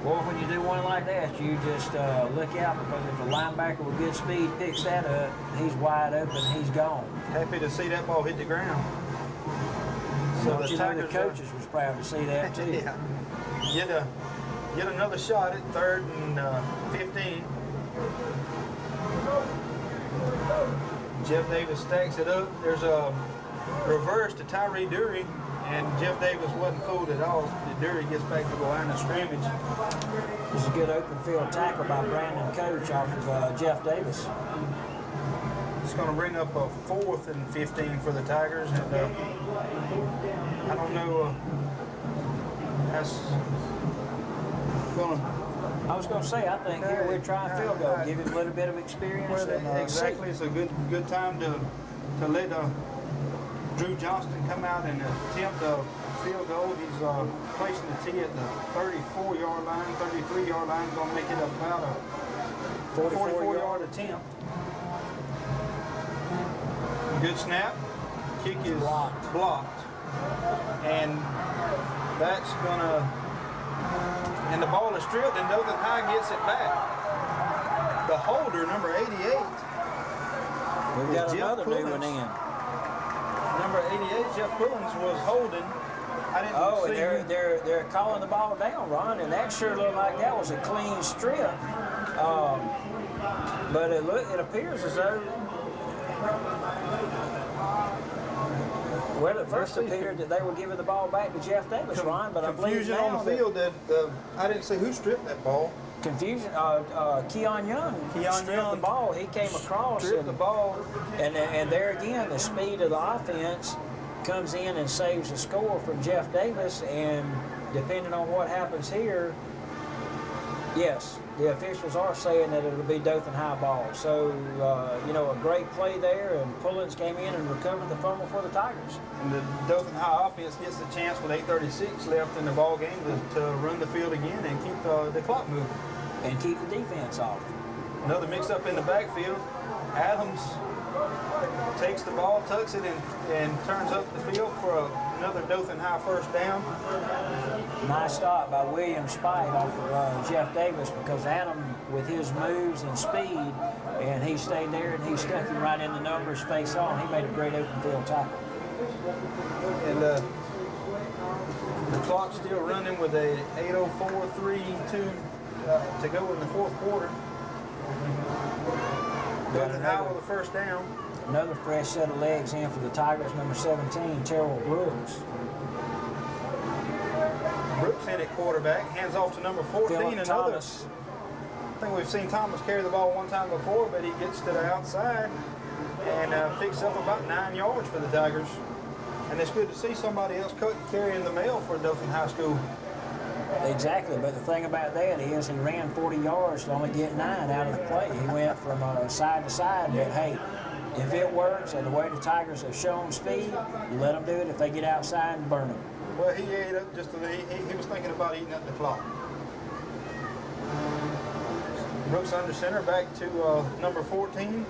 Speaker 2: boy, when you do one like that, you just look out, because if a linebacker with good speed picks that up, he's wide open, he's gone.
Speaker 1: Happy to see that ball hit the ground.
Speaker 2: So the coaches was proud to see that too.
Speaker 1: Yeah. Get another shot at 3rd and 15. Jeff Davis stacks it up. There's a reverse to Tyree Dury, and Jeff Davis wasn't fooled at all. Dury gets back to the line of scrimmage.
Speaker 2: It was a good open field tackle by Brandon Coach off of Jeff Davis.
Speaker 1: It's going to bring up a 4th and 15 for the Tigers, and I don't know. That's going to.
Speaker 2: I was going to say, I think here we're trying field goal, give him a little bit of experience.
Speaker 1: Well, exactly, it's a good time to let Drew Johnston come out and attempt a field goal. He's placing the tee at the 34-yard line, 33-yard line, going to make it about a 44-yard attempt. Good snap. Kick is blocked. And that's going to, and the ball is stripped, and Dothan High gets it back. The holder, number 88.
Speaker 2: We've got another new one in.
Speaker 1: Number 88, Jeff Pullins, was holding. I didn't see.
Speaker 2: And they're calling the ball down, Ron, and that sure looked like that was a clean strip. But it appears as though, well, it first appeared that they were giving the ball back to Jeff Davis, Ron, but I believe
Speaker 1: confusion
Speaker 2: now
Speaker 1: on the field that I didn't see who stripped that ball.
Speaker 2: Confusion. Keon Young stripped the ball. He came across
Speaker 1: stripped the ball,
Speaker 2: and there again, the speed of the offense comes in and saves a score from Jeff Davis, and depending on what happens here, yes, the officials are saying that it'll be Dothan high ball. So, a great play there, and Pullins came in and recovered the fumble for the Tigers.
Speaker 1: And the Dothan High offense gets the chance with 8:36 left in the ball game to run the field again and keep the clock moving.
Speaker 2: And keep the defense off.
Speaker 1: Another mix-up in the backfield. Adams takes the ball, tucks it, and turns up the field for another Dothan High first down.
Speaker 2: Nice stop by William Spite off of Jeff Davis, because Adam, with his moves and speed, and he stayed there and he stuck him right in the numbers face on. He made a great open field tackle.
Speaker 1: And the clock's still running with a 8:04.32 to go in the fourth quarter. Dothan High with the first down.
Speaker 2: Another fresh set of legs in for the Tigers, number 17, Terrell Brooks.
Speaker 1: Brooks in at quarterback, hands off to number 14.
Speaker 2: Phillip
Speaker 1: Another.
Speaker 2: Thomas.
Speaker 1: I think we've seen Thomas carry the ball one time before, but he gets to the outside and picks up about 9 yards for the Tigers. And it's good to see somebody else carrying the mail for Dothan High School.
Speaker 2: Exactly, but the thing about that is he ran 40 yards to only get 9 out of the play. He went from side to side, but hey, if it works and the way the Tigers have shown speed, you let them do it. If they get outside and burn them.
Speaker 1: Well, he ate up he was thinking about eating up the clock. Brooks under center, back to number 14.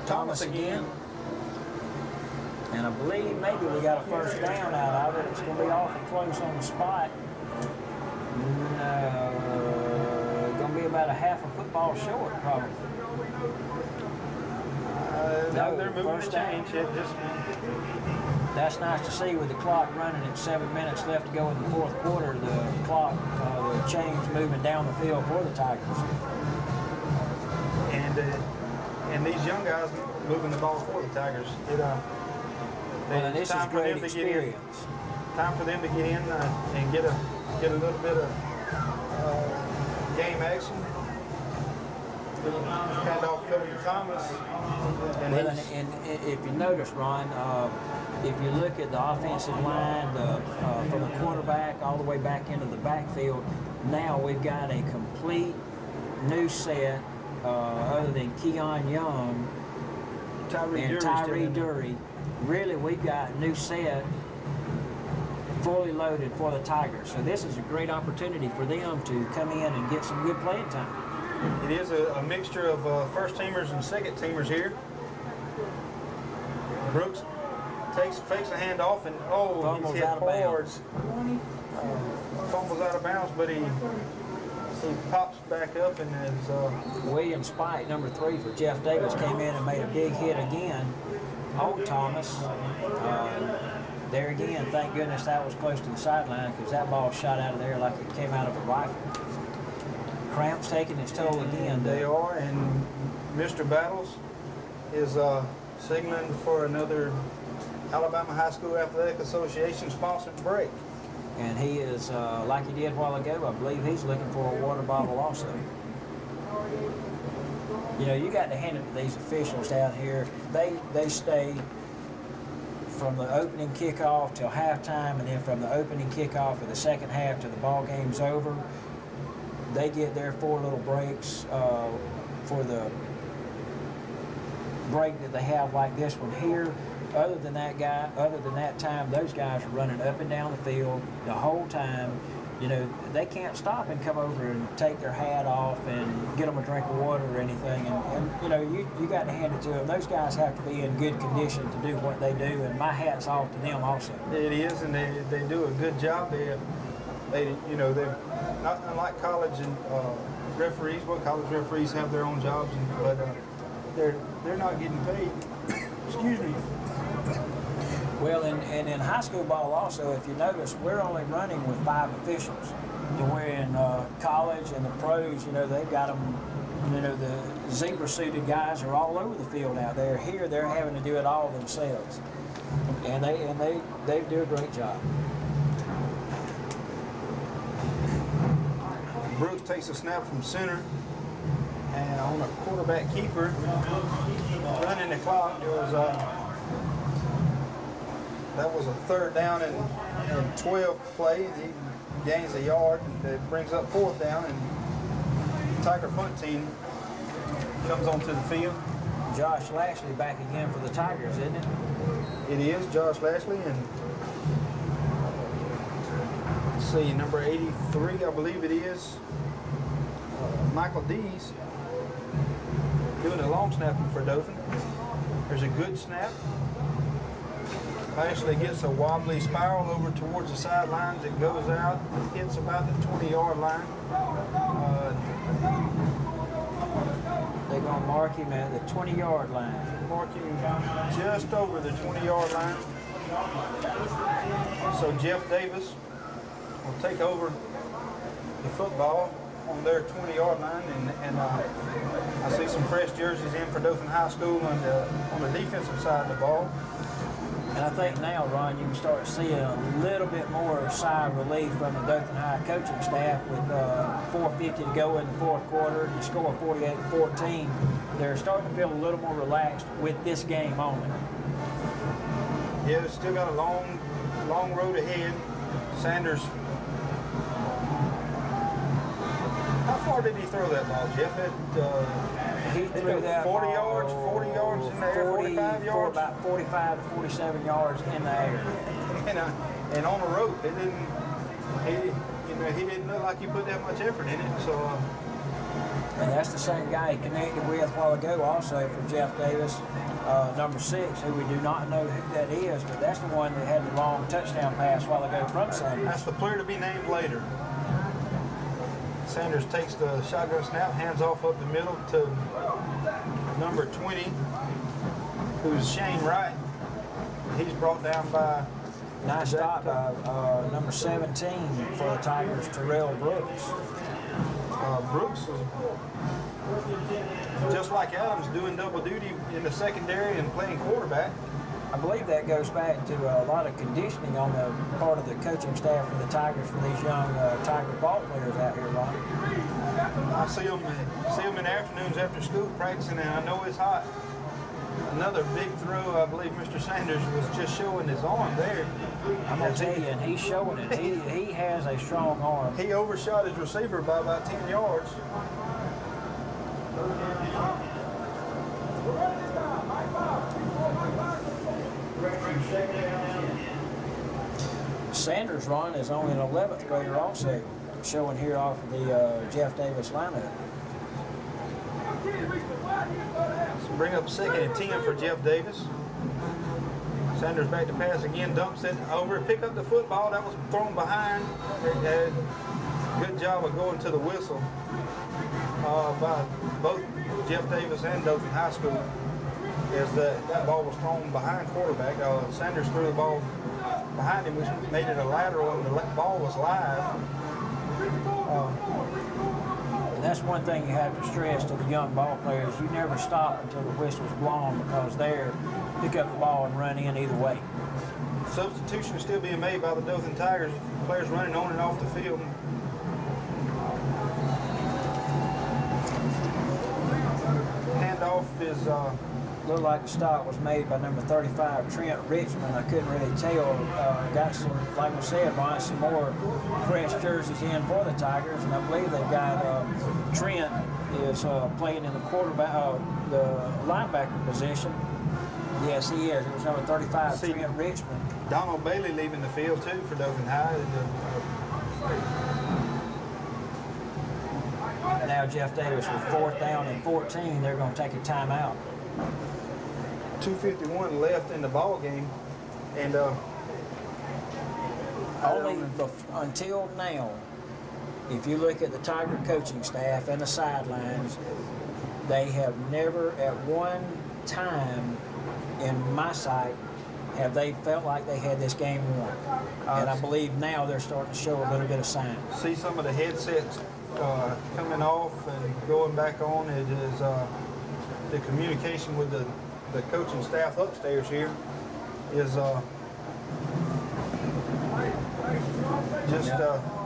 Speaker 1: Thomas again.
Speaker 2: And I believe maybe we got a first down out of it. It's going to be awful close on the spot. No, going to be about a half a football short, probably.
Speaker 1: No, they're moving
Speaker 2: first
Speaker 1: to change.
Speaker 2: That's nice to see with the clock running at 7 minutes left to go in the fourth quarter. The clock, the chains moving down the field for the Tigers.
Speaker 1: And these young guys moving the ball for the Tigers.
Speaker 2: And this is great experience.
Speaker 1: Time for them to get in and get a little bit of game action. Hand off Phillip Thomas.
Speaker 2: And if you notice, Ron, if you look at the offensive line from the quarterback all the way back into the backfield, now we've got a complete new set other than Keon Young and Tyree Dury. Really, we've got a new set fully loaded for the Tigers. So this is a great opportunity for them to come in and get some good playing time.
Speaker 1: It is a mixture of first-teamers and second-teamers here. Brooks fakes a handoff and
Speaker 2: Fumbles
Speaker 1: he's hit
Speaker 2: out of
Speaker 1: hard.
Speaker 2: bounds.
Speaker 1: Fumbles out of bounds, but he pops back up and is.
Speaker 2: William Spite, number 3 for Jeff Davis, came in and made a big hit again on Thomas. There again, thank goodness that was close to the sideline, because that ball shot out of there like it came out of a rifle. Cramps taking its toll again.
Speaker 1: They are, and Mr. Battles is signaling for another Alabama High School Athletic Association sponsored break.
Speaker 2: And he is, like he did a while ago, I believe he's looking for a water bottle also. You know, you got to hand it to these officials down here. They stay from the opening kickoff till halftime, and then from the opening kickoff of the second half till the ball game's over. They get their 4 little breaks for the break that they have like this one here. Other than that time, those guys are running up and down the field the whole time. You know, they can't stop and come over and take their hat off and get them a drink of water or anything. And you know, you got to hand it to them. Those guys have to be in good condition to do what they do, and my hat's off to them also.
Speaker 1: It is, and they do a good job. They're not unlike college and referees. Well, college referees have their own jobs, but they're not getting paid. Excuse me.
Speaker 2: Well, and in high school ball also, if you notice, we're only running with 5 officials. To where in college and the pros, you know, they've got them, you know, the zebra-suited guys are all over the field out there. Here, they're having to do it all themselves. And they do a great job.
Speaker 1: Brooks takes a snap from center, and on a quarterback keeper, running the clock, there was That was a 3rd down and 12 play. He gains a yard. It brings up 4th down, and Tiger punt team comes onto the field.
Speaker 2: Josh Lashley back again for the Tigers, isn't it?
Speaker 1: It is Josh Lashley, and let's see, number 83, I believe it is, Michael Dees, doing a long snapping for Dothan. There's a good snap. Lashley gets a wobbly spiral over towards the sidelines. It goes out, hits about the 20-yard line.
Speaker 2: They're going to mark him at the 20-yard line.
Speaker 1: Mark him just over the 20-yard line. So Jeff Davis will take over the football on their 20-yard line, and I see some fresh jerseys in for Dothan High School on the defensive side of the ball.
Speaker 2: And I think now, Ron, you can start seeing a little bit more sigh of relief from the Dothan High coaching staff with 4:50 to go in the 4th quarter and the score 48-14. They're starting to feel a little more relaxed with this game only.
Speaker 1: Yeah, they've still got a long road ahead. Sanders. How far did he throw that ball, Jeff?
Speaker 2: He threw that
Speaker 1: 40
Speaker 2: ball,
Speaker 1: yards in the air, 45 yards?
Speaker 2: About 45 to 47 yards in the air.
Speaker 1: And on the rope, he didn't look like he put that much effort in it. So,
Speaker 2: and that's the same guy he connected with a while ago also for Jeff Davis, number 6, who we do not know who that is, but that's the one that had the long touchdown pass a while ago from Sanders.
Speaker 1: That's the player to be named later. Sanders takes the shotgun snap, hands off up the middle to number 20, who's Shane Wright. He's brought down by...
Speaker 2: Nice stop by number 17 for the Tigers, Terrell Brooks.
Speaker 1: Brooks is just like Adams, doing double duty in the secondary and playing quarterback.
Speaker 2: I believe that goes back to a lot of conditioning on the part of the coaching staff for the Tigers for these young Tiger ball players out here, Ron.
Speaker 1: I see them in the afternoons after school practicing, and I know it's hot. Another big throw, I believe Mr. Sanders was just showing his arm there.
Speaker 2: I'm going to tell you, and he's showing it. He has a strong arm.
Speaker 1: He overshot his receiver by about 10 yards.
Speaker 2: Sanders, Ron, is only an 11th grader also, showing here off of the Jeff Davis lineup.
Speaker 1: So bring up 2nd and 10 for Jeff Davis. Sanders back to pass again, dumps it over, pick up the football. That was thrown behind. Good job of going to the whistle by both Jeff Davis and Dothan High School, as that ball was thrown behind quarterback. Sanders threw the ball behind him, which made it a lateral, and the ball was live.
Speaker 2: And that's one thing you have to stress to the young ball players. You never stop until the whistle's blown, because they're pick up the ball and run in either way.
Speaker 1: Substitution is still being made by the Dothan Tigers. Players running on and off the field. Handoff is...
Speaker 2: Looked like the stop was made by number 35, Trent Richmond. I couldn't really tell. Got some, like we said, Brian, some more fresh jerseys in for the Tigers, and I believe they've got Trent is playing in the quarterback, the linebacker position. Yes, he is. It was number 35, Trent Richmond.
Speaker 1: Donald Bailey leaving the field too for Dothan High.
Speaker 2: Now Jeff Davis with 4th down and 14. They're going to take a timeout.
Speaker 1: 2:51 left in the ball game, and
Speaker 2: until now, if you look at the Tiger coaching staff and the sidelines, they have never at one time in my sight have they felt like they had this game won. And I believe now they're starting to show a little bit of sign.
Speaker 1: See some of the headsets coming off and going back on. It is the communication with the coaching staff upstairs here is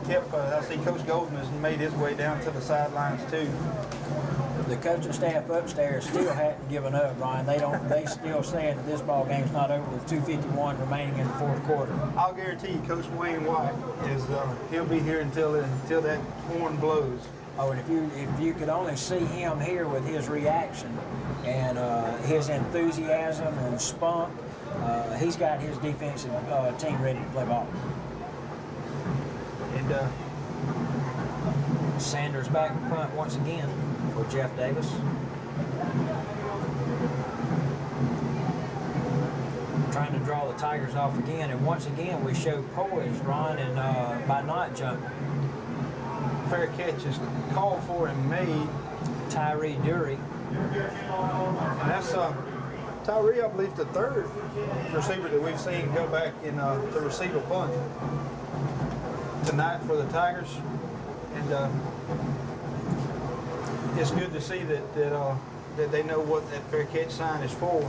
Speaker 1: kept. I see Coach Golden has made his way down to the sidelines too.
Speaker 2: The coaching staff upstairs still hadn't given up, Ryan. They still saying that this ball game's not over with 2:51 remaining in the fourth quarter.
Speaker 1: I'll guarantee you, Coach Wayne White he'll be here until that horn blows.
Speaker 2: Oh, and if you could only see him here with his reaction and his enthusiasm and spunk, he's got his defensive team ready to play ball.
Speaker 1: And
Speaker 2: Sanders back to punt once again for Jeff Davis. Trying to draw the Tigers off again, and once again we show poise, Ron, and by not jumping.
Speaker 1: Fair catch is called for and made.
Speaker 2: Tyree Dury.
Speaker 1: And that's Tyree, I believe, the third receiver that we've seen go back in to receive a punt tonight for the Tigers. And it's good to see that they know what that fair catch sign is for.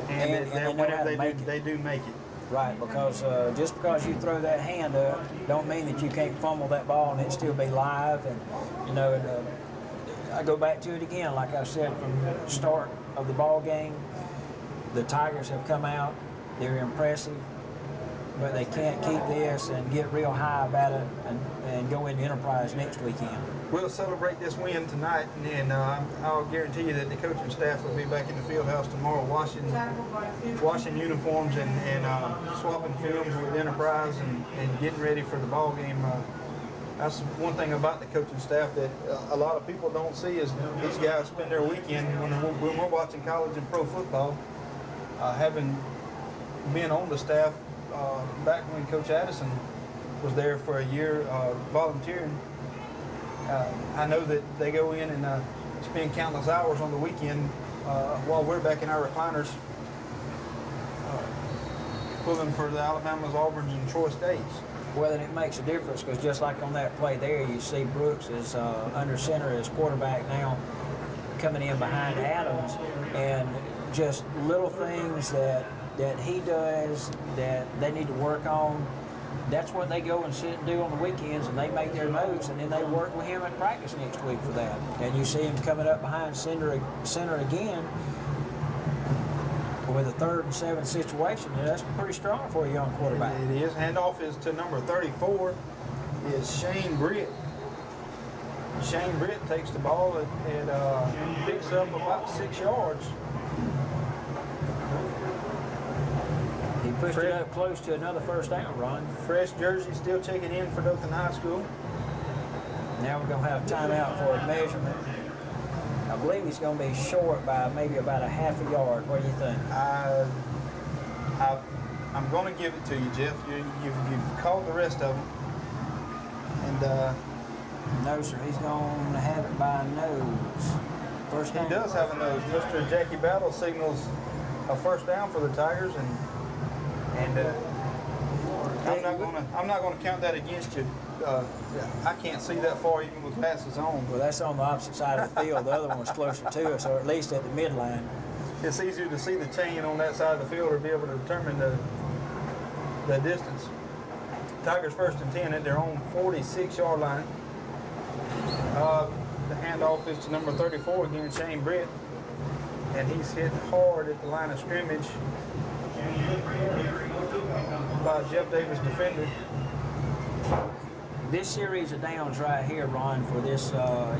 Speaker 1: And that whenever they do make it.
Speaker 2: Right, because just because you throw that hand up, don't mean that you can't fumble that ball and it still be live. And I go back to it again, like I said from the start of the ball game. The Tigers have come out; they're impressive, but they can't keep this and get real high about it and go into Enterprise next weekend.
Speaker 1: We'll celebrate this win tonight, and I'll guarantee you that the coaching staff will be back in the field house tomorrow washing uniforms and swapping films with Enterprise and getting ready for the ball game. That's one thing about the coaching staff that a lot of people don't see is these guys spend their weekend when we're watching college and pro football, having been on the staff back when Coach Addison was there for a year volunteering. I know that they go in and spend countless hours on the weekend while we're back in our recliners pulling for the Alabamas, Auburns, and Troy States.
Speaker 2: Well, then it makes a difference because just like on that play there, you see Brooks is under center as quarterback now coming in behind Adams, and just little things that he does that they need to work on. That's what they go and sit and do on the weekends, and they make their notes, and then they work with him at practice next week for that. And you see him coming up behind center again with a 3rd and 7 situation. And that's pretty strong for a young quarterback.
Speaker 1: It is. Handoff is to number 34, is Shane Britt. Shane Britt takes the ball and picks up about 6 yards.
Speaker 2: He pushed it up close to another first down, Ron.
Speaker 1: Fresh jersey still checking in for Dothan High School.
Speaker 2: Now we're going to have timeout for a measurement. I believe he's going to be short by maybe about a half a yard. What do you think?
Speaker 1: I'm going to give it to you, Jeff. You've called the rest of them. And
Speaker 2: no, sir. He's going to have it by a nose. First down.
Speaker 1: He does have a nose. Mr. Jackie Battle signals a first down for the Tigers, and I'm not gonna count that against you. I can't see that far even with glasses on.
Speaker 2: Well, that's on the opposite side of the field. The other one's closer to us, or at least at the midline.
Speaker 1: It's easier to see the chain on that side of the field or be able to determine the distance. Tigers 1st and 10 at their own 46-yard line. The handoff is to number 34 again, Shane Britt, and he's hit hard at the line of scrimmage by Jeff Davis defender.
Speaker 2: This series of downs right here, Ron, for this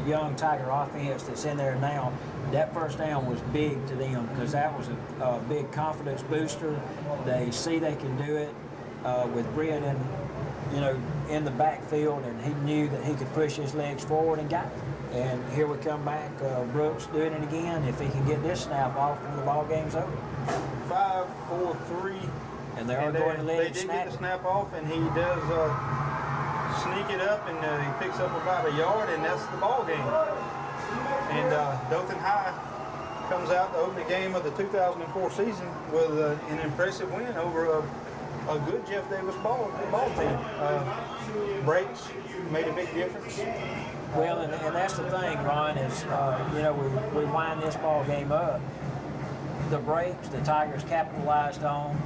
Speaker 2: young Tiger offense that's in there now, that first down was big to them because that was a big confidence booster. They see they can do it with Britt in the backfield, and he knew that he could push his legs forward and got it. And here we come back, Brooks doing it again. If he can get this snap off, the ball game's over.
Speaker 1: 5, 4, 3.
Speaker 2: And they are going to let it snap. They did get the
Speaker 1: snap off, and he does sneak it up, and he picks up about a yard, and that's the ball game. And Dothan High comes out to open the game of the 2004 season with an impressive win over a good Jeff Davis ball team. Breaks made a big difference.
Speaker 2: Well, and that's the thing, Ron, is, we wind this ball game up. The breaks the Tigers capitalized on,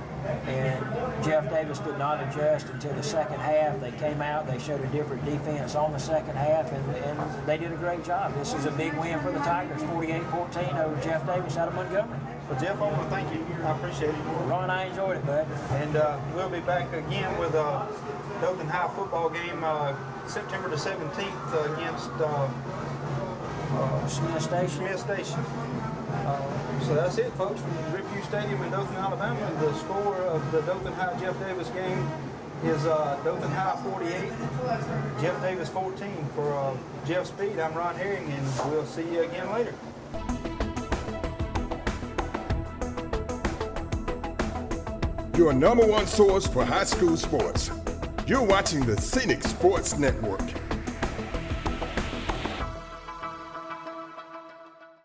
Speaker 2: And Jeff Davis did not adjust until the second half. They came out, they showed a different defense on the second half, and they did a great job. This is a big win for the Tigers, 48-14 over Jeff Davis out of Montgomery.
Speaker 1: Well, Jeff, I want to thank you. I appreciate it.
Speaker 2: Ron, I enjoyed it, bud.
Speaker 1: And we'll be back again with a Dothan High football game September the 17th against Smith Station. So that's it, folks, from Ripview Stadium in Dothan, Alabama. And the score of the Dothan High Jeff Davis game is Dothan High 48, Jeff Davis 14. For Jeff Speed, I'm Ron Herring, and we'll see you again later.
Speaker 4: Your number one source for high school sports. You're watching the Scenic Sports Network.